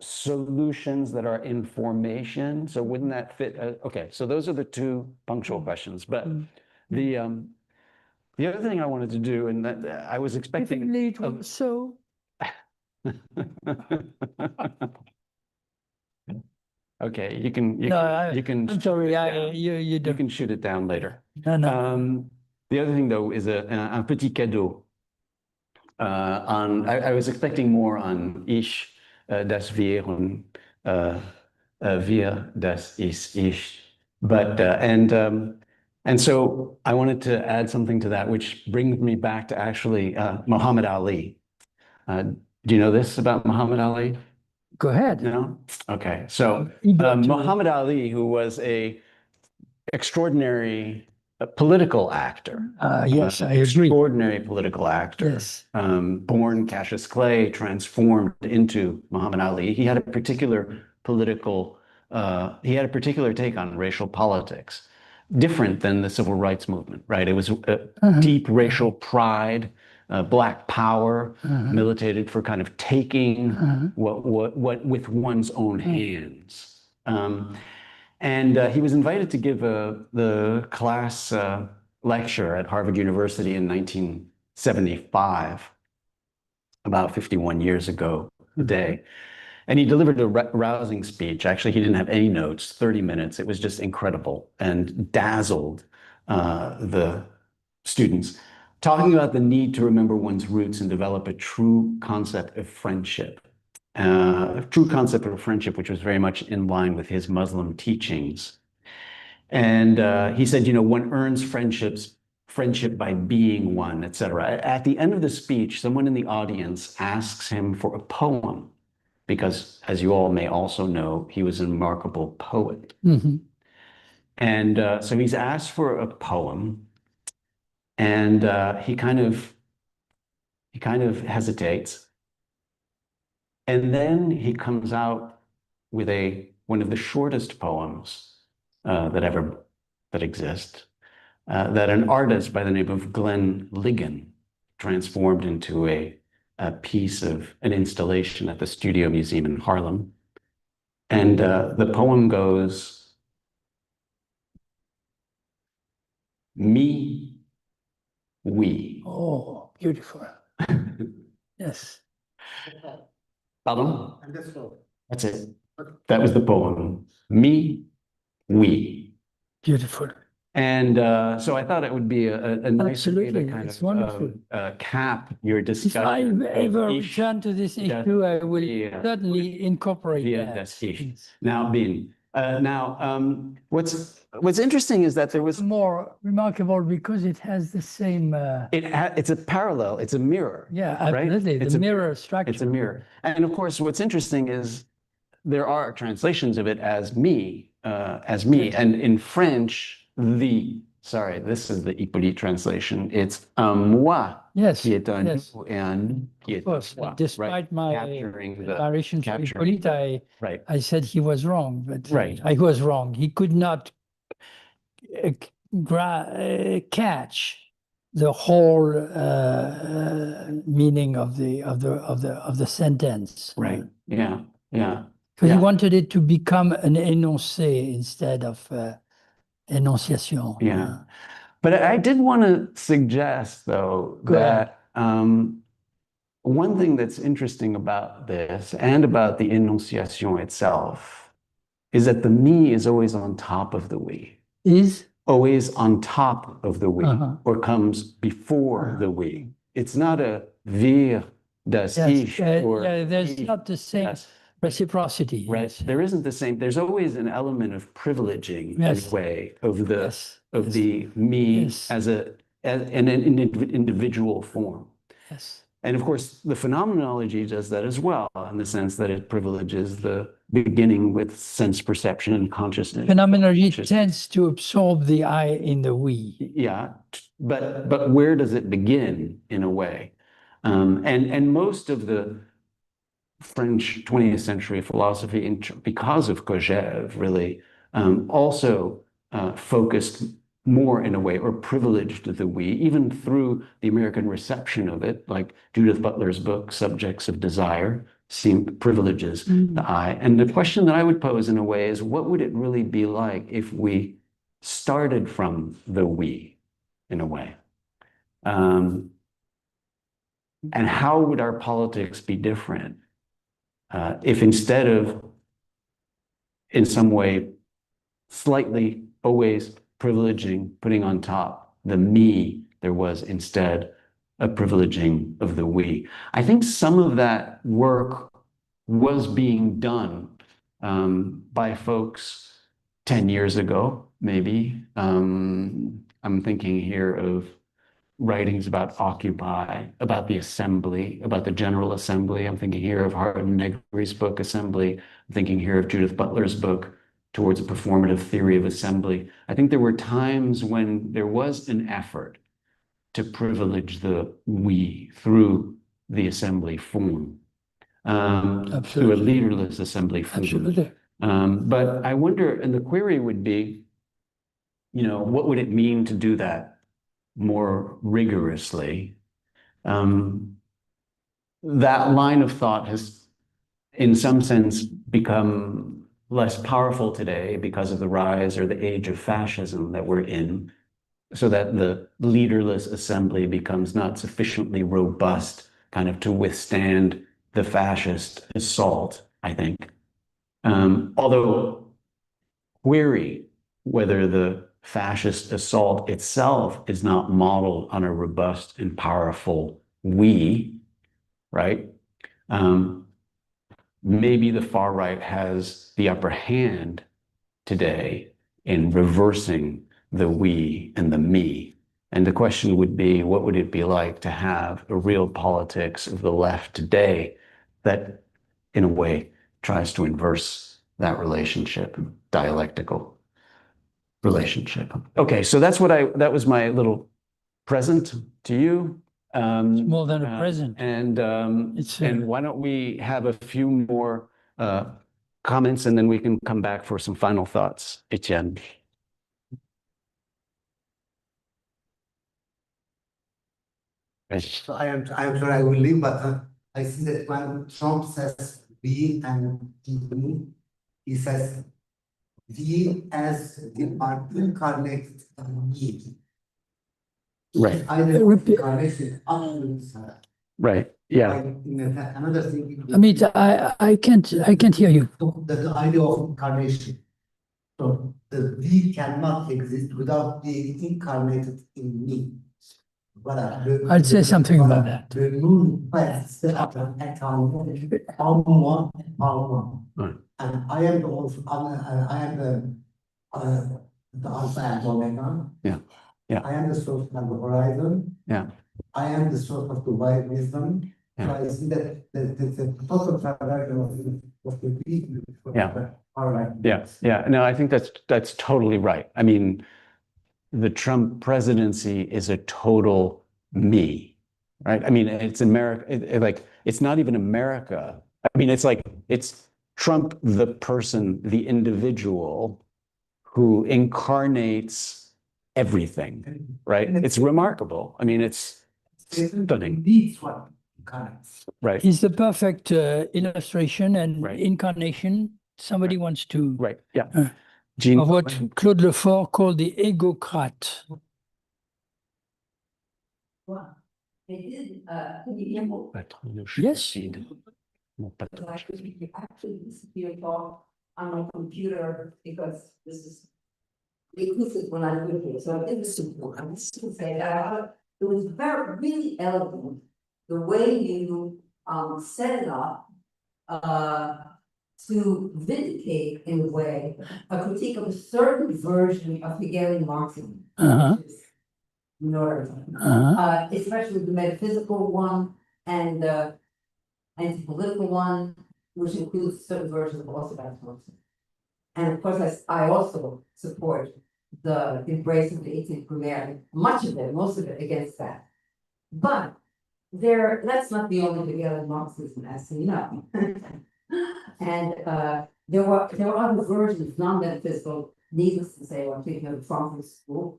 solutions that are in formation? So wouldn't that fit? Okay, so those are the two punctual questions. But the other thing I wanted to do, and that I was If expecting. only it was so. Okay, you can. I'm sorry, you You don't. can shoot it down later. No. The other thing, though, is un petit cadeau. I was expecting more on Ich, das Wir, und Wir, das Ich. But, and so I wanted to add something to that, which brings me back to actually Muhammad Ali. Do you know this about Muhammad Ali? Go ahead. No? Okay. So Eager to- Muhammad Ali, who was a extraordinary political actor. Yes, I agree. Extraordinary political actor. Yes. Born Cassius Clay, transformed into Muhammad Ali. He had a particular take on racial politics, different than the civil rights movement, right? It was deep racial pride, black power, militated for kind of taking what with one's own hands. And he was invited to give the class lecture at Harvard University in 1975, about 51 years ago today. And he delivered a rousing speech. Actually, he didn't have any notes, 30 minutes. It was just incredible and dazzled the students, talking about the need to remember one's roots and develop a true concept of friendship. A true concept of friendship, which was very much in line with his Muslim teachings. And he said, one earns friendship by being one, etc. At the end of the speech, someone in the audience asks him for a poem, because, as you all may also know, he was a remarkable poet. And so he's asked for a poem, and he kind of hesitates. And then he comes out with one of the shortest poems that exist, that an artist by the name of Glenn Ligon transformed into a piece of an installation at the Studio Museum in Harlem. And the poem goes, me, we. Oh, beautiful. Yes. Pardon? Understood. That's it. That was the poem. Me, we. Beautiful. And so I thought it would be a nice way to Absolutely, kind it's of wonderful. cap your If I discussion. ever of return to this that- issue, I will yeah. certainly incorporate via that. das Ich. It's Now, Bin. What's interesting is that there was more remarkable because it has the same, it's a parallel, it's a mirror. yeah, right? absolutely, It's the a- mirror structure. It's a mirror. And of course, what's interesting is there are translations of it as me, And in French, this is the Hippolyte translation. It's un moi Yes, qui est un yes. nous et un nous qui est Of course, toi, despite right? my Capturing the, admiration to capturing- Hippolyte, right. I said he was wrong, but Right. I was wrong. He could not catch the whole meaning of the sentence. Right, yeah, yeah. Because he Yeah. wanted it to become an énoncé instead of énonciation. Yeah. But I did want to suggest, though, Go ahead. that one thing that's interesting about this and about the enunciation itself is that the me is always on top of the we, Is always on top of the we, Uh-huh. or comes before the we. It's not a wir, das yes, Ich, or yeah, there's ich, not the same das. reciprocity. Right. Yes. There isn't the same. There's always an element of privileging in Yes. a way of the Yes, of yes. the me Yes. as an individual form. Yes. And of course, the phenomenology does that as well, in the sense that it privileges the beginning with sense perception and consciousness. Phenomenology Consciousness. tends to absorb the I in the we. Yeah, but where does it begin in a way? And most of the French 20th century philosophy, because of Kojève, really also focused more in a way, or privileged the we, even through the American reception of it, like Judith Butler's book, Subjects of Desire, privileges the I. And the question that I would pose in a way is, what would it really be like if we started from the we, in a way? And how would our politics be different if instead of, in some way, slightly always privileging, putting on top the me, there was instead a privileging of the we? I think some of that work was being done by folks 10 years ago, maybe. I'm thinking here of writings about Occupy, about the assembly, about the General Assembly. I'm thinking here of Harlan Negri's book, Assembly. I'm thinking here of Judith Butler's book, Towards a Performative Theory of Assembly. I think there were times when there was an effort to privilege the we through the assembly form, through a leaderless assembly form. Absolutely. But I wonder, and the query would be, what would it mean to do that more rigorously? That line of thought has, in some sense, become less powerful today because of the rise or the age of fascism that we're in, so that the leaderless assembly becomes not sufficiently robust kind of to withstand the fascist assault, I think. Although query whether the fascist assault itself is not modeled on a robust and powerful we, right? Maybe the far right has the upper hand today in reversing the we and the me. And the question would be, what would it be like to have a real politics of the left today that, in a way, tries to inverse that relationship, dialectical relationship? Okay, so that was my little present to you. It's more than a present. And It's why don't we have a few more comments, and then we can come back for some final thoughts, Étienne. So I am sure I will leave, but I see that when Trump says we and he says we as the incarnated me. Right. Either Repeat. incarnation of Right. Yeah. Another thing. I mean, I can't hear you. The idea of incarnation. So the we cannot exist without being incarnated in me. Voilà. I'll say something about that. Le nous reste incarné en moi, en moi. Right. And I am the also, I am the Alpha and Omega. Yeah. Yeah. I am the source of the horizon. Yeah. I am the source of the wide wisdom. Yeah. So I see that the total transaction of the week. Yeah. All right. Yeah. Yeah. No, I think that's totally right. I mean, the Trump presidency is a total me, right? I mean, it's America, like, it's not even America. I mean, it's Trump, the person, the individual who incarnates everything, right? It's remarkable. I mean, it's stunning, These one connects. right? He's the perfect illustration and Right. incarnation. Somebody wants to Right. Yeah. Uh, Jean, of what Claude Lefort called the egocrat. Wow. They did, can you hear me? Yes. Well, actually listen to your talk on my computer because this is inclusive when I do it, so it was simple. I'm just gonna say that it was really elegant, the way you set it up to vindicate in a way a critique of a certain version of Hegelian Marxism. Uh-huh. Which is yours. Uh-huh. Especially the metaphysical one and the anti-political one, which includes certain versions of Orthodox Marxism. And of course, I also support the embrace of the 18th Brumaire, much of it, most of it against that. But that's not the only Hegelian Marxism, as you know. And there were other versions, non-metaphysical, needless to say, I'm thinking of the Frankfurt School,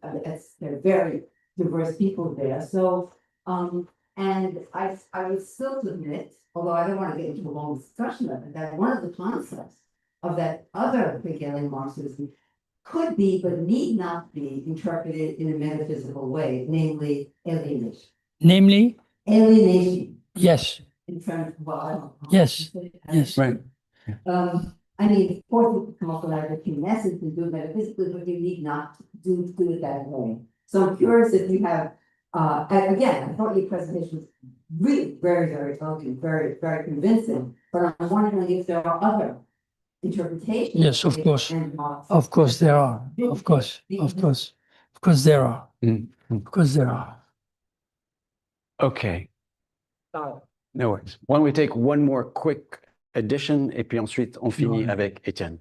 they're very diverse people there. So, and I would still admit, although I don't want to get into a long discussion of it, that one of the concepts of that other Hegelian Marxism could be, but need not be, interpreted in a metaphysical way, namely alienation. Namely, Alienation yes, in terms of, well, I don't know. yes, yes. right. I mean, of course, you can come up with either kinesis and do it metaphysically, but you need not do it that way. So I'm curious if you have, and again, I thought your presentation was really very, very elegant, very, very convincing, but I'm wondering if there are other interpretations. Yes, of course. Of course there are. Of course, of course. Of course there are. Of course there are. Okay. No worries. Why don't we take one more quick addition et puis ensuite on finit avec Étienne.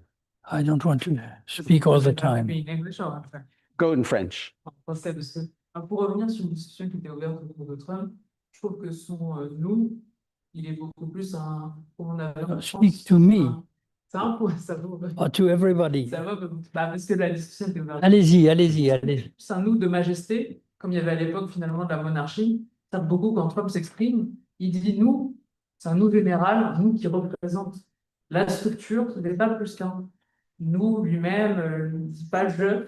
I don't want to speak all the time. In English or in French? Go in French. En français, parce que pour revenir sur une discussion qui était ouverte autour de Trump, je trouve que son nous, il est beaucoup plus un, comme on avait en Speak France, to me c'est un point, ça vaut. or to everybody. Ça va, parce que la discussion était ouverte. Allez-y, allez-y, allez-y. C'est un nous de majesté, comme il y avait à l'époque finalement de la monarchie. Ça beaucoup quand Trump s'exprime, il dit nous, c'est un nous général, un nous qui représente la structure, ce n'est pas plus qu'un nous lui-même, il ne dit pas je,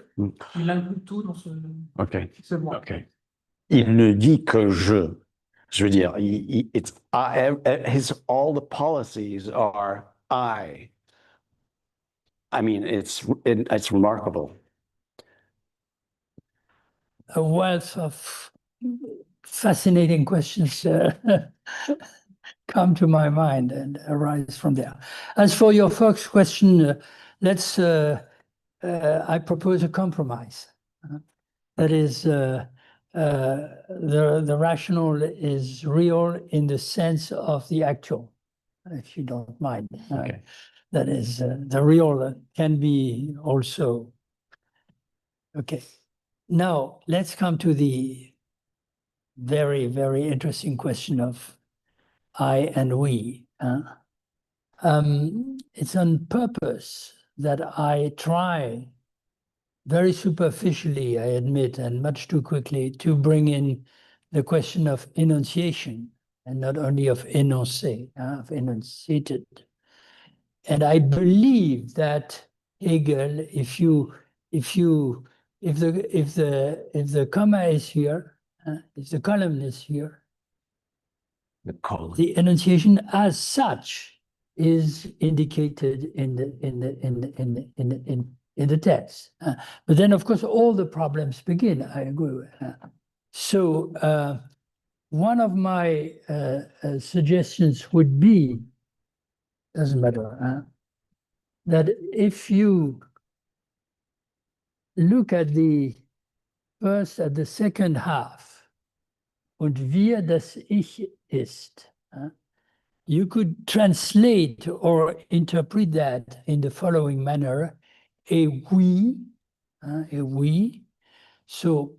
il inclut tout dans ce mot. Ok. Il ne dit que je. Je veux dire, it's I, all the policies are I. I mean, it's remarkable. A wealth of fascinating questions come to my mind and arise from there. As for your first question, I propose a compromise. That is, the rational is real in the sense of the actual, if you don't mind. Okay. That is, the real can be also. Okay. Now, let's come to the very, very interesting question of I and we. It's on purpose that I try very superficially, I admit, and much too quickly, to bring in the question of enunciation and not only of énoncé, of enunciated. And I believe that Hegel, if the comma is here, if the column is here, The colon. the enunciation as such is indicated in the text. But then, of course, all the problems begin. I agree with that. So one of my suggestions would be, doesn't matter, that if you look at the second half, und wir das Ich ist, you could translate or interpret that in the following manner: a we. So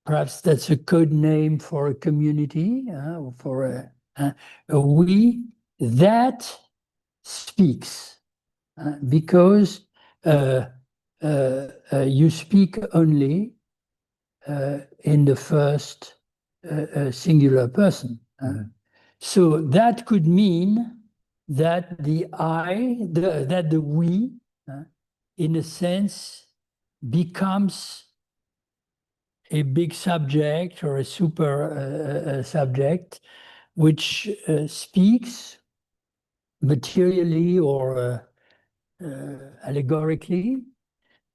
perhaps that's a code name for a community, or for a we that speaks, because you speak only in the first singular person. So that could mean that the that the we, in a sense, becomes a big subject or a super subject, which speaks materially or allegorically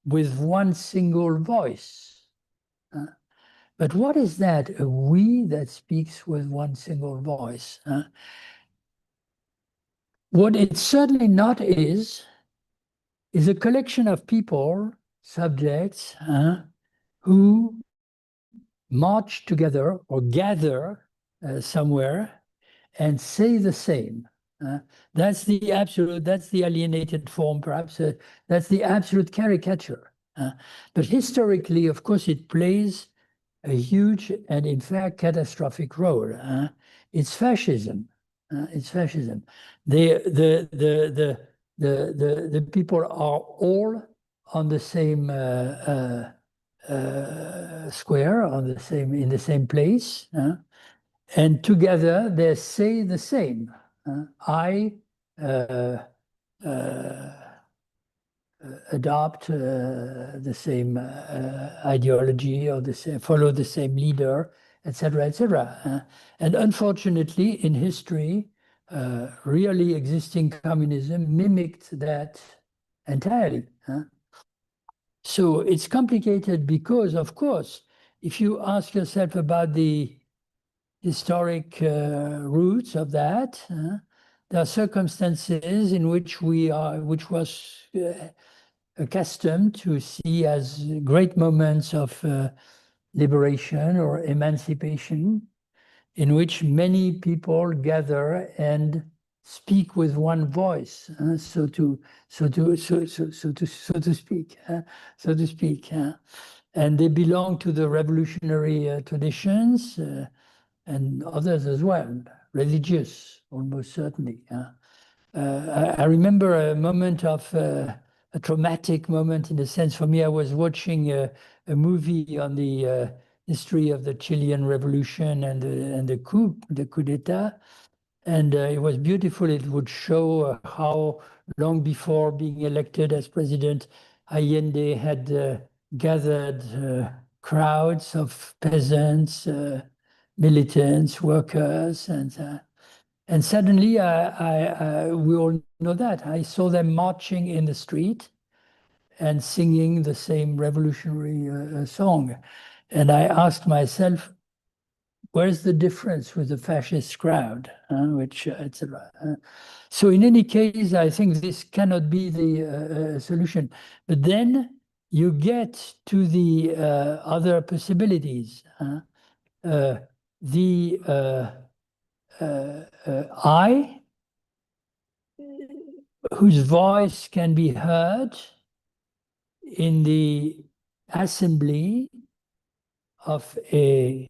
with one single voice. But what is that, a we that speaks with one single voice? What it certainly not is a collection of people, subjects, who march together or gather somewhere and say the same. That's the absolute, that's the alienated form, perhaps. That's the absolute caricature. But historically, of course, it plays a huge and, in fact, catastrophic role. It's fascism. It's fascism. The people are all on the same square, in the same place, and together they say the same. I adopt the same ideology, or follow the same leader, etc., etc. And unfortunately, in history, really existing communism mimicked that entirely. So it's complicated because, of course, if you ask yourself about the historic roots of that, there are circumstances in which which was accustomed to see as great moments of liberation or emancipation, in which many people gather and speak with one voice, so to speak, and they belong to the revolutionary traditions, and others as well, religious, almost certainly. I remember a moment of a traumatic moment, in a sense. For me, I was watching a movie on the history of the Chilean Revolution and the coup d'état, and it was beautiful. It would show how long before being elected as president, Allende had gathered crowds of peasants, militants, workers, and suddenly we all know that. I saw them marching in the street and singing the same revolutionary song. And I asked myself, where's the difference with the fascist crowd, which, etc. So in any case, I think this cannot be the solution. But then you get to the other possibilities. I, whose voice can be heard in the assembly of a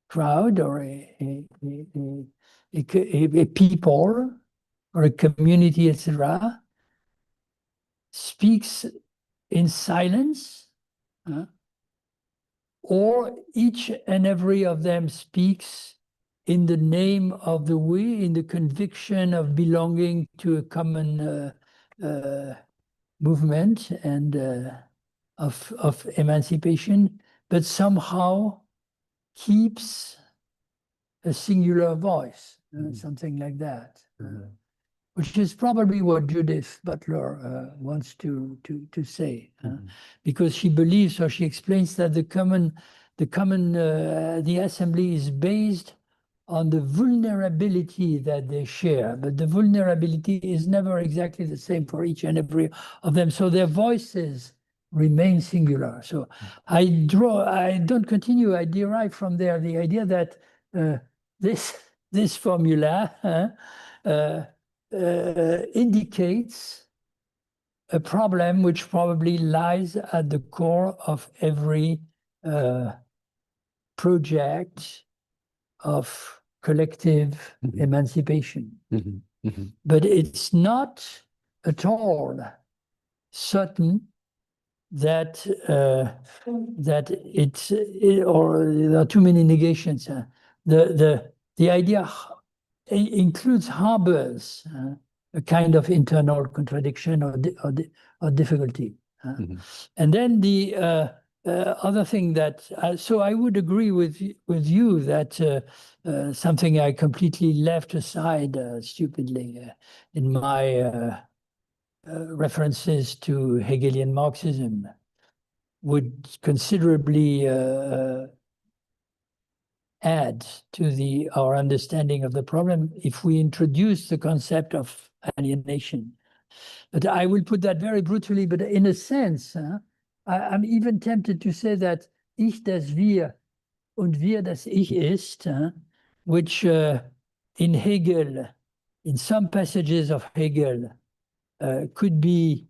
crowd or a people or a community, etc., speaks in silence, or each and every of them speaks in the name of the we, in the conviction of belonging to a common movement and of emancipation, but somehow keeps a singular voice, something like that, which is probably what Judith Butler wants to say, because she believes, or she explains that the assembly is based on the vulnerability that they share, but the vulnerability is never exactly the same for each and every of them. So their voices remain singular. So I don't continue, I derive from there the idea that this formula indicates a problem which probably lies at the core of every project of collective emancipation. But it's not at all certain that or there are too many negations. The idea includes harbors a kind of internal contradiction or difficulty. And then the other thing that, so I would agree with you that something I completely left aside stupidly in my references to Hegelian Marxism would considerably add to our understanding of the problem if we introduce the concept of alienation. But I will put that very brutally, but in a sense, I'm even tempted to say that Ich das Wir und Wir das Ich ist, which in Hegel, in some passages of Hegel, could be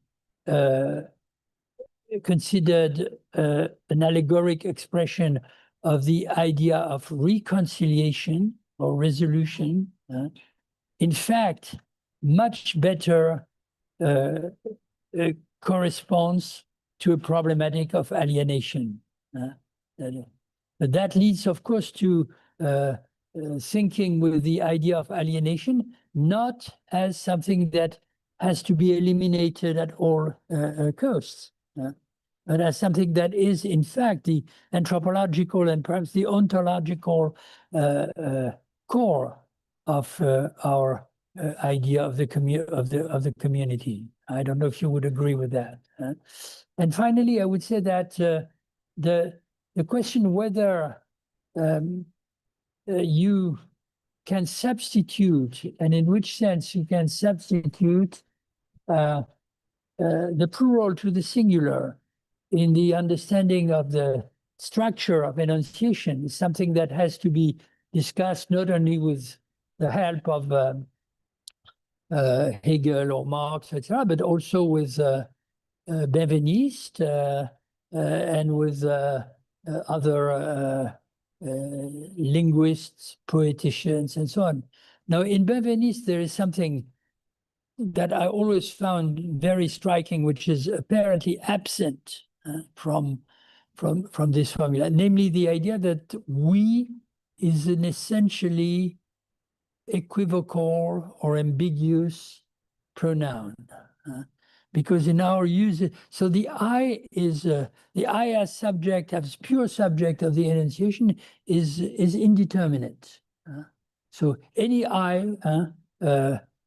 considered an allegoric expression of the idea of reconciliation or resolution, in fact, much better corresponds to a problematic of alienation. But that leads, of course, to thinking with the idea of alienation, not as something that has to be eliminated at all costs, but as something that is, in fact, the anthropological and perhaps the ontological core of our idea of the community. I don't know if you would agree with that. And finally, I would say that the question whether you can substitute, and in which sense you can substitute the plural to the singular in the understanding of the structure of enunciation is something that has to be discussed not only with the help of Hegel or Marx, etc., but also with Benveniste and with other linguists, poeticians, and so on. Now, in Benveniste, there is something that I always found very striking, which is apparently absent from this formula, namely the idea that we is an essentially equivocal or ambiguous pronoun. Because in our use, so the I is the I as subject, as pure subject of the enunciation is indeterminate. So any I,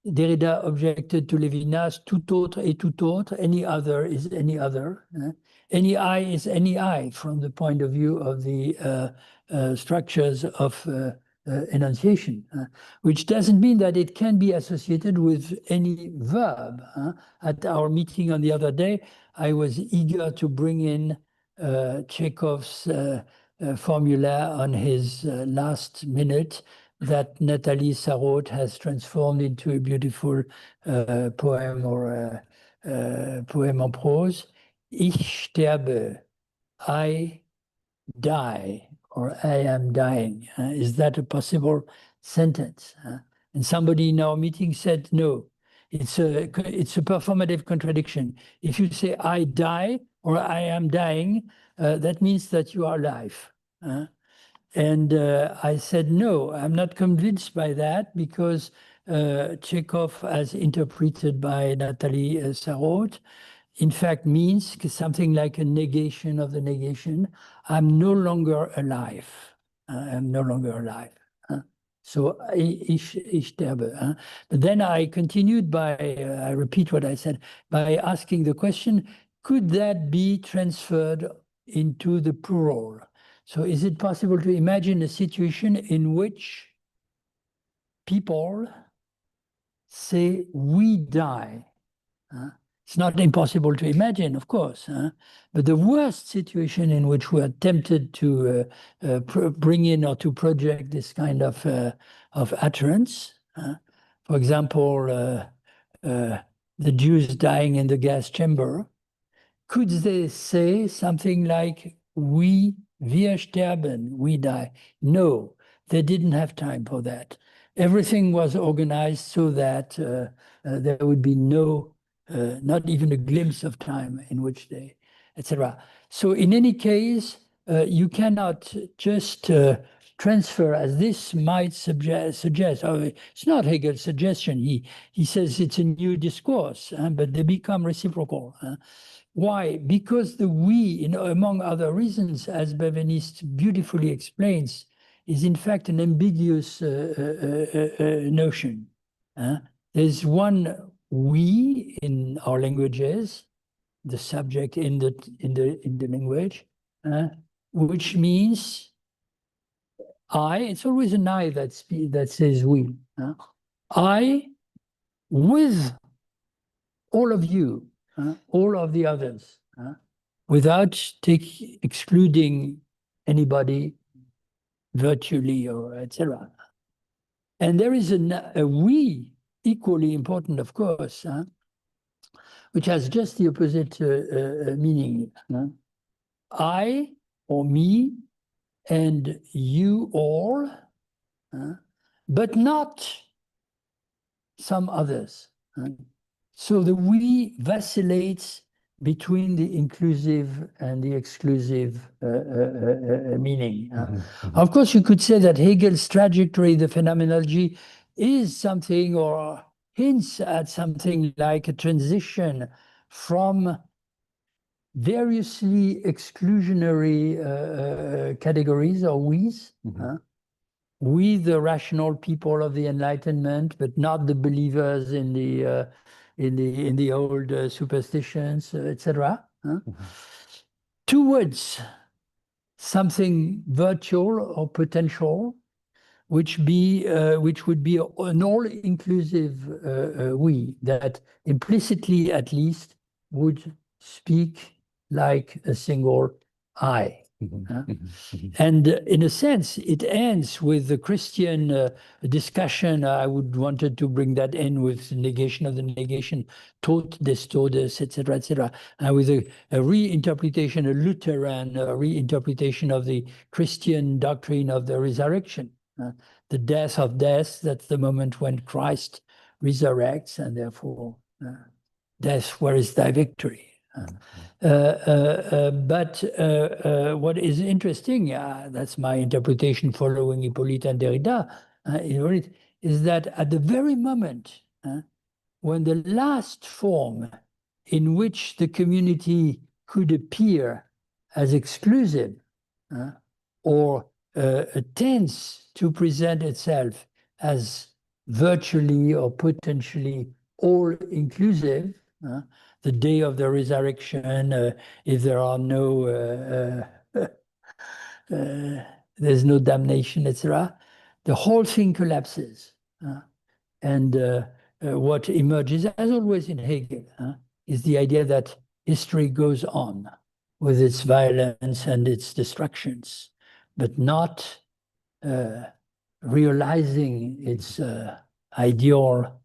Derrida objected to Lévinas, tout autre est tout autre, any other is any other. Any I is any I from the point of view of the structures of enunciation, which doesn't mean that it can be associated with any verb. At our meeting on the other day, I was eager to bring in Chekhov's formula on his last minute that Nathalie Sarraute has transformed into a beautiful poem or poem en prose. Ich sterbe, I die, or I am dying. Is that a possible sentence? And somebody in our meeting said, no, it's a performative contradiction. If you say I die or I am dying, that means that you are alive. And I said, no, I'm not convinced by that because Chekhov, as interpreted by Nathalie Sarraute, in fact means something like a negation of the negation. I'm no longer alive. I'm no longer alive. So ich sterbe. But then I continued by, I repeat what I said, by asking the question, could that be transferred into the plural? So is it possible to imagine a situation in which people say, we die? It's not impossible to imagine, of course, but the worst situation in which we are tempted to bring in or to project this kind of utterance, for example, the Jews dying in the gas chamber, could they say something like, wir sterben, we die? No, they didn't have time for that. Everything was organized so that there would be no not even a glimpse of time in which they, etc. So in any case, you cannot just transfer, as this might suggest. Oh, it's not Hegel's suggestion. He says it's a new discourse, but they become reciprocal. Why? Because the we, among other reasons, as Benveniste beautifully explains, is in fact an ambiguous notion. There's one we in our languages, the subject in the language, which means I. It's always an I that says we. I with all of you, all of the others, without excluding anybody virtually or etc. And there is a we, equally important, of course, which has just the opposite meaning. I or me and you all, but not some others. So the we vacillates between the inclusive and the exclusive meaning. Of course, you could say that Hegel's trajectory, the phenomenology, is something or hints at something like a transition from variously exclusionary categories or we's. We, the rational people of the Enlightenment, but not the believers in the old superstitions, etc. Towards something virtual or potential, which would be an all-inclusive we, that implicitly at least would speak like a single I. And in a sense, it ends with the Christian discussion. I would wanted to bring that in with negation of the negation, tot des todes, etc., etc., with a reinterpretation, a Lutheran reinterpretation of the Christian doctrine of the resurrection. The death of death, that's the moment when Christ resurrects, and therefore, death, where is thy victory? But what is interesting, that's my interpretation following Hippolyte and Derrida, is that at the very moment when the last form in which the community could appear as exclusive or tends to present itself as virtually or potentially all-inclusive, the day of the resurrection, if there are no, there's no damnation, etc., the whole thing collapses. And what emerges, as always in Hegel, is the idea that history goes on with its violence and its destructions, but not realizing its ideal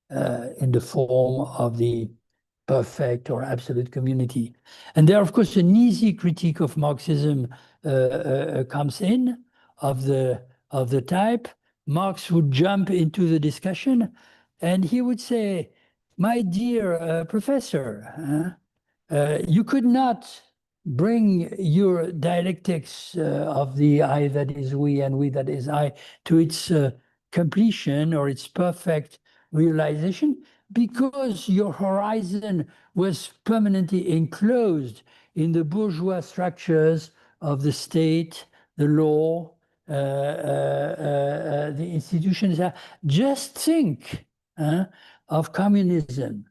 in the form of the perfect or absolute community. And there, of course, an easy critique of Marxism comes in of the type. Marx would jump into the discussion and he would say, my dear professor, you could not bring your dialectics of the I that is we and we that is I to its completion or its perfect realization, because your horizon was permanently enclosed in the bourgeois structures of the state, the law, the institutions are. Just think of communism.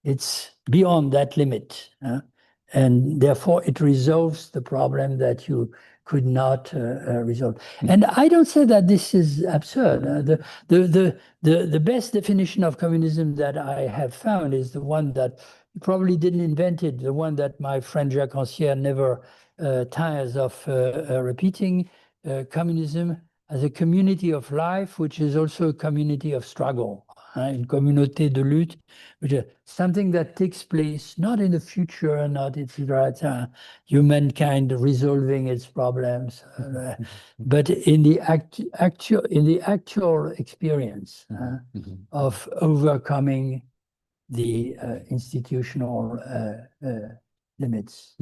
It's beyond that limit. And therefore, it resolves the problem that you could not resolve. And I don't say that this is absurd. The best definition of communism that I have found is the one that probably didn't invent it, the one that my friend Jacques Rancière never tires of repeating, communism as a community of life, which is also a community of struggle, une communauté de lutte, which is something that takes place not in the future, not it's humankind resolving its problems, but in the actual experience of overcoming the institutional limits.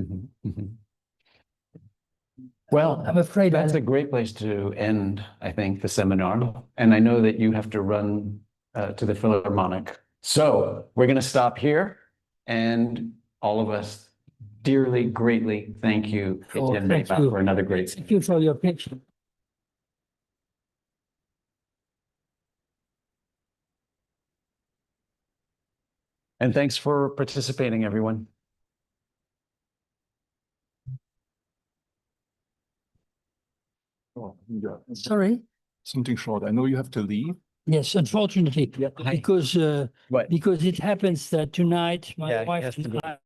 Well, I'm afraid that's a great place to end, I think, the seminar. And I know that you have to run to the Philharmonic. So we're going to stop here. And all of us dearly, greatly thank you, Étienne thank Balibar, you. for another great seminar. Thank you for your patience. And thanks for participating, everyone. Oh, yeah. Sorry? Something short. I know you have to leave. Yes, unfortunately, Yeah. because What? because it happens that tonight my Yeah, he wife has to and go. I